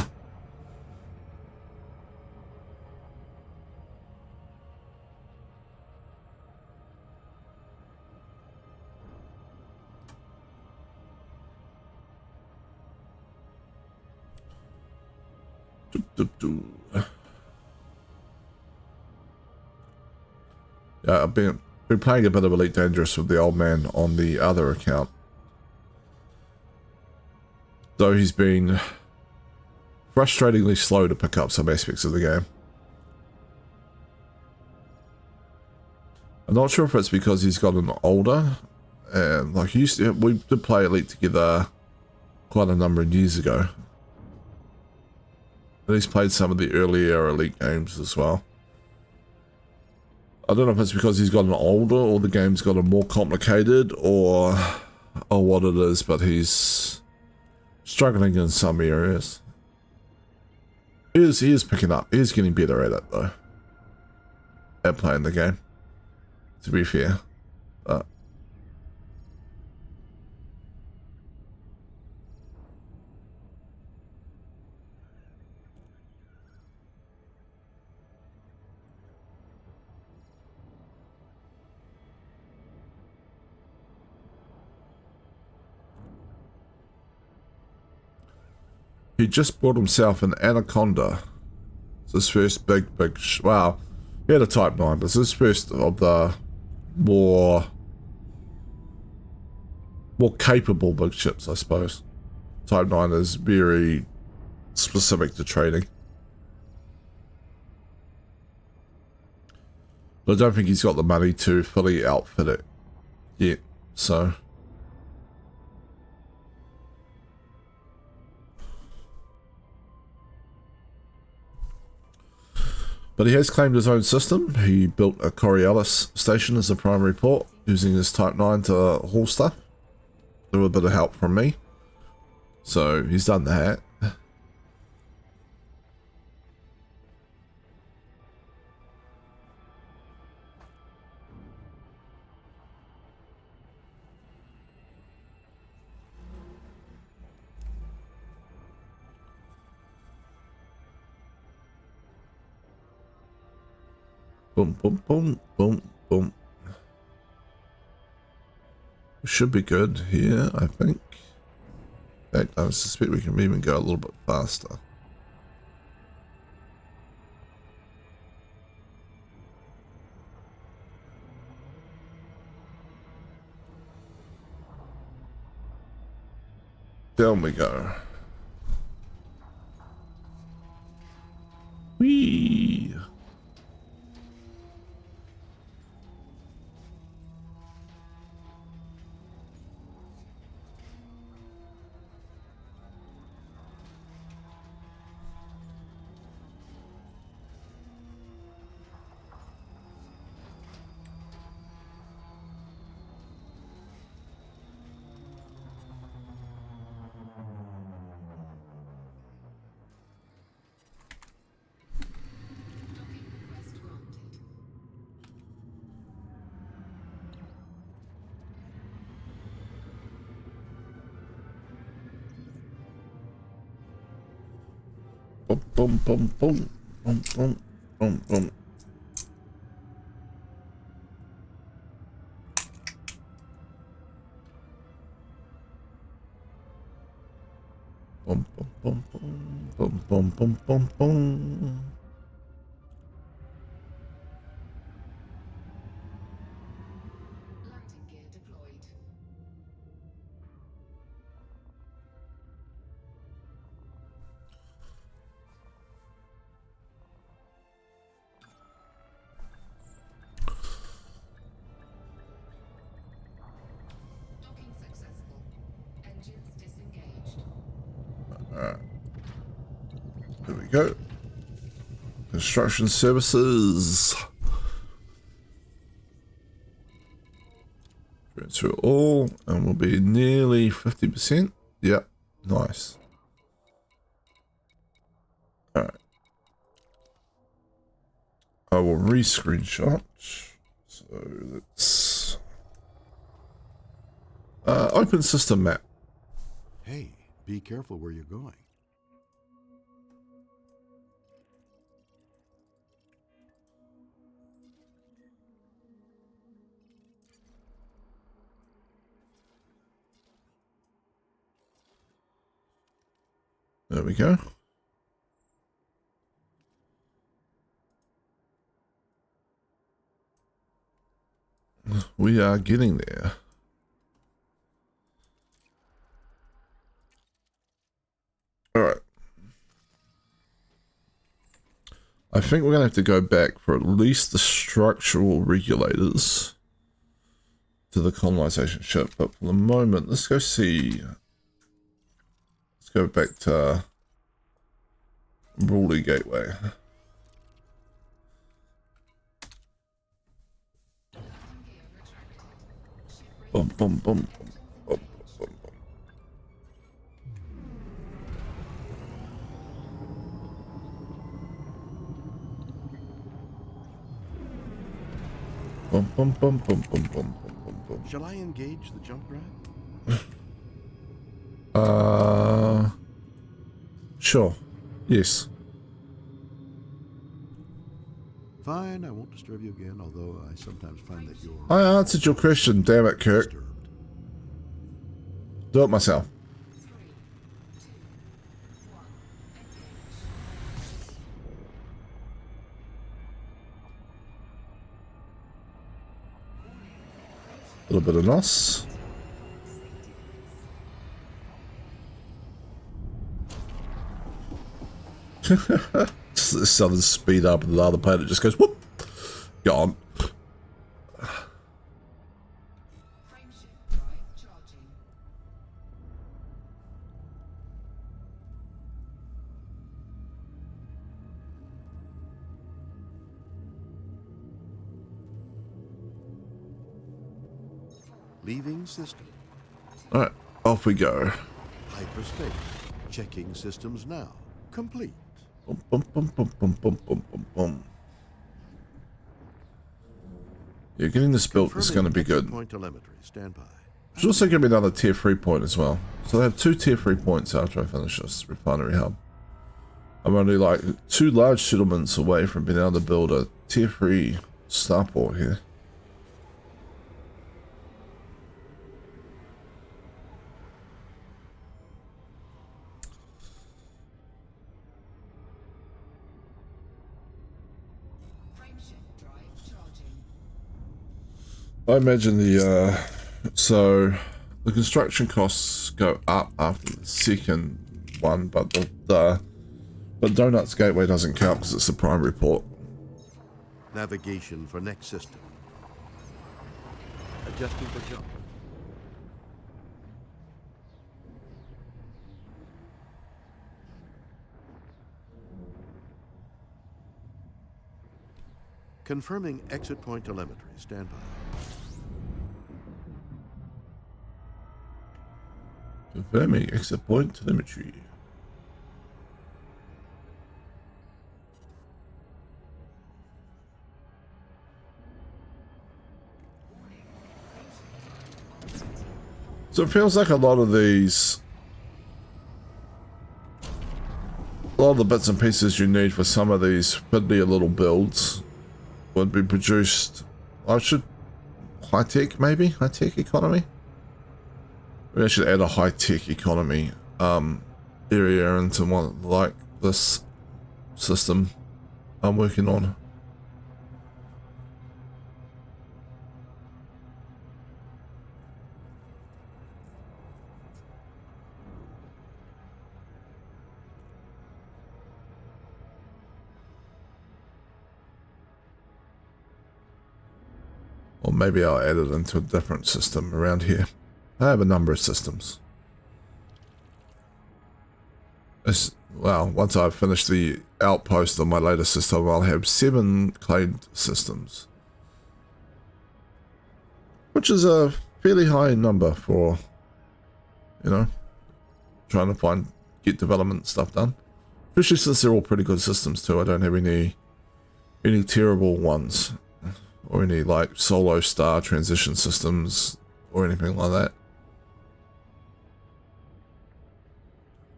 yeah, I've been playing a bit of Elite Dangerous with the old man on the other account. Though he's been frustratingly slow to pick up some aspects of the game. I'm not sure if it's because he's gotten older, and like we did play Elite together quite a number of years ago. And he's played some of the earlier Elite games as well. I don't know if it's because he's gotten older or the game's gotten more complicated or what it is, but he's struggling in some areas. He is picking up. He is getting better at it though. At playing the game, to be fair. But he just bought himself an Anaconda. It's his first big wow. He had a Type 9. This is his first of the more capable big ships, I suppose. Type 9 is very specific to trading. But I don't think he's got the money to fully outfit it yet, so. But he has claimed his own system. He built a Coriolis station as a primary port, using his Type 9 to haul stuff. With a bit of help from me. So he's done that. Boom, boom, boom, boom, boom. We should be good here, I think. In fact, I suspect we can even go a little bit faster. Down we go. Whee! Docking request granted. Boom, boom, boom, boom, boom, boom, boom, boom. Boom, boom, boom, boom, boom, boom, boom, boom. Landing gear deployed. Docking successful. Engines disengaged. There we go. Construction services. Transfer all, and we'll be nearly 50%. Yep, nice. Alright. I will re-screenshot. So let's open system map. Hey, be careful where you're going. There we go. We are getting there. All right. I think we're going to have to go back for at least the structural regulators to the colonization ship. But for the moment, let's go see. Let's go back to Brawley Gateway. Boom, boom, boom, boom, boom, boom, boom, boom, boom, boom, boom, boom, boom, boom. Shall I engage the jump drive? Sure. Yes. Fine, I won't disturb you again, although I sometimes find that you're I answered your question, damn it, Kirk. disturbed. Do it myself. 3, 2, 1, engage. A little bit of NOS. Just the southern speed up and the other planet just goes whoop. Gone. Frame shift drive charging. Leaving system. Alright, off we go. Hyperspace. Checking systems now. Complete. Boom, boom, boom, boom, boom, boom, boom, boom, boom. Yeah, getting this built is going to be good. Point telemetry. Stand by. There's also going to be another tier 3 point as well. So they have 2 tier 3 points after I finish this refinery hub. I'm only like 2 large settlements away from being able to build a tier 3 starport here. Frame shift drive charging. I imagine so the construction costs go up after the second one, but but Donuts Gateway doesn't count because it's the primary port. Navigation for next system. Adjusting for jump. Confirming exit point telemetry. Stand by. Confirming exit point telemetry. So it feels like a lot of these, a lot of the bits and pieces you need for some of these fiddly little builds would be produced. I should high tech, maybe high tech economy. Maybe I should add a high tech economy area into one like this system I'm working on. Or maybe I'll add it into a different system around here. I have a number of systems. Well, once I've finished the outpost of my latest system, I'll have 7 claimed systems. Which is a fairly high number for, you know, trying to get development stuff done. Especially since they're all pretty good systems too. I don't have any terrible ones. Or any like solo star transition systems or anything like that.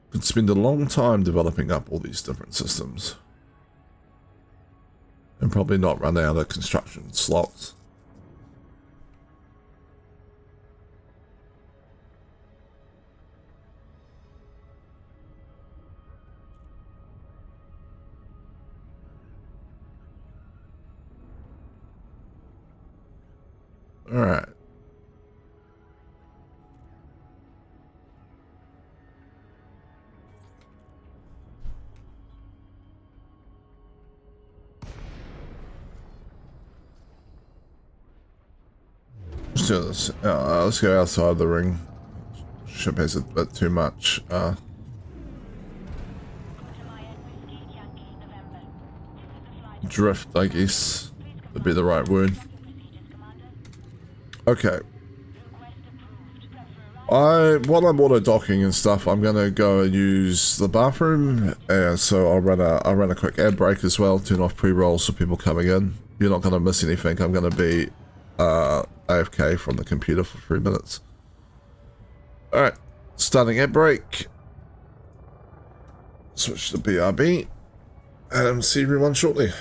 Could spend a long time developing up all these different systems. And probably not run out of construction slots. Alright. let's do this. Let's go outside the ring. Ship has a bit too much. Drift, I guess, would be the right word. Okay. While I'm auto docking and stuff, I'm gonna go and use the bathroom, and so I'll run a quick ad break as well. Turn off pre-rolls for people coming in. You're not gonna miss anything. I'm gonna be AFK from the computer for 3 minutes. All right, starting ad break. Switch to BRB, and see everyone shortly.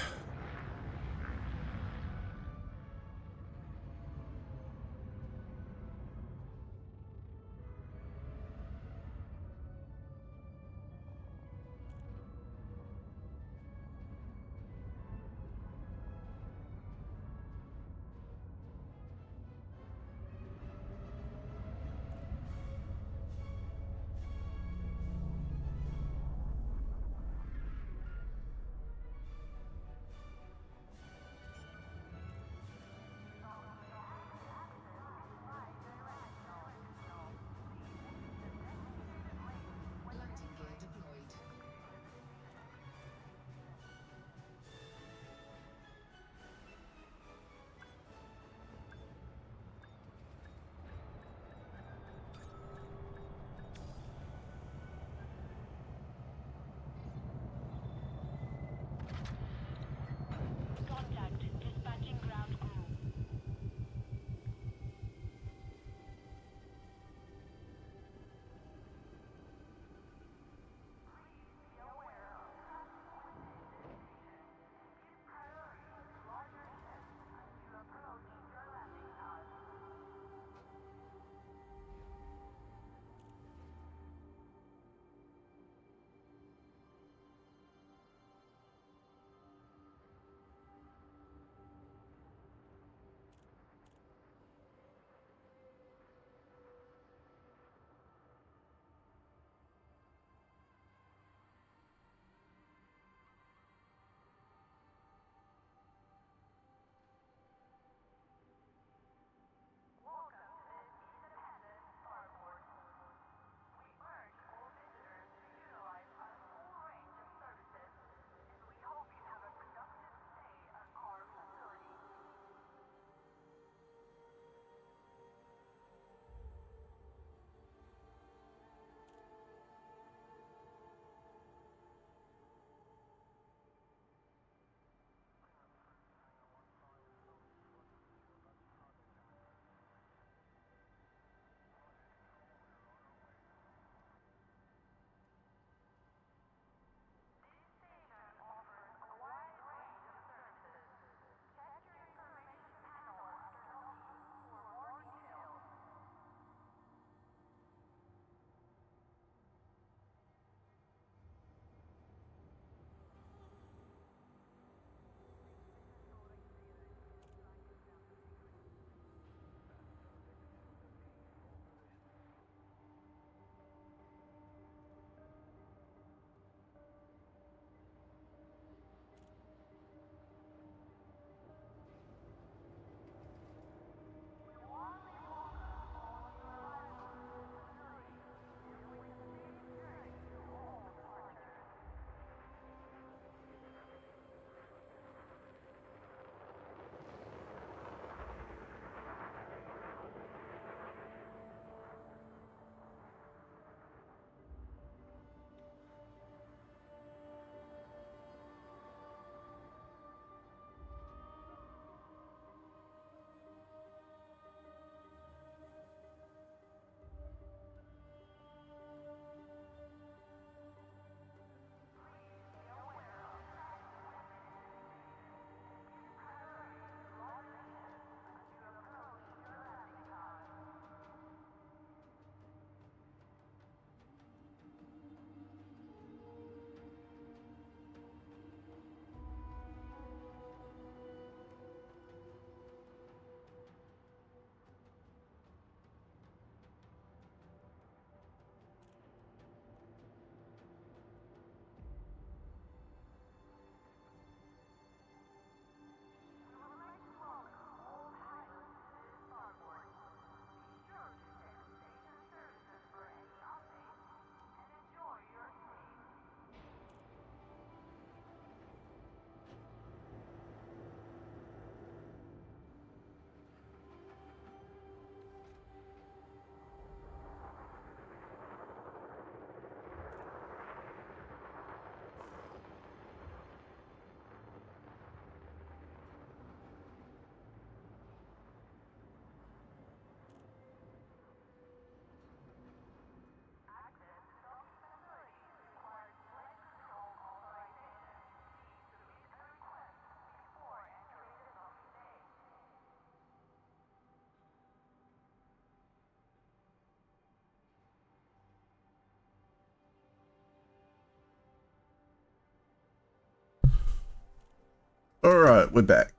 Alright, we're back.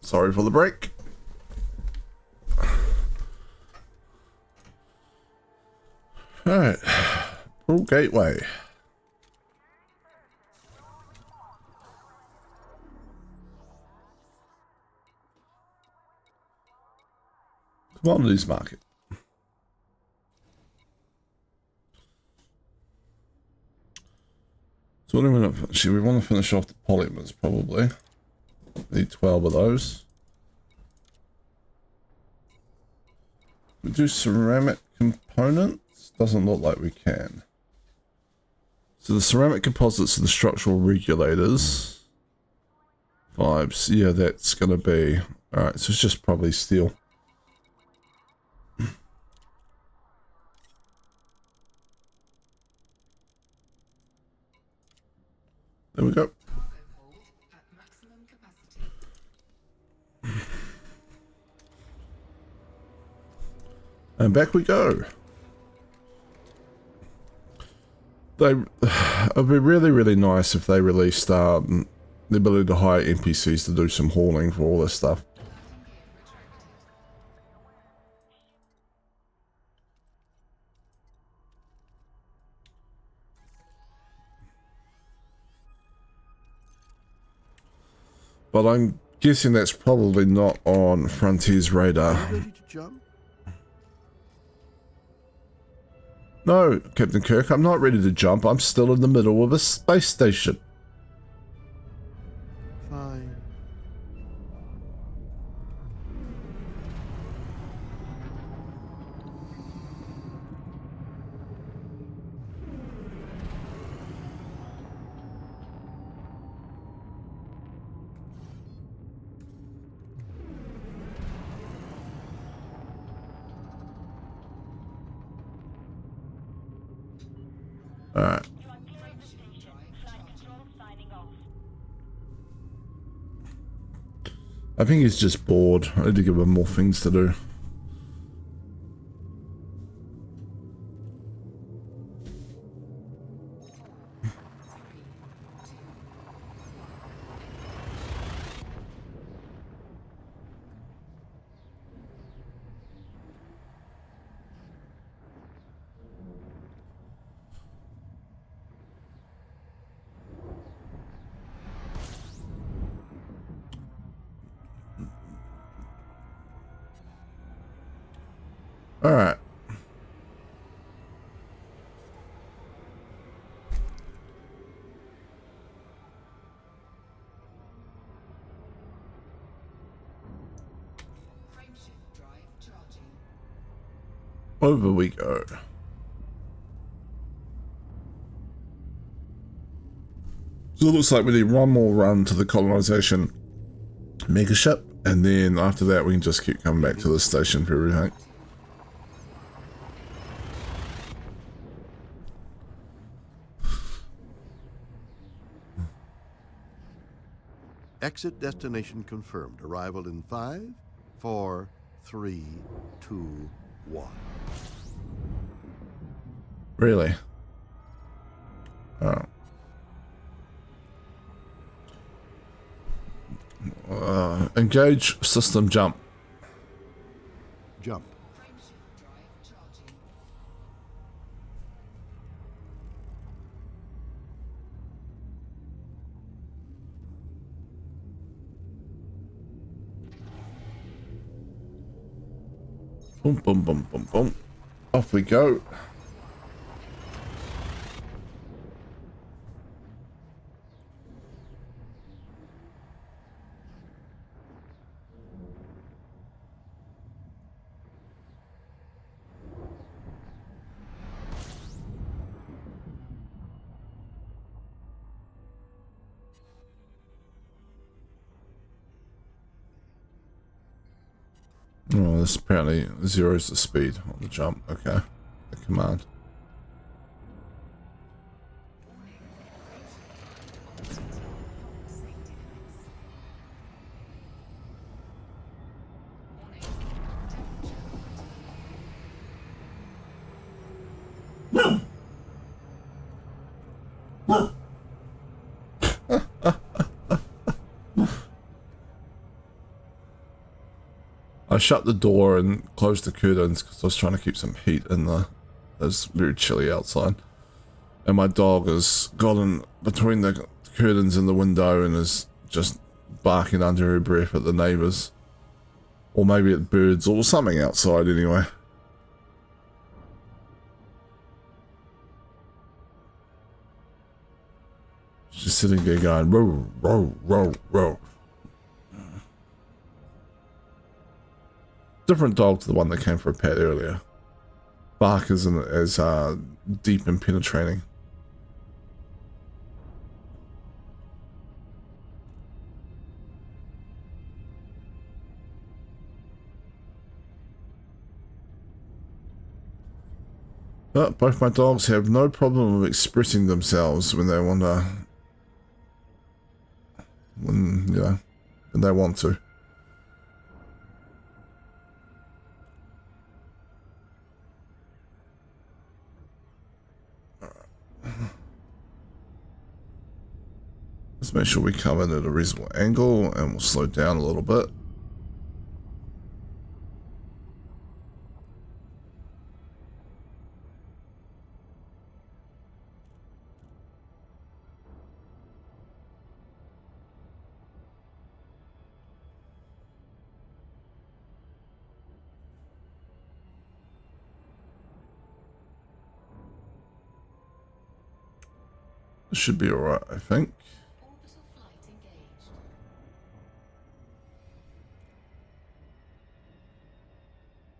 Sorry for the break. Alright. Pool Gateway. Commodities market. So what do we want to finish? We want to finish off the polymers probably. Need 12 of those. We do ceramic components? Doesn't look like we can. So the ceramic composites and the structural regulators. 5. Yeah, that's going to be... Alright, so it's just probably steel. There we go. Cargo hold at maximum capacity. And back we go. It'd be really, really nice if they released the ability to hire NPCs to do some hauling for all this stuff. Landing gear retracted. But I'm guessing that's probably not on Frontier's radar. Ready to jump? No, Captain Kirk, I'm not ready to jump. I'm still in the middle of a space station. Fine. Alright. You are clear of the station. Flight control signing off. I think he's just bored. I need to give him more things to do. Alright. Frameshift drive charging. Over we go. So it looks like we need one more run to the colonization megaship, and then after that we can just keep coming back to the station for everything. Exit destination confirmed. Arrival in 5, 4, 3, 2, 1. Really? Oh. Engage system jump. Jump. Frameshift drive charging. Boom, boom, boom, boom, boom. Off we go. Oh, this apparently zeroes the speed on the jump. Okay. The command. I shut the door and closed the curtains because I was trying to keep some heat in the... It's very chilly outside. And my dog has gotten between the curtains and the window and is just barking under her breath at the neighbours. Or maybe at birds or something outside anyway. She's sitting there going, row, row, row, row. Different dog to the one that came for a pet earlier. Bark isn't as deep and penetrating. But both my dogs have no problem with expressing themselves when they want to. When they want to. Let's make sure we come in at a reasonable angle and we'll slow down a little bit. This should be alright, I think. Orbital flight engaged.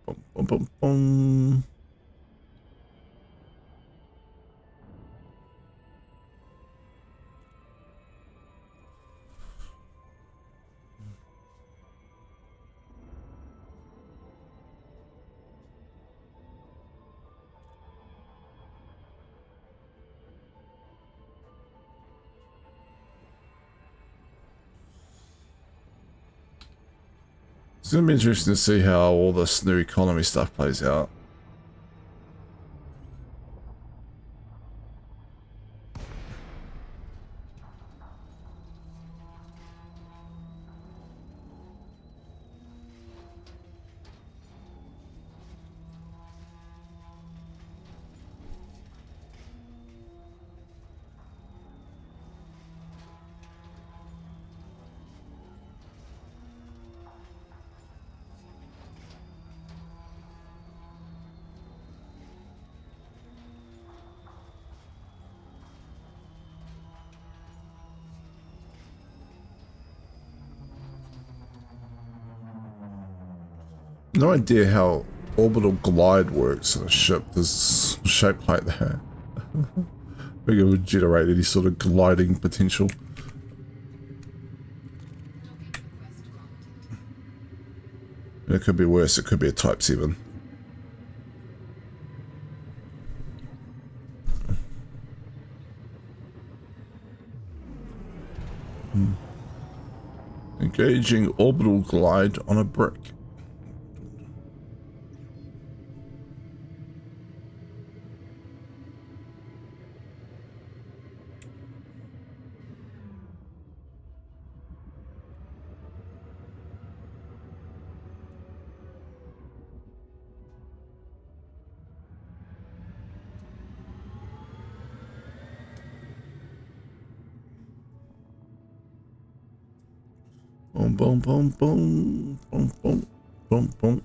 Boom, boom, boom, boom. It's going to be interesting to see how all this new economy stuff plays out. No idea how orbital glide works in a ship that's shaped like that. I think it would generate any sort of gliding potential. Docking request granted. It could be worse, it could be a Type 7. Engaging orbital glide on a brick. Boom, boom, boom, boom, boom, boom, boom, boom.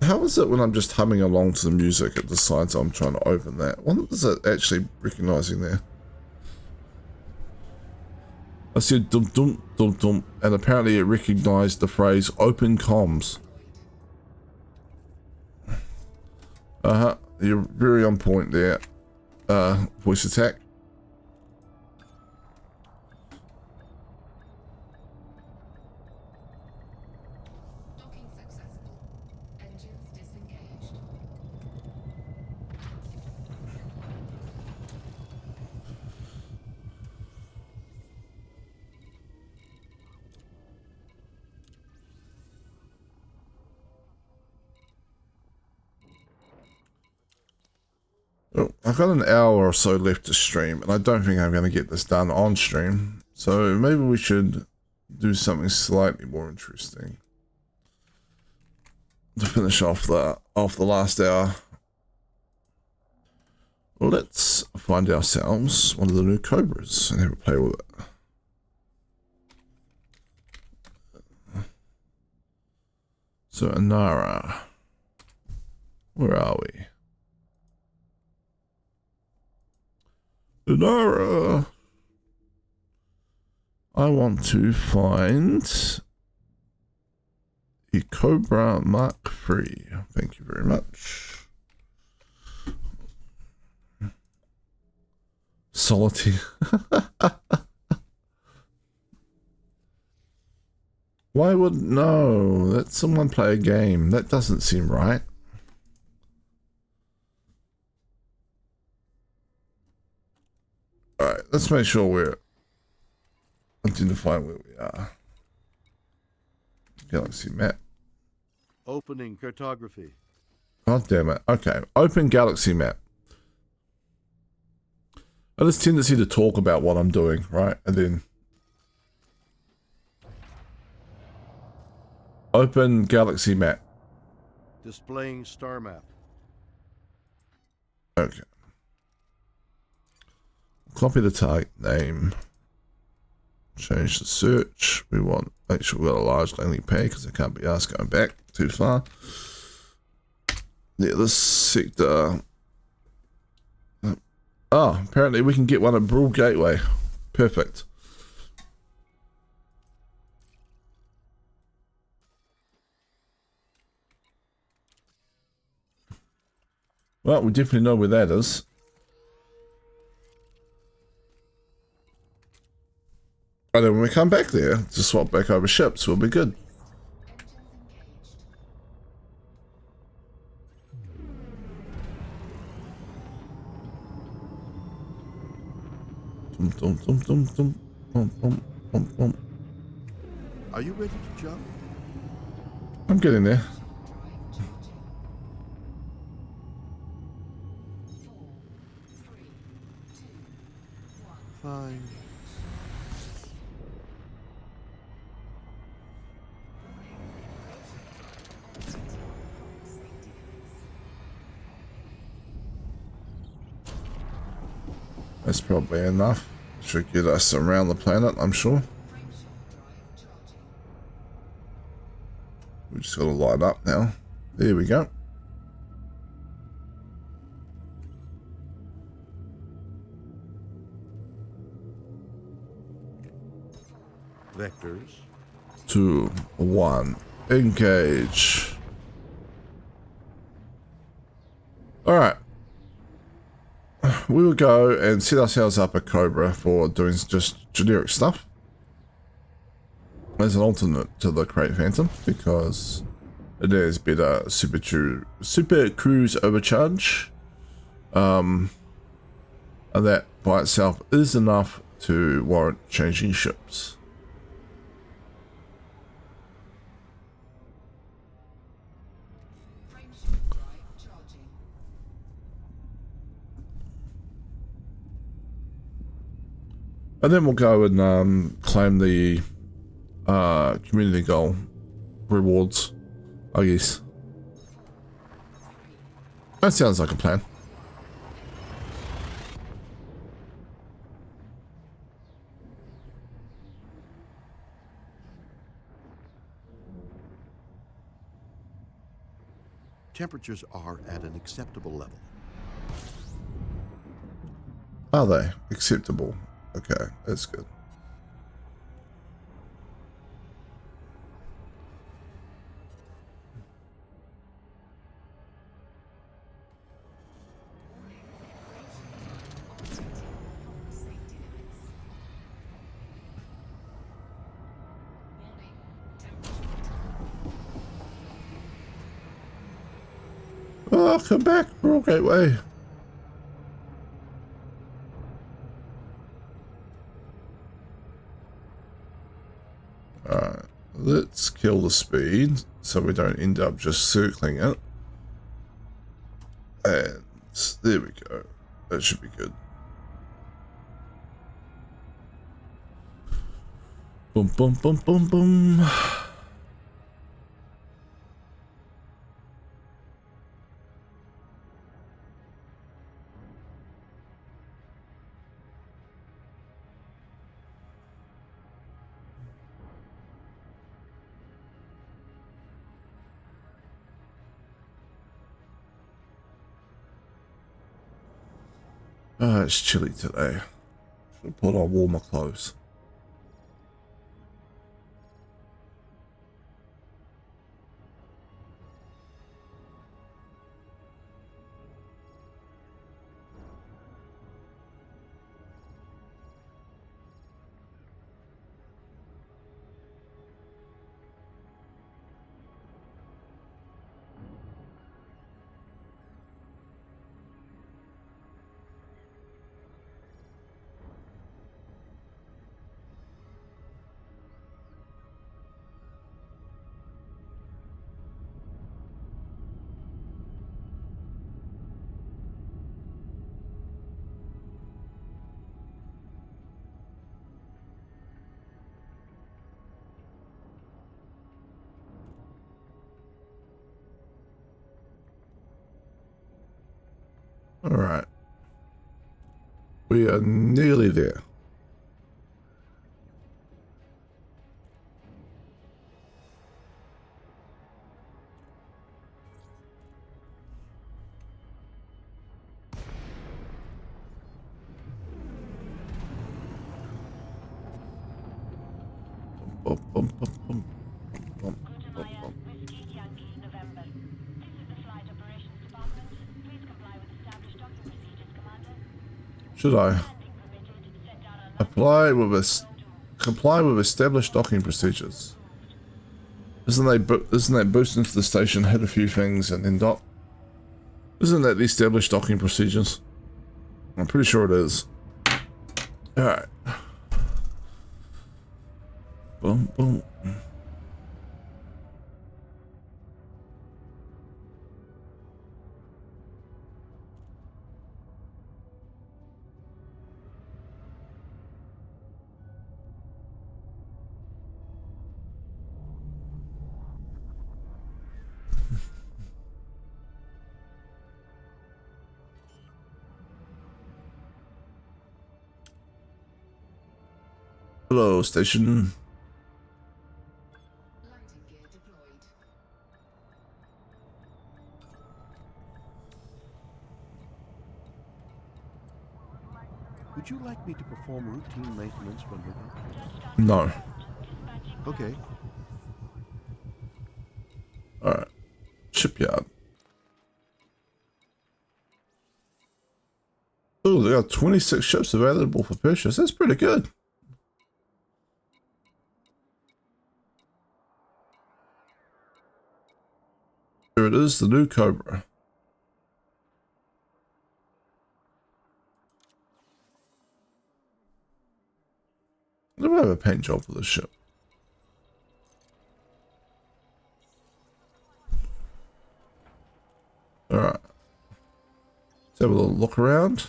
How is it when I'm just humming along to the music, it decides I'm trying to open that? What is it actually recognizing there? I said dum dum dum dum, and apparently it recognized the phrase open comms. You're very on point there, voice attack. Docking successful. Engines disengaged. Oh, I've got an hour or so left to stream, and I don't think I'm going to get this done on stream. So maybe we should do something slightly more interesting to finish off the last hour. Well, let's find ourselves one of the new Cobras and have a play with it. So Anara, where are we? Anara, I want to find a Cobra Mark III. Thank you very much. Solitaire. Why would no? Let someone play a game. That doesn't seem right. Alright, let's make sure we're identifying where we are. Galaxy map. Opening cartography. God damn it. Okay, open galaxy map. I have this tendency to talk about what I'm doing, right? And then open galaxy map. Displaying star map. Okay. Copy the target name. Change the search. We want make sure we've got a large landing pad because I can't be asked going back too far. Yeah, this sector. Oh, apparently we can get one at Brule Gateway. Perfect. Well, we definitely know where that is. And then when we come back there, to swap back over ships, we'll be good. Are you ready to jump? I'm getting there. Fine. That's probably enough. Should get us around the planet, I'm sure. We just got to light up now. There we go. Vectors. 2, 1, engage. Alright. We will go and set ourselves up a Cobra for doing just generic stuff. As an alternate to the Crate Phantom, because it is better super cruise overcharge. And that by itself is enough to warrant changing ships. And then we'll go and claim the community goal rewards, I guess. That sounds like a plan. Temperatures are at an acceptable level. Are they acceptable? Okay, that's good. Oh, come back, Brule Gateway. Alright, let's kill the speed so we don't end up just circling it. And There we go. That should be good. Boom, boom, boom, boom, boom. It's chilly today. Should put on warmer clothes. All right. We are nearly there. Bum, bum, bum, bum, bum, bum, bum. Whiskey Yankee November. This is the Flight Operations Department. Please comply with established docking procedures, Commander. Should I Landing permitted. Set down on comply with established docking procedures? Isn't that boost into the station, hit a few things, and then dock? Isn't that the established docking procedures? I'm pretty sure it is. All right. Boom, boom. Hello, station. Landing gear deployed. Would you like me to perform routine maintenance when we're done? No. Okay. All right. Shipyard. Oh, they got 26 ships available for purchase. That's pretty good. Here it is, the new Cobra. I never have a paint job for this ship. Alright. Let's have a little look around.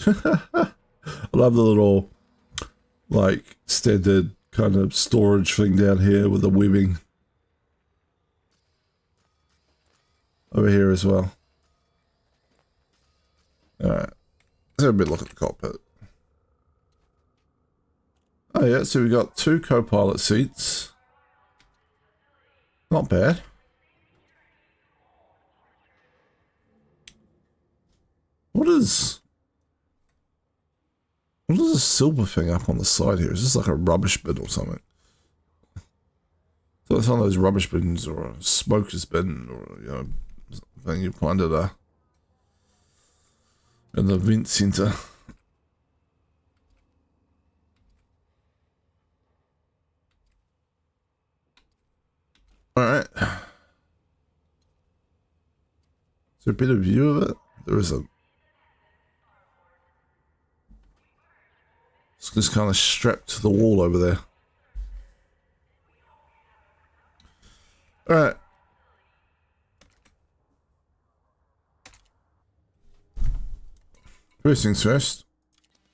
I love the little, like, standard kind of storage thing down here with the webbing. Over here as well. Alright. Let's have a bit look at the cockpit. Oh yeah, so we got 2 co-pilot seats. Not bad. What is this silver thing up on the side here? Is this like a rubbish bin or something? So it's one of those rubbish bins or a smoker's bin or, you know, thing you find at in the event center. Alright. Is there a better view of it? There isn't. It's just kind of strapped to the wall over there. Alright. First things first,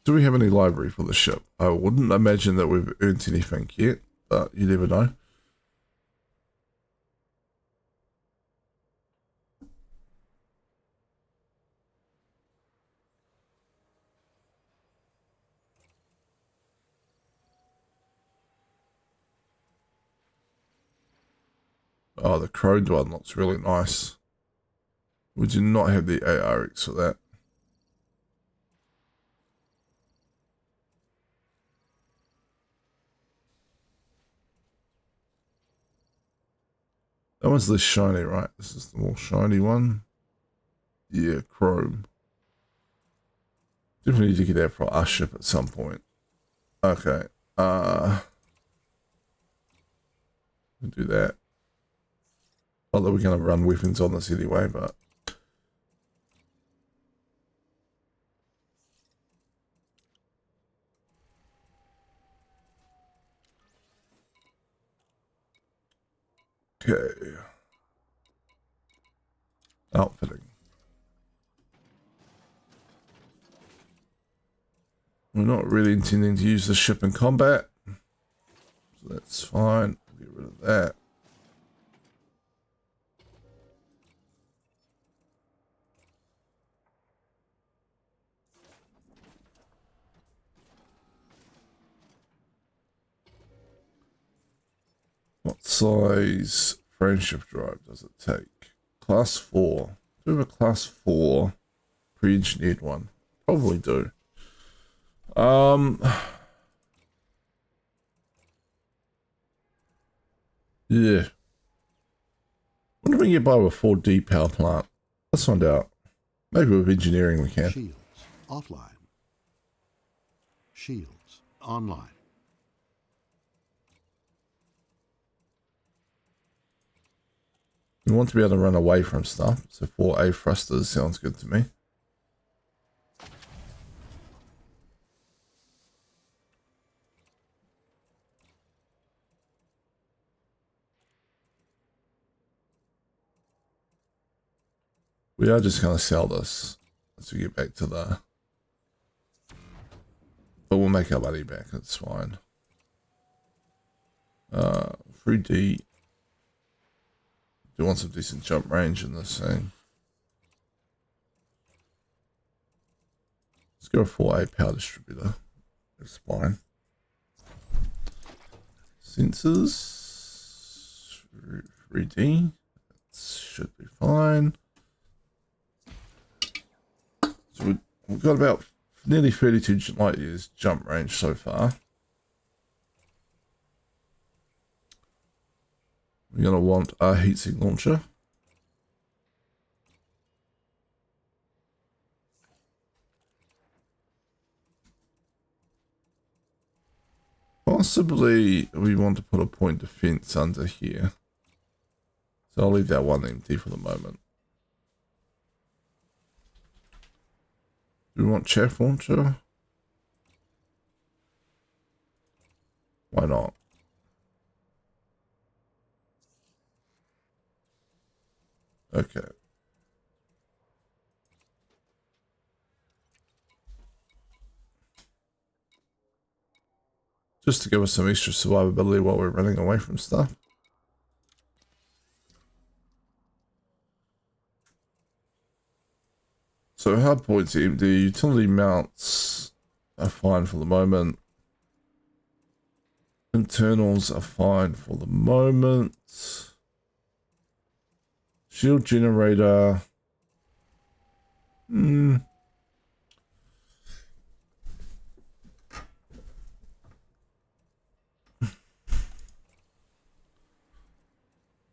do we have any library for the ship? I wouldn't imagine that we've earned anything yet, but you never know. Oh, the chromed one looks really nice. We do not have the ARX for that. That one's less shiny, right? This is the more shiny one. Yeah, chrome. Definitely need to get that for our ship at some point. Okay. We'll do that. Not that we're going to run weapons on this anyway, but... Okay. Outfitting. We're not really intending to use the ship in combat. So that's fine. Get rid of that. What size friendship drive does it take? Class 4. Do we have a class 4 pre-engineered one? Probably do. Yeah. When do we get by with 4D power plant? Let's find out. Maybe with engineering we can. Shields offline. Shields online. We want to be able to run away from stuff, so 4A thrusters sounds good to me. We are just going to sell this as we get back to the... But we'll make our money back, it's fine. 3D. Do want some decent jump range in this thing. Let's go for 4A power distributor. That's fine. Sensors. 3D. That should be fine. So we've got about nearly 32 light years jump range so far. We're going to want a heatsink launcher. Possibly we want to put a point defense under here. So I'll leave that one empty for the moment. Do we want chaff launcher? Why not? Okay. Just to give us some extra survivability while we're running away from stuff. So hard points empty. Utility mounts are fine for the moment. Internals are fine for the moment. Shield generator.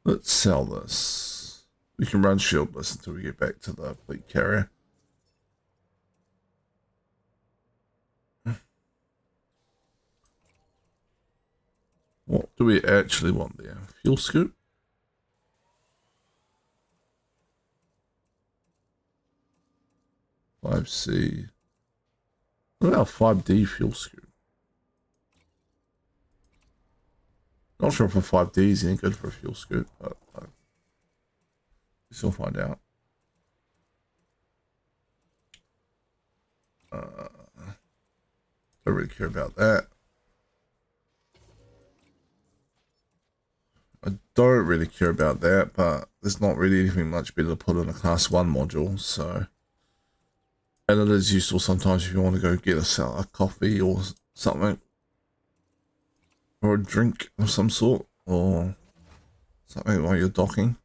Let's sell this. We can run shieldless until we get back to the fleet carrier. What do we actually want there? Fuel scoop? (5C). What about 5D fuel scoop? Not sure if a 5D is any good for a fuel scoop, but we'll still find out. Don't really care about that. I don't really care about that, but there's not really anything much better to put in a class 1 module, so. And it is useful sometimes if you want to go get a coffee or something. Or a drink of some sort, or something while you're docking.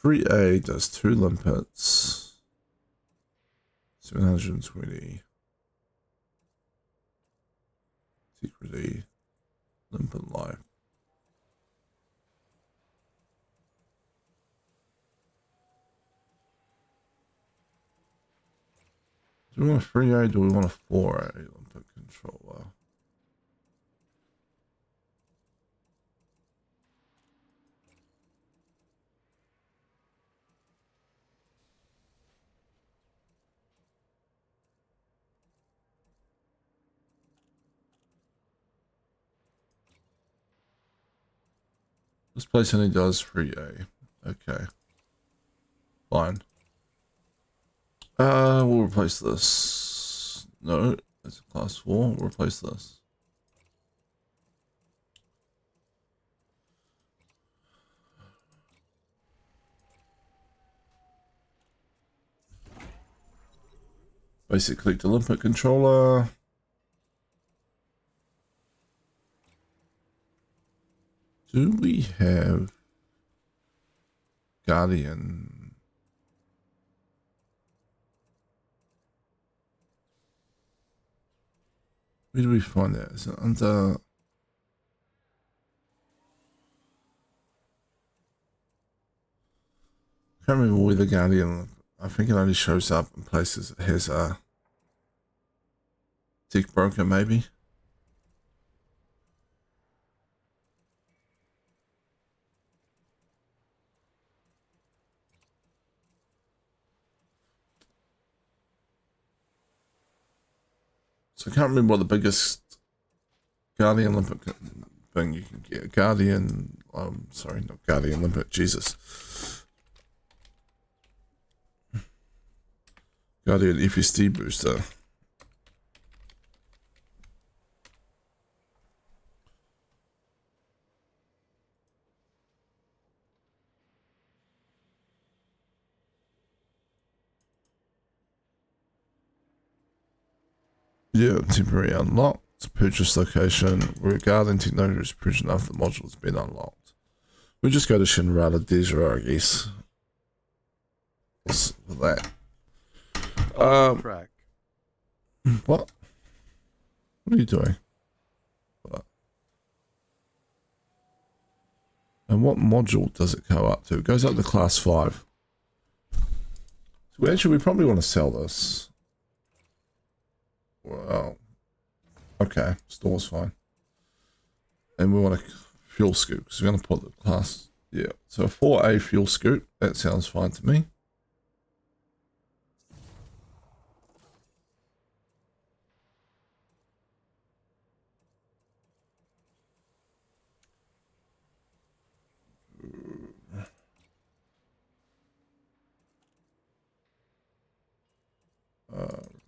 3A does 2 limpets. 720. Secretly. Limpet life. Do we want a 3A or do we want a 4A limpet controller? This place only does 3A. Okay. Fine. We'll replace this. No, it's a class 4. We'll replace this. Basically, the limpet controller. Do we have Guardian? Where do we find that? Is it under? I can't remember where the Guardian. I think it only shows up in places that has a tech broker, maybe. So I can't remember what the biggest Guardian limpet thing you can get. Guardian, sorry, not Guardian limpet, Jesus. Guardian FSD booster. Yeah, temporary unlocked. Purchase location. Regarding technology purchase after the module has been unlocked. We just go to Shinrada Desra, I guess. For that. Track. What? What are you doing? What? And what module does it go up to? It goes up to class 5. So we probably want to sell this. Well, okay, store's fine. And we want a fuel scoop, because we're going to put the class, yeah. So a 4A fuel scoop, that sounds fine to me.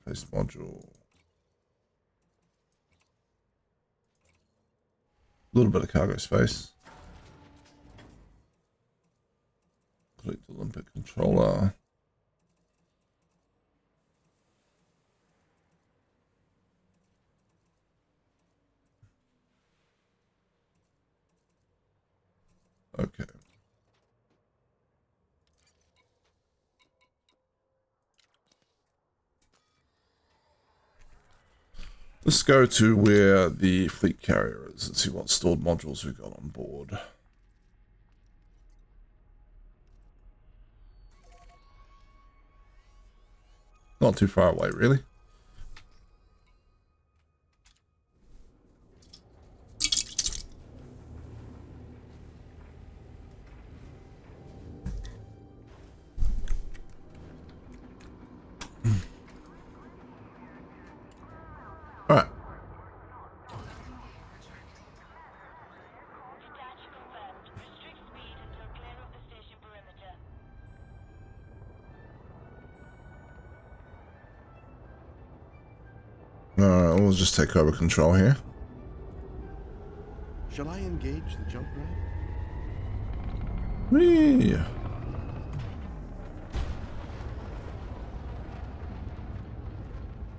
Replace module. A little bit of cargo space. Collect the limpet controller. Okay. Let's go to where the fleet carrier is and see what stored modules we've got on board. Not too far away, really. Alright. Alright, we'll just take over control here. Shall I engage the jump drive? Whee!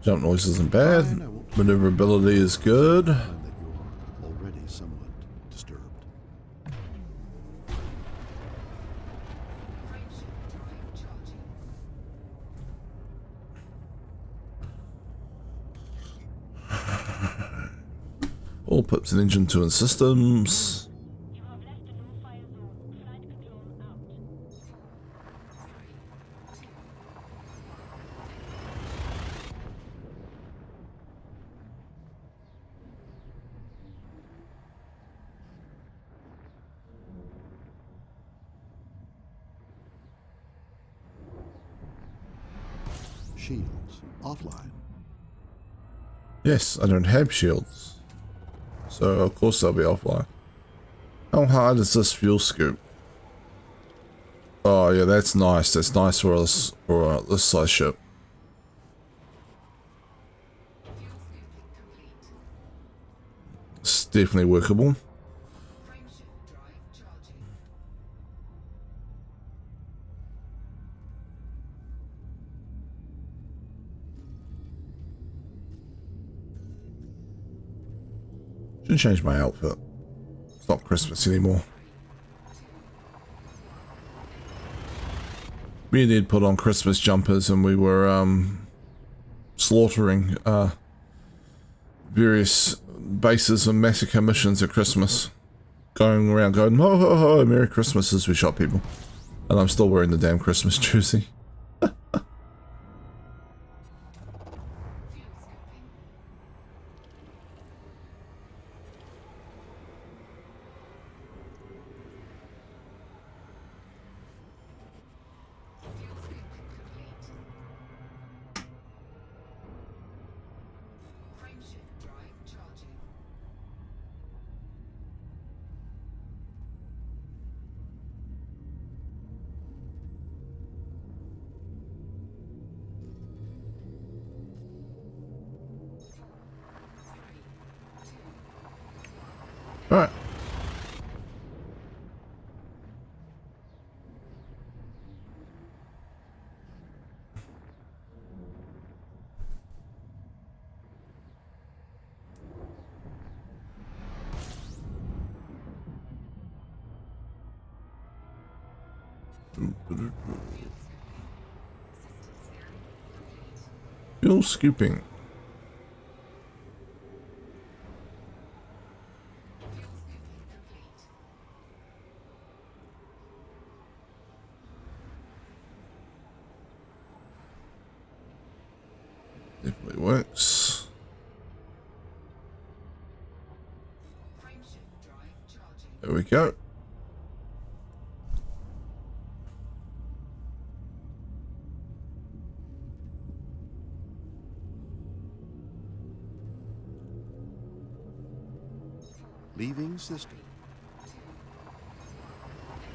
Jump noise isn't bad. Fine, I won't. Maneuverability is good. Find that you're already somewhat disturbed. Frameshift drive charging. All pips and engine 2 in systems. You have left a no-fire zone. Flight control out. Shields offline. Yes, I don't have shields. So of course they'll be offline. How hard is this fuel scoop? Oh yeah, that's nice. That's nice for us for this size ship. Fuel scooping complete. It's definitely workable. Frameshift drive charging. Should change my outfit. It's not Christmas anymore. Me and Ed put on Christmas jumpers and we were slaughtering various bases and massacre missions at Christmas. Going around going, ho ho ho, Merry Christmas as we shot people. And I'm still wearing the damn Christmas jersey. Fuel scooping. Fuel scooping complete. Frameshift drive charging. Alright. Fuel scooping. Fuel scooping complete. Definitely works. Frameshift drive charging. There we go. Leaving system.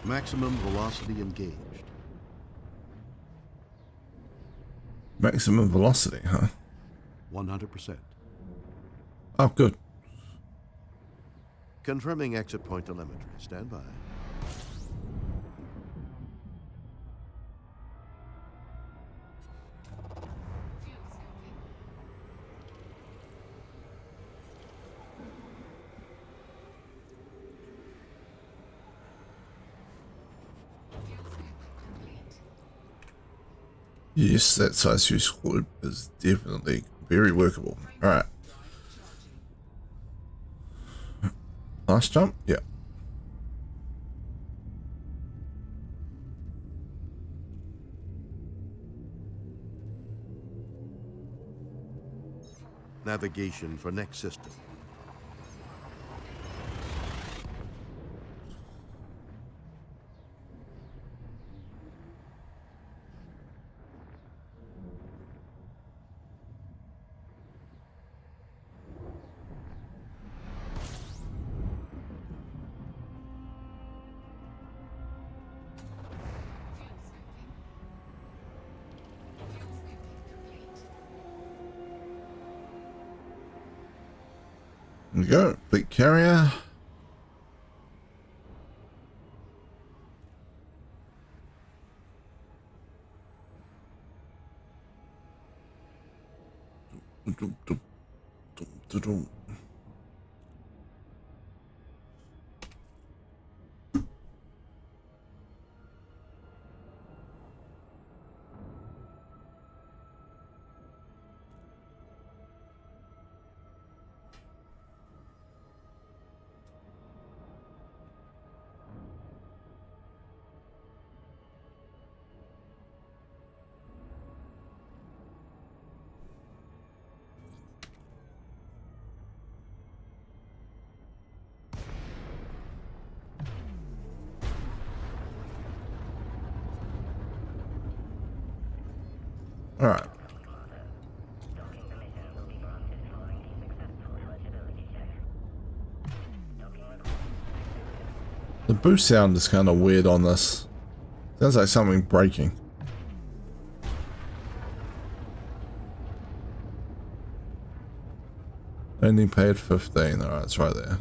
Maximum velocity engaged. Maximum velocity, huh? 100%. Oh, good. Confirming exit point telemetry. Stand by. Fuel scooping. Fuel scooping complete. Yes, that size use loop is definitely very workable. Alright. Last jump? Yeah. Navigation for next system. Fuel scooping. Fuel scooping complete. There we go. Fleet carrier. All right. The boost sound is kind of weird on this. Sounds like something breaking. Only paid 15. Alright, it's right there.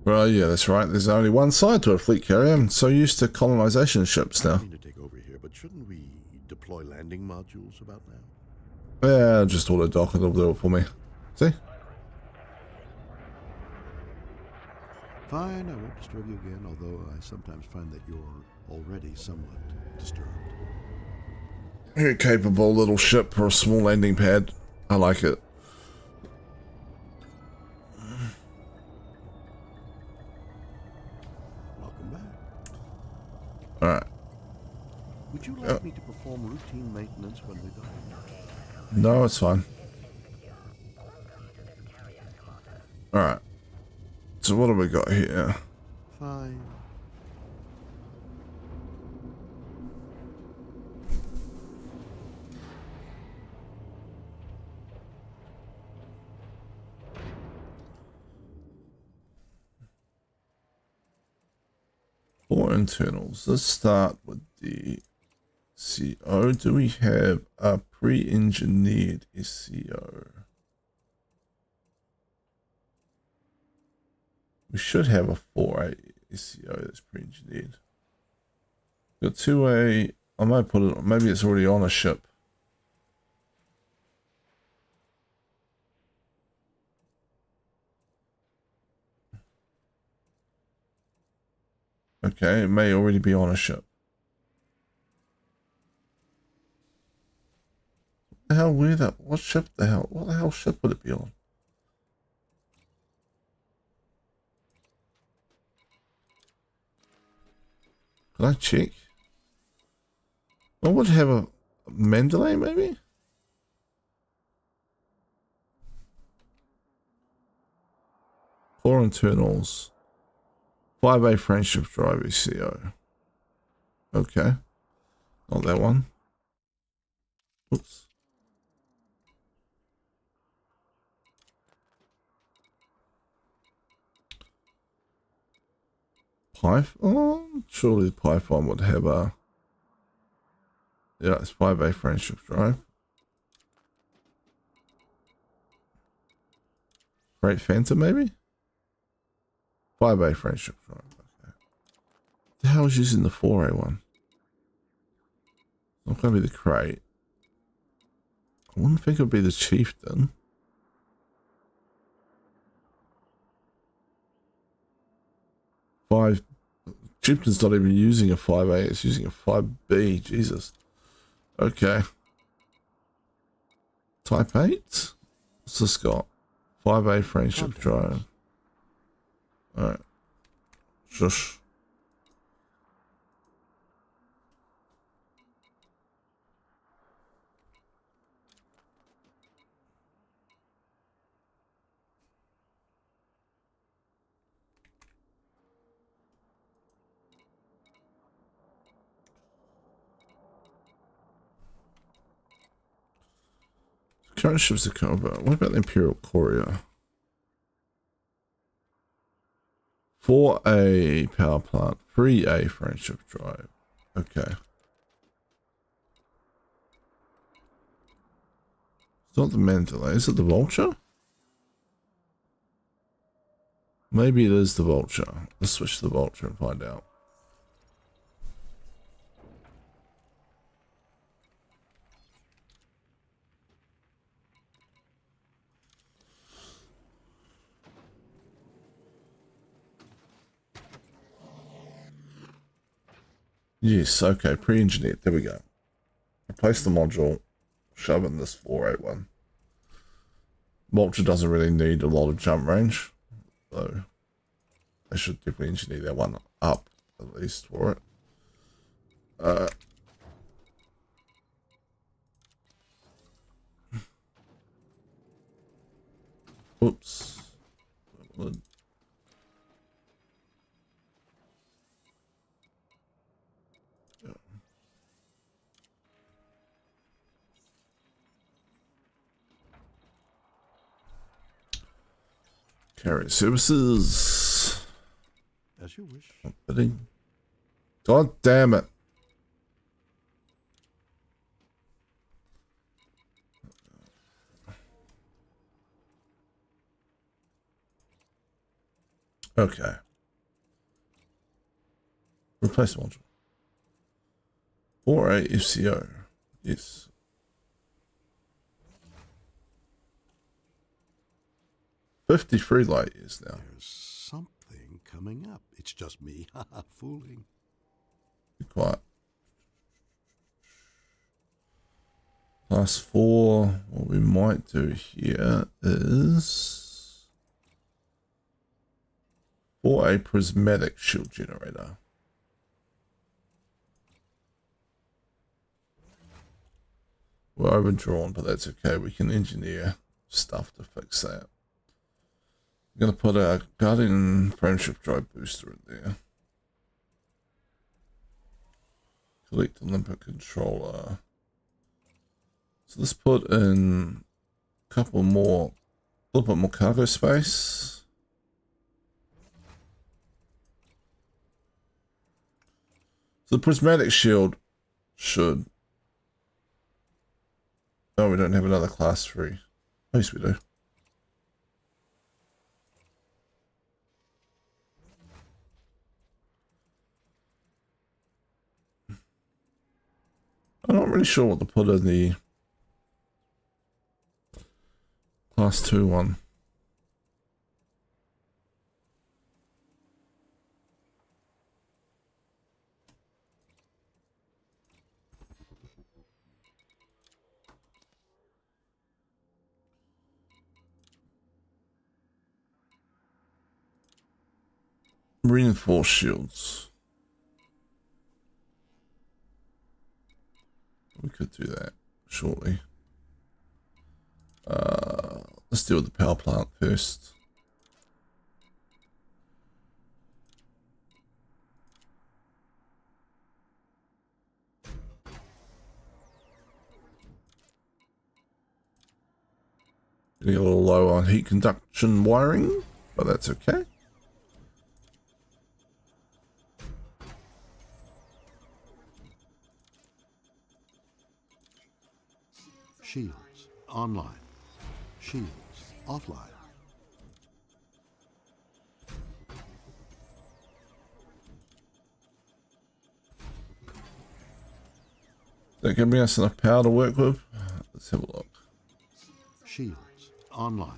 Well, yeah, that's right. There's only one side to a fleet carrier. I'm so used to colonization ships now. I mean to take over here, but shouldn't we deploy landing modules about now? Yeah, just auto dock, it'll do it for me. See? Fine, I won't disturb you again, although I sometimes find that you're already somewhat disturbed. Very capable little ship for a small landing pad. I like it. Welcome back. Alright. Would you like me to perform routine maintenance when we dock? No, it's fine. Alright. So what have we got here? Fine. For internals, let's start with the SCO. Do we have a pre-engineered SCO? We should have a 4A SCO that's pre-engineered. Got 2A. I might put it on. Maybe it's already on a ship. Okay, it may already be on a ship. What the hell? Where that? What ship? The hell? What the hell ship would it be on? Can I check? I would have a Mandalay, maybe? Core internals. 5A friendship drive SCO. Okay. Not that one. Oops. Python? Oh, surely the Python would have a... Yeah, it's 5A friendship drive. Great Phantom, maybe? 5A friendship drive. Okay. The hell is using the 4A one? Not going to be the crate. I wouldn't think it would be the chieftain. Chieftain's not even using a 5A, it's using a 5B. Jesus. Okay. Type 8? What's this got? 5A friendship drive. Alright. Shush. Current ships are covered. What about the Imperial Courier? 4A power plant, 3A friendship drive. Okay. It's not the Mandalay. Is it the Vulture? Maybe it is the Vulture. Let's switch to the Vulture and find out. Yes, okay, pre-engineered. There we go. Replace the module. Shove in this 481. Vulture doesn't really need a lot of jump range, so I should definitely engineer that one up at least for it. Oops. Carrier services. As you wish. Bidding. God damn it. Okay. Replace module. 4A FCO. Yes. $53 light years now. There's something coming up. It's just me, fooling. Be quiet. Class 4. What we might do here is 4A prismatic shield generator. We're overdrawn, but that's okay. We can engineer stuff to fix that. I'm going to put a Guardian Friendship Drive booster in there. Collect Olympic controller. So let's put in a couple more, a little bit more cargo space. So the prismatic shield should. Oh, we don't have another class 3. Oh, yes, we do. I'm not really sure what to put in the class 2 one. Reinforced shields. We could do that shortly. Let's deal with the power plant first. Getting a little low on heat conduction wiring, but that's okay. Shields online. Shields offline. That give us enough power to work with. Let's have a look. Shields online.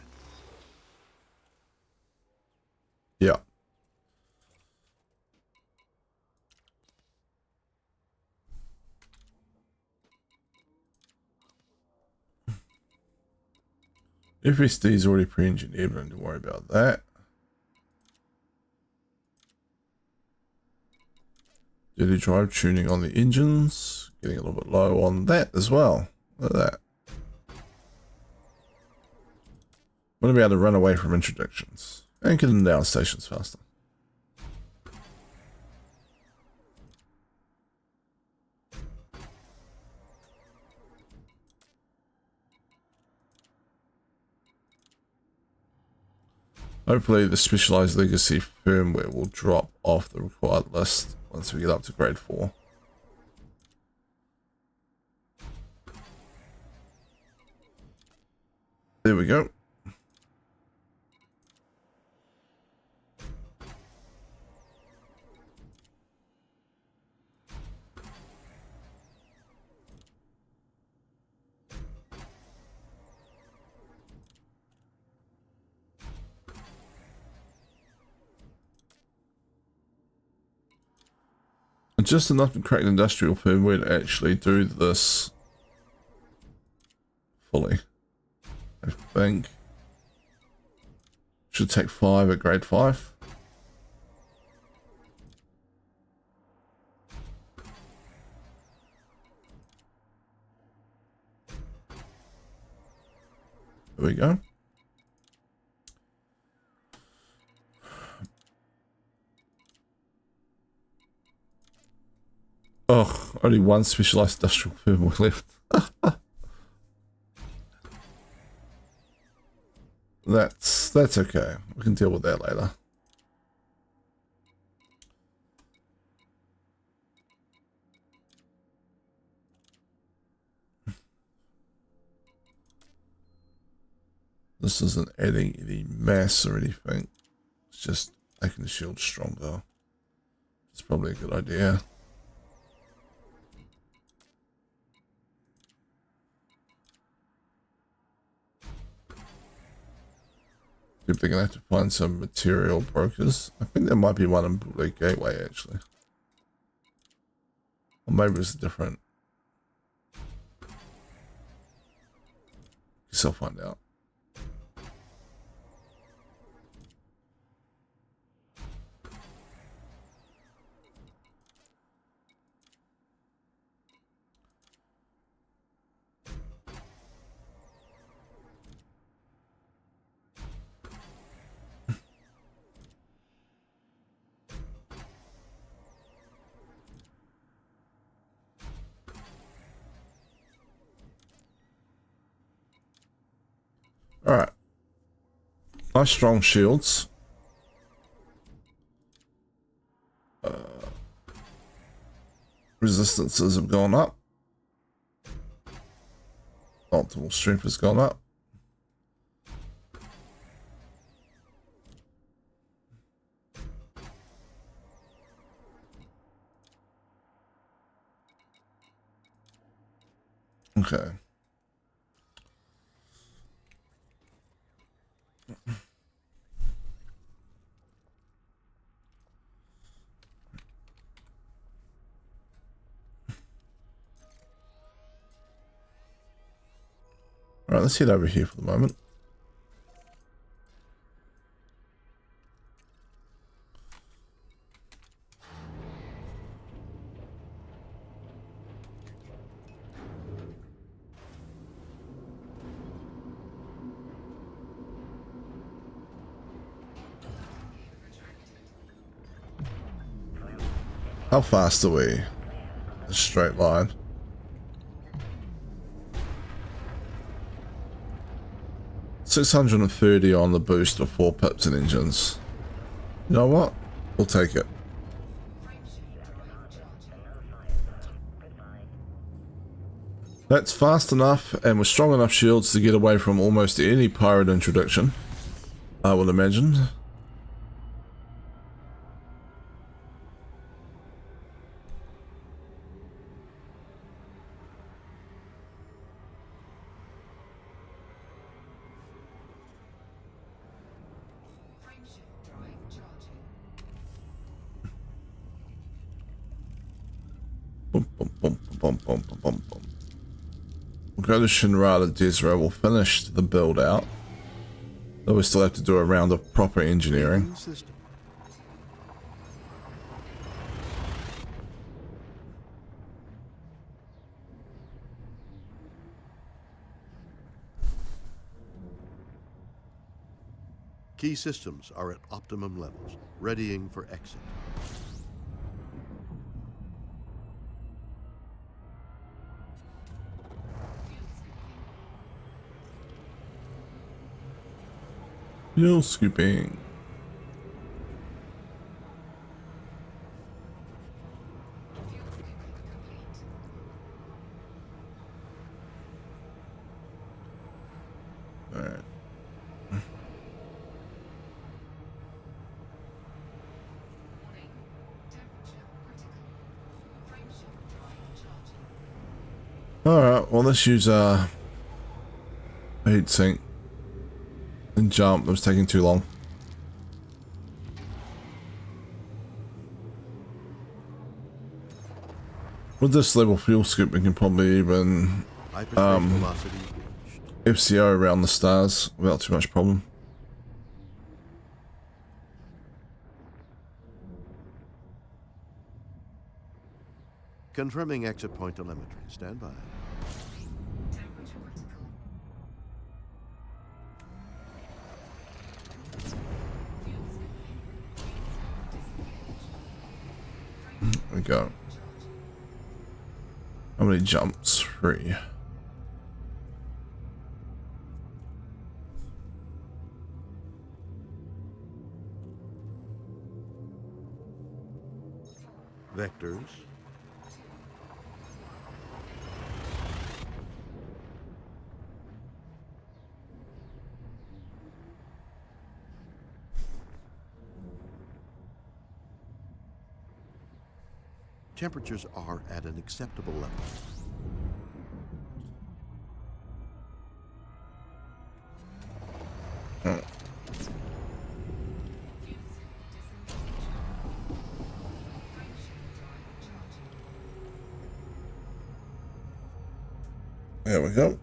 Yeah. FSD is already pre-engineered, we don't need to worry about that. Dirty drive tuning on the engines. Getting a little bit low on that as well. Look at that. Want to be able to run away from interdictions and get in down stations faster. Hopefully the specialized legacy firmware will drop off the required list once we get up to grade 4. There we go. Just enough to create an industrial firmware to actually do this fully. I think should take 5 at grade 5. There we go. Oh, only one specialized industrial firmware left. That's okay. We can deal with that later. This isn't adding any mass or anything. It's just making the shield stronger. It's probably a good idea. If they're gonna have to find some material brokers. I think there might be one in the gateway actually. Or maybe it's different. Guess I'll find out. Alright. Nice strong shields. Resistances have gone up. Optimal strength has gone up. Okay. Alright, let's head over here for the moment. How fast are we? A straight line. $630 on the boost of 4 pips and engines. You know what? We'll take it. That's fast enough and with strong enough shields to get away from almost any pirate introduction, I would imagine. Boom, boom, boom, boom, boom, boom, boom, boom. We'll go to Shinrada Desra. We'll finish the build out. Though we still have to do a round of proper engineering. Key systems are at optimum levels, readying for exit. Fuel scooping. Alright. Warning. Temperature critical. Frameshift drive charging. Alright, well let's use heat sink and jump. It was taking too long. With this level fuel scoop we can probably even Hyperspace velocity reached. FCO around the stars without too much problem. Confirming exit point telemetry. Stand by. Temperature critical. Fuel scooping. There we go. How many jumps? 3. Vectors. Temperatures are at an acceptable level. There we go.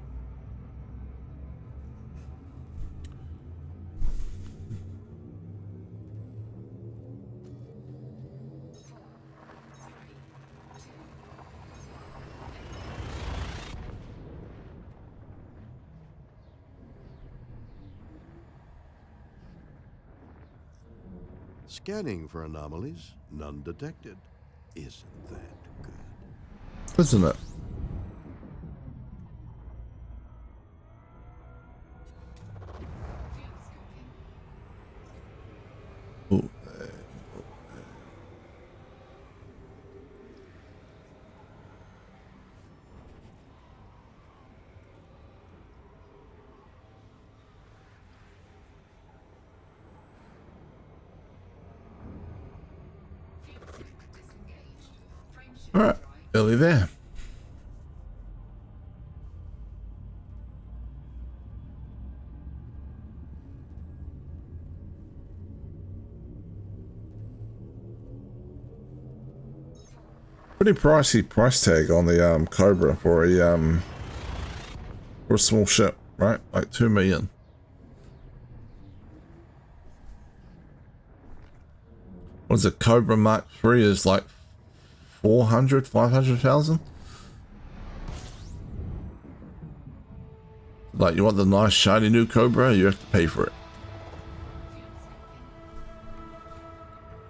Scanning for anomalies. None detected. Isn't that good? Isn't it? Ooh, all right, nearly there. Pretty pricey price tag on the Cobra for a small ship, right? Like 2 million. What is it? Cobra Mark III is like 400, 500,000. Like, you want the nice shiny new Cobra, you have to pay for it.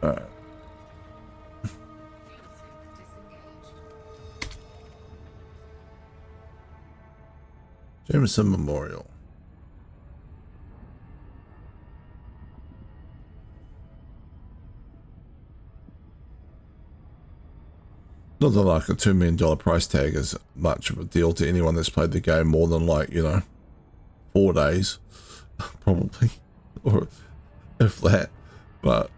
Alright. Jameson Memorial. Not that like a $2 million price tag is much of a deal to anyone that's played the game more than like, 4 days, probably, or if that, but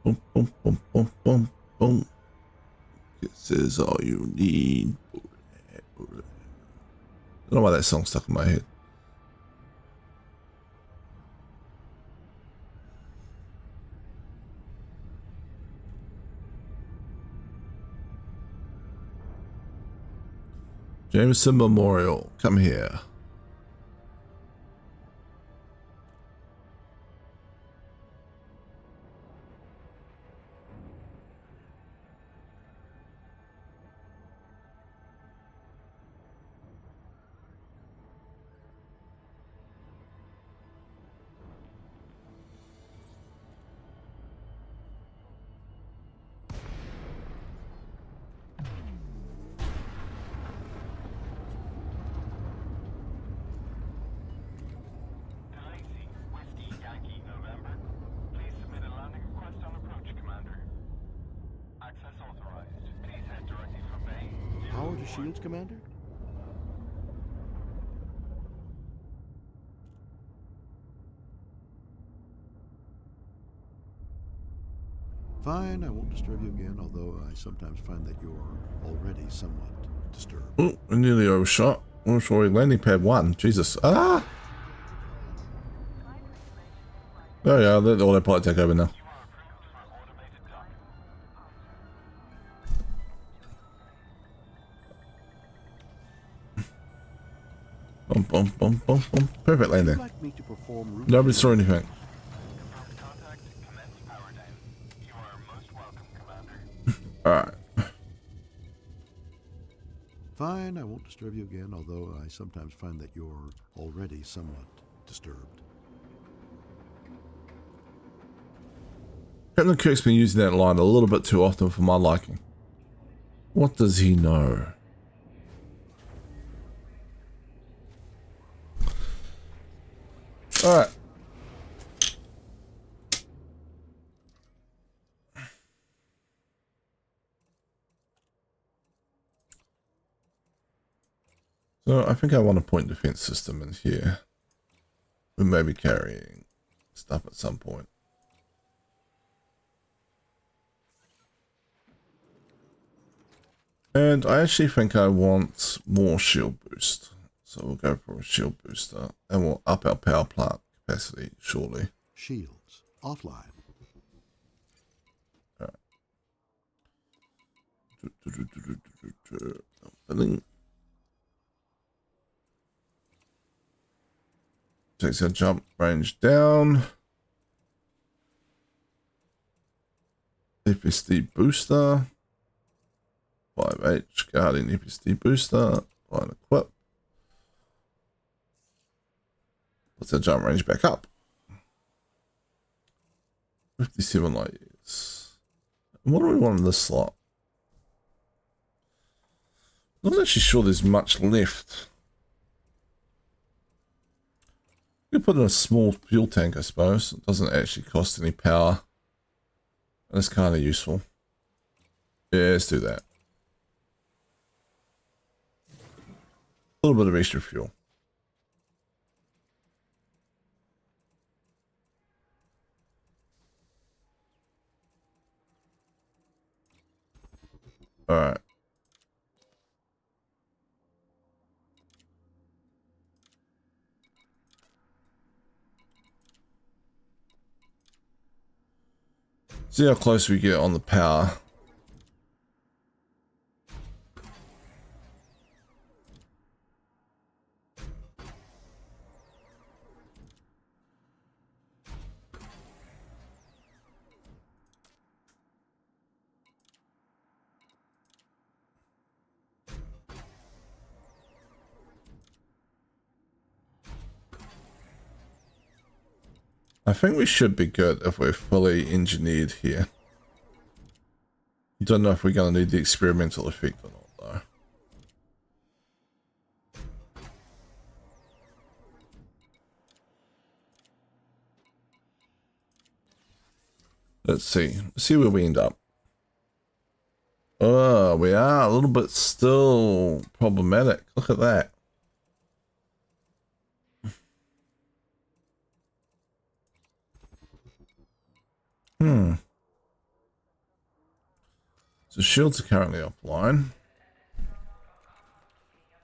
boom, boom, boom, boom, boom, boom. This is all you need. I don't know why that song stuck in my head. Jameson Memorial, come here. Power to shields, Commander? Fine, I won't disturb you again, although I sometimes find that you're already somewhat disturbed. Oh, we nearly overshot. Oh, sorry, landing pad 1. Jesus. Ah! Oh yeah, let the autopilot take over now. Bum, bum, bum, bum, bum. Perfect Would you landing. like me to perform routine- Nobody saw anything. Alright. Fine, I won't disturb you again, although I sometimes find that you're already somewhat disturbed. Captain Kirk's been using that line a little bit too often for my liking. What does he know? Alright. So I think I want a point defense system in here. We may be carrying stuff at some point. And I actually think I want more shield boost. So we'll go for a shield booster and we'll up our power plant capacity shortly. Shields offline. Opening. Takes our jump range down. FSD booster. 5H Guardian FSD booster. Line equip. Puts our jump range back up. 57 light years. And what do we want in this slot? I'm not actually sure there's much left. We could put in a small fuel tank, I suppose. It doesn't actually cost any power. And it's kind of useful. Yeah, let's do that. A little bit of extra fuel. Alright. See how close we get on the power. I think we should be good if we're fully engineered here. Don't know if we're going to need the experimental effect or not, though. Let's see. Let's see where we end up. Oh, we are a little bit still problematic. Look at that. So shields are currently offline.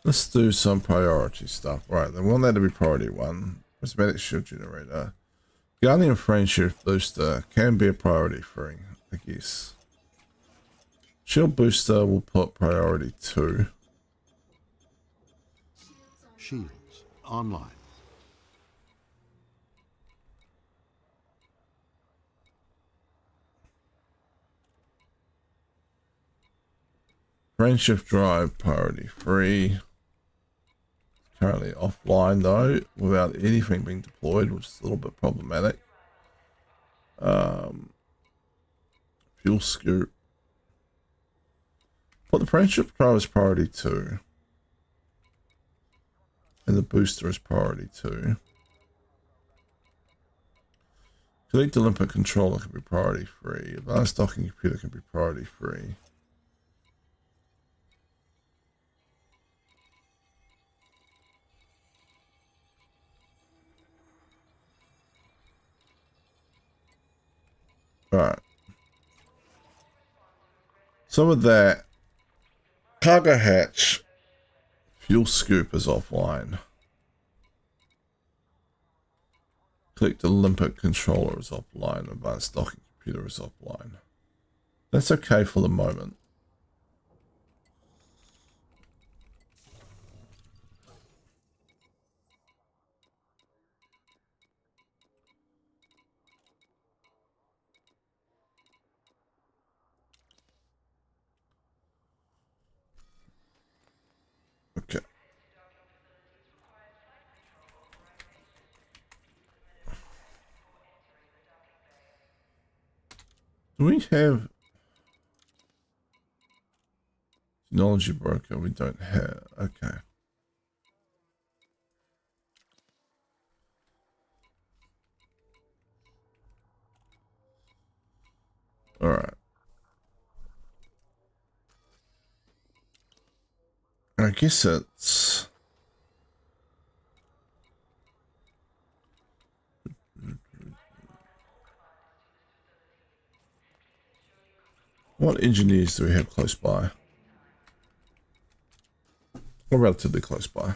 Let's do some priority stuff. Right, then we want that to be priority 1. Prismatic shield generator. Guardian frame shift booster can be a priority 3, I guess. Shield booster will put priority 2. Shields online. Frame shift drive priority 3. Currently offline though, without anything being deployed, which is a little bit problematic. Fuel scoop. Put the frame shift drive as priority 2. And the booster is priority 2. Collect Olympic controller can be priority 3. Advanced docking computer can be priority 3. Alright. So with that, cargo hatch, fuel scoop is offline. Click the limpet controller is offline. Advanced docking computer is offline. That's okay for the moment. Okay. Do we have technology broker? We don't have. Okay. All right. I guess it's. What engineers do we have close by? Or relatively close by.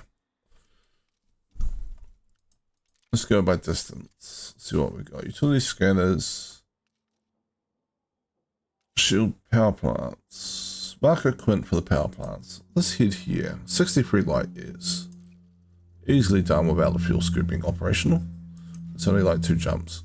Let's go by distance. See what we got. Utility scanners. Shield power plants. Mark a Quint for the power plants. Let's head here. 63 light years. Easily done without the fuel scooping operational. It's only like 2 jumps.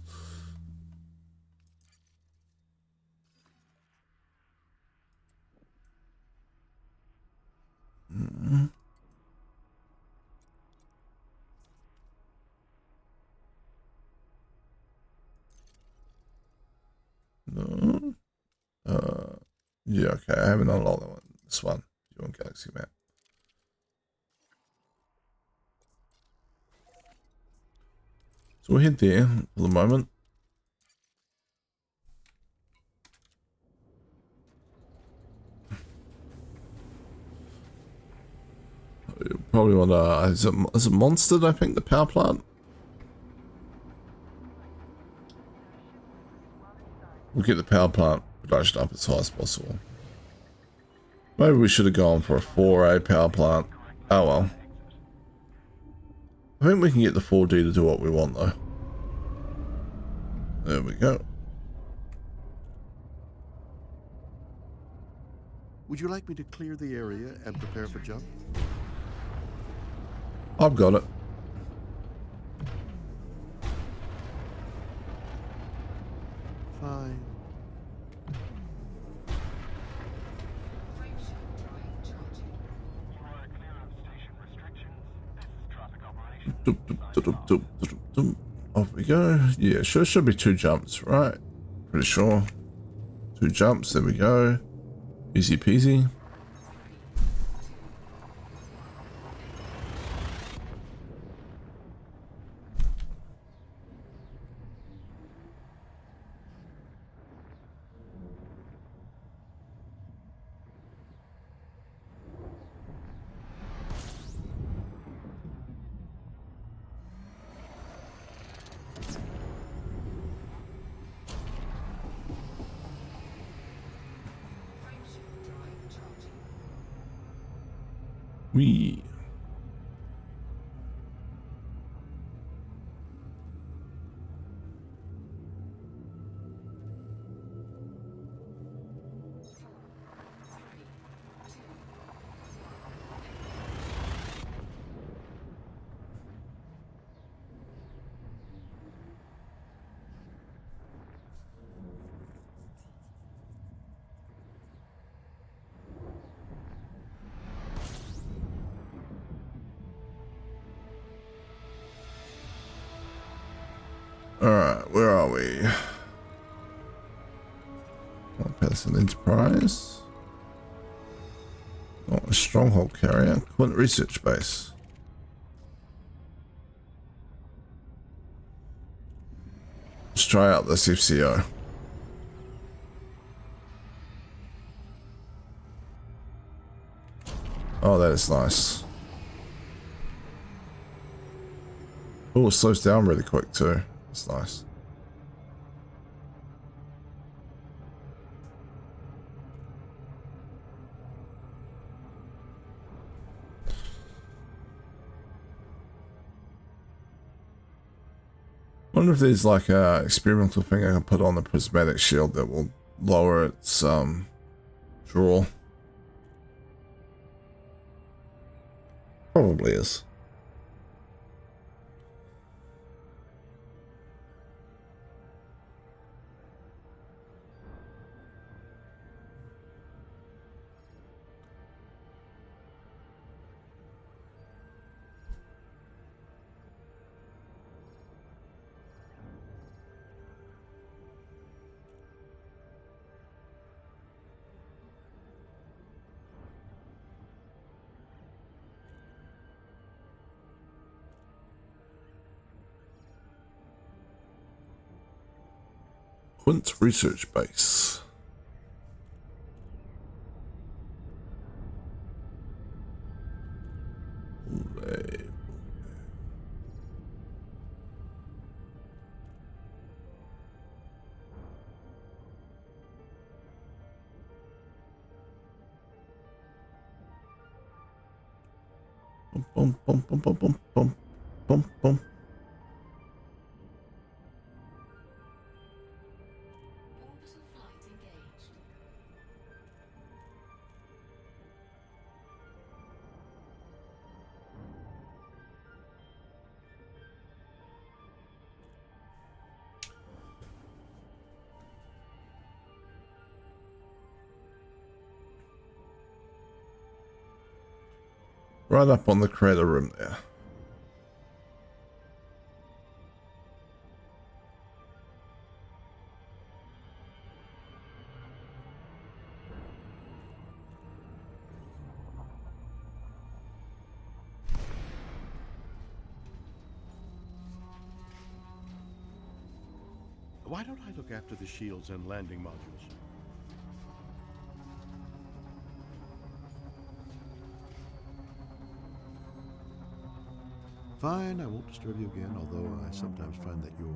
No. Yeah, okay. I haven't unlocked that one. This one. You want Galaxy Map. So we'll head there for the moment. You probably want to. Is it monstered? I think the power plant. We'll get the power plant production up as high as possible. Maybe we should have gone for a 4A power plant. Oh well. I think we can get the 4D to do what we want though. There we go. Would you like me to clear the area and prepare for jump? I've got it. Fine. Off we go. Yeah, should be 2 jumps, right? Pretty sure. 2 jumps, there we go. Easy peasy. We. Alright, where are we? One-person enterprise. Oh, a stronghold carrier. Quint research base. Let's try out this FCO. Oh, that is nice. Oh, it slows down really quick too. That's nice. wonder if there's like a experimental thing I can put on the prismatic shield that will lower its draw. Probably is. Quint Research Base. Bum, bum, bum, bum, bum, bum, bum, bum. Orbital flight engaged. Right up on the crater rim there. Why don't I look after the shields and landing modules? Fine, I won't disturb you again, although I sometimes find that you're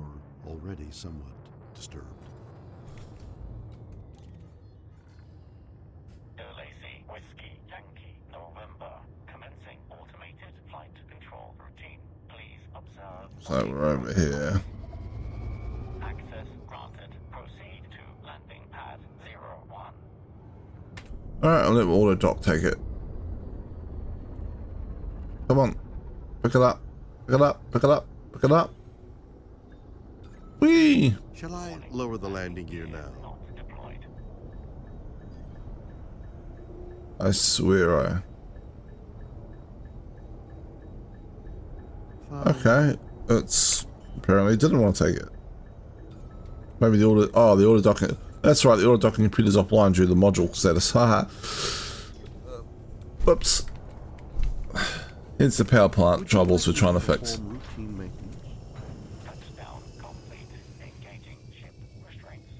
already somewhat disturbed. Lacey, Whiskey, Yankee, November. Commencing automated flight control routine. Please observe. So we're over here. Access granted. Proceed to landing pad 01. Alright, I'll let auto dock take it. Come on. Pick it up. Pick it up. Pick it up. Pick it up. Whee! Shall I lower the landing gear now? Not deployed. I swear I. Fine. Okay. It's apparently didn't want to take it. Maybe the auto. Oh, the auto docking. That's right. The auto docking computer's offline due to the module status. Haha. Whoops. Hence the power plant troubles we're trying to fix. Perform routine maintenance. Touchdown complete. Engaging ship restraints.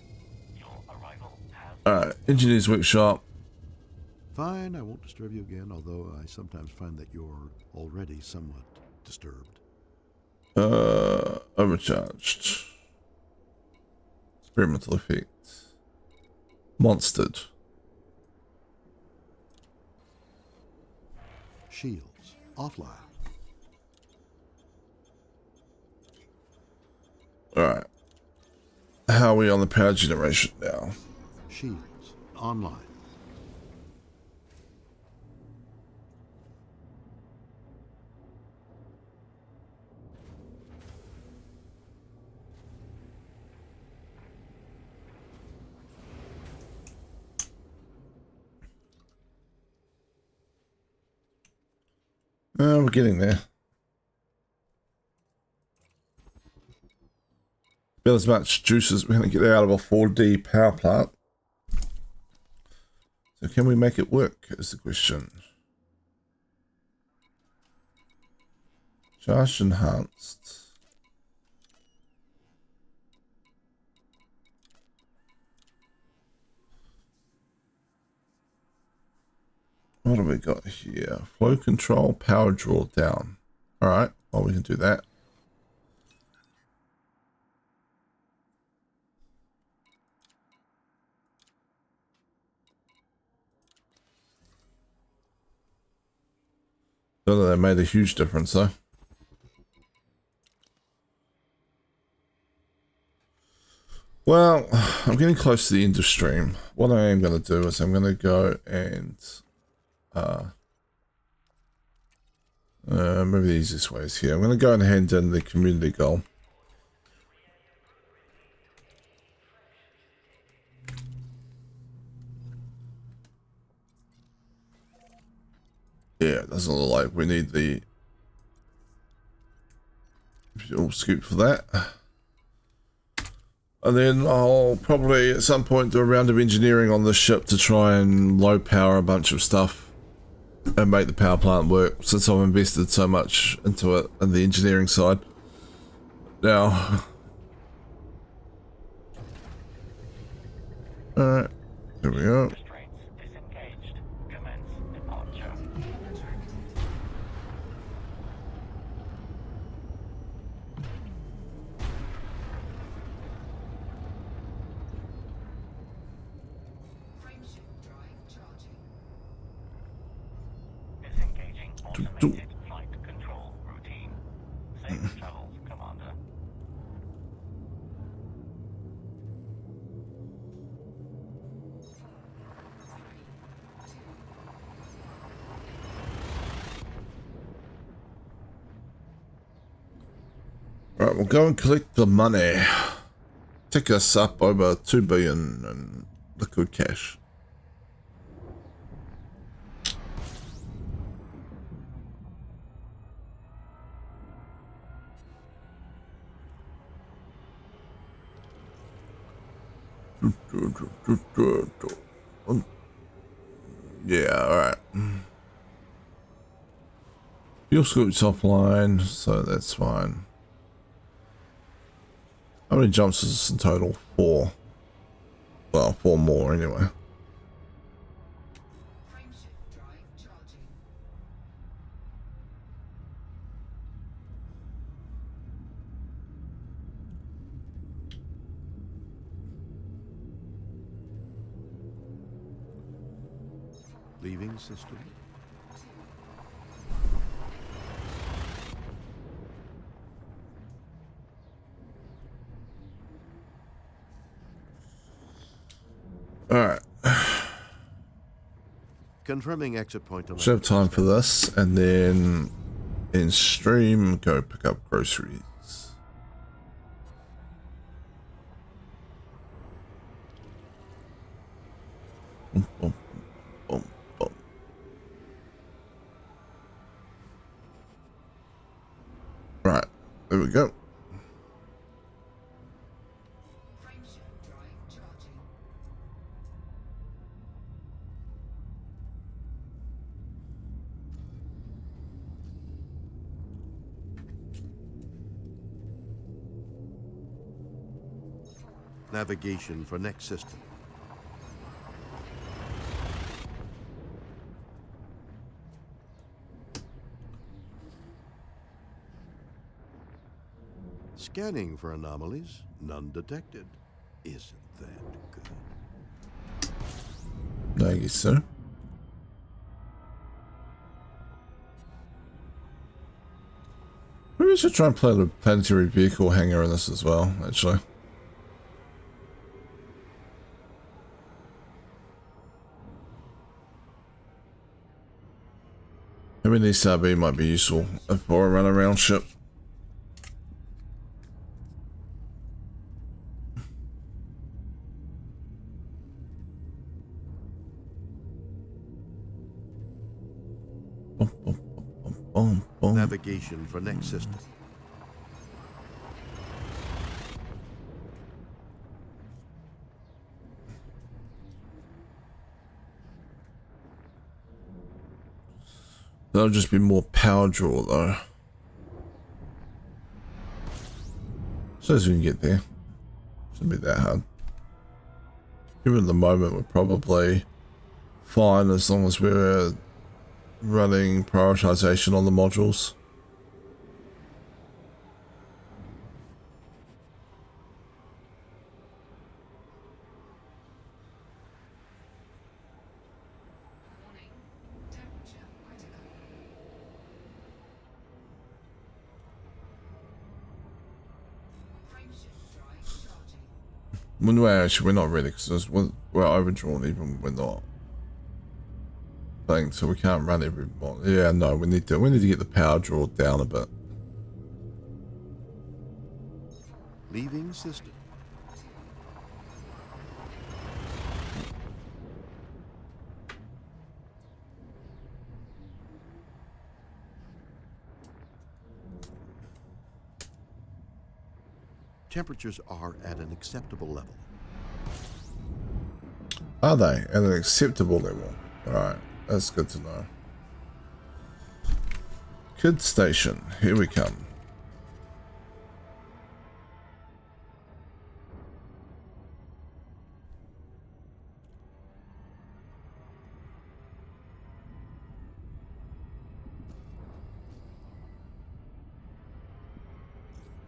Your arrival has Alright, engineer's workshop. Fine, I won't disturb you again, although I sometimes find that you're already somewhat disturbed. Overcharged. Experimental effects. Monstered. Shields offline. Alright. How are we on the power generation now? Shields online. We're getting there. About as much juice as we're going to get out of a 4D power plant. So can we make it work is the question. Charge enhanced. What have we got here? Flow control, power draw down. Alright, well we can do that. Don't know, that made a huge difference though. Well, I'm getting close to the end of stream. What I am going to do is I'm going to go and maybe the easiest way is here. I'm going to go and hand in the community goal. Yeah, it doesn't look like we need the fuel scoop for that. And then I'll probably at some point do a round of engineering on the ship to try and low power a bunch of stuff and make the power plant work, since I've invested so much into it and the engineering side. Now, alright, there we go. Restraints disengaged. Commence departure. Frameshift drive charging. Disengaging automated flight control routine. Safe travels, Commander. Right, we'll go and collect the money. Take us up over 2 billion in liquid cash. Yeah, alright. Fuel scoop's offline, so that's fine. How many jumps is this in total? 4. Well, 4 more anyway. Frameshift drive charging. Leaving system. Alright. Confirming exit point. Should have time for this, and then in stream, go pick up groceries. Boom, boom, boom, boom. Right, there we go. Frameshift drive charging. Navigation for next system. Scanning for anomalies, none detected. Isn't that good? Thank you, sir. Maybe we should try and play the planetary vehicle hangar in this as well, actually. Maybe an SRB might be useful for a run around ship. Boom, boom, boom, boom, boom. Navigation for next system. That'll just be more power draw though. So as we can get there. Shouldn't be that hard. Even at the moment we're probably fine as long as we're running prioritization on the modules. Warning. Temperature critical. Frameshift drive charging. Well, actually, we're not really, because we're overdrawn even when we're not playing, so we can't run every mod. Yeah, no, we need to get the power draw down a bit. Leaving system. Temperatures are at an acceptable level. Are they at an acceptable level? Alright, that's good to know. Kid station, here we come.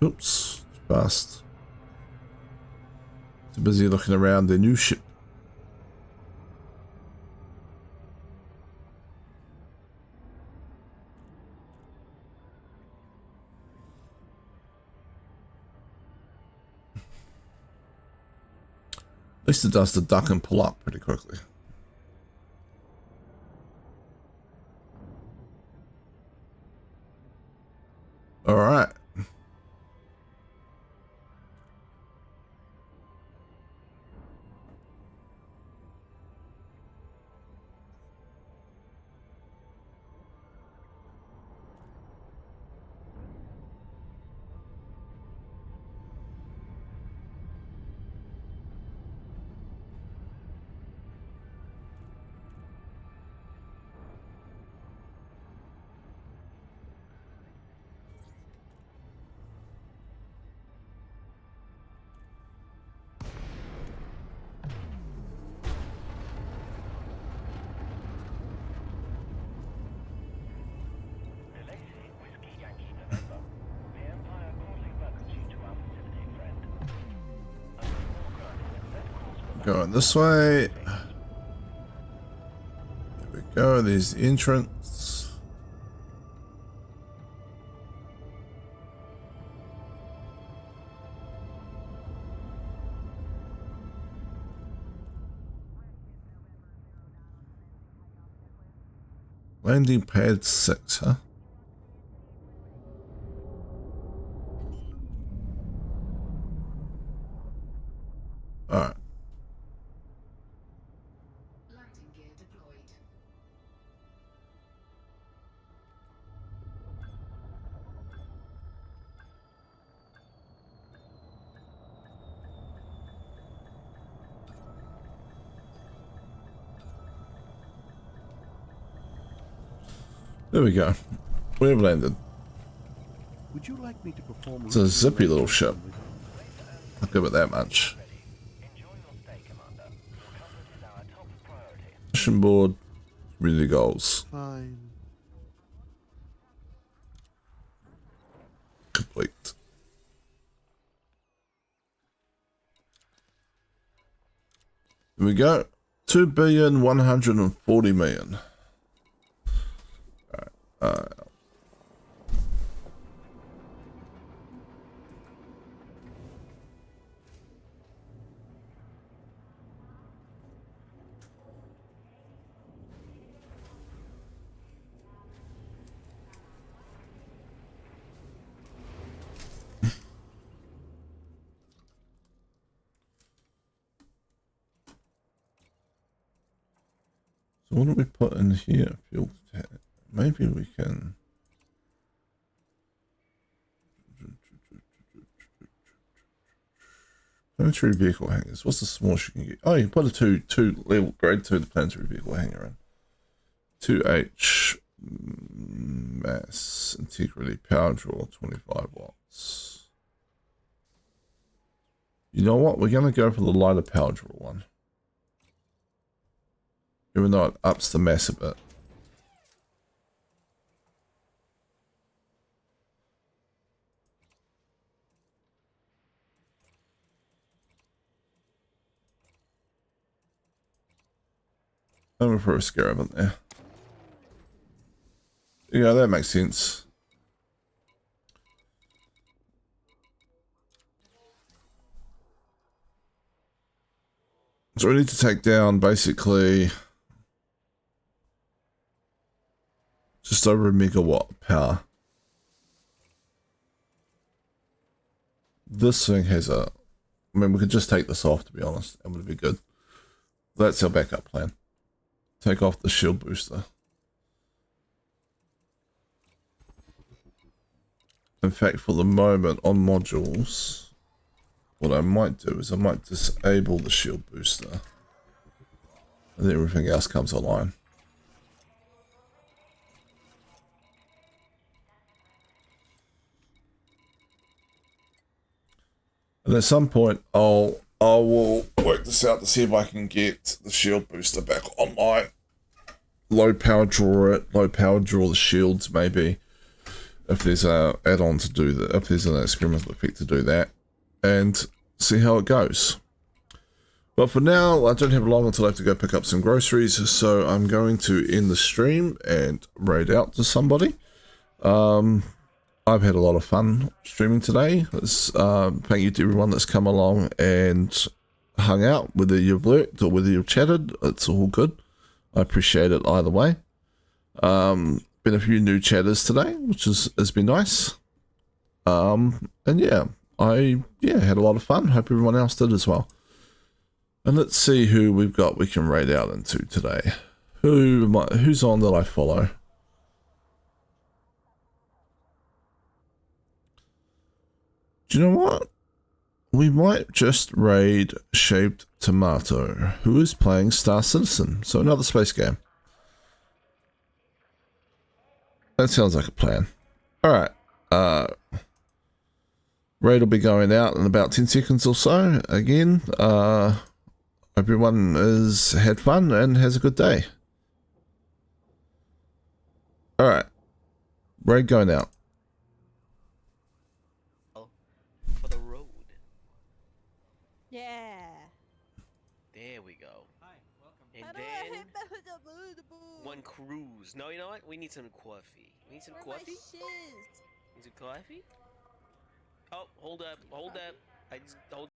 Oops, fast. Too busy looking around their new ship. At least it does the duck and pull up pretty quickly. Alright. Going this way. There we go, there's the entrance. Landing pad 6, huh? Alright. Landing gear deployed. There we go. We've landed. Would you like me to perform? It's a zippy little ship. I'll give it that much. Mission board. Community goals. Fine. Complete. There we go. 2,140,000,000. Alright. So what do we put in here? Fuel tank. Maybe we can. Planetary vehicle hangers. What's the smallest you can get? Oh, you can put a two level grade 2 the planetary vehicle hanger in. 2H mass integrity power draw 25 watts. You know what? We're gonna go for the lighter power draw one. Even though it ups the mass a bit. I'm gonna throw a scarab in there. Yeah, that makes sense. So we need to take down basically just over a megawatt power. This thing has a, I mean, we could just take this off, to be honest, and we'd be good. That's our backup plan. Take off the shield booster. In fact, for the moment on modules, what I might do is I might disable the shield booster. And then everything else comes online. And at some point, I will work this out to see if I can get the shield booster back online. Low power draw it, low power draw the shields maybe. If there's a add-on to do that, if there's an experimental effect to do that, and see how it goes. But for now, I don't have long until I have to go pick up some groceries, so I'm going to end the stream and raid out to somebody. I've had a lot of fun streaming today. Thank you to everyone that's come along and hung out, whether you've lurked or whether you've chatted. It's all good. I appreciate it either way. Been a few new chatters today, which has been nice. And yeah, I had a lot of fun. Hope everyone else did as well. And let's see who we've got we can raid out into today. Who's on that I follow? Do you know what? We might just raid Shaped Tomato, who is playing Star Citizen, so another space game. That sounds like a plan. Alright, raid will be going out in about 10 seconds or so. Again, everyone has had fun and has a good day. Alright, raid going out. For the road. Yeah. There we go. Hi, welcome. And then one cruise. No, you know what? We need some coffee. We need some coffee? Need some coffee? Oh, hold up. I just hold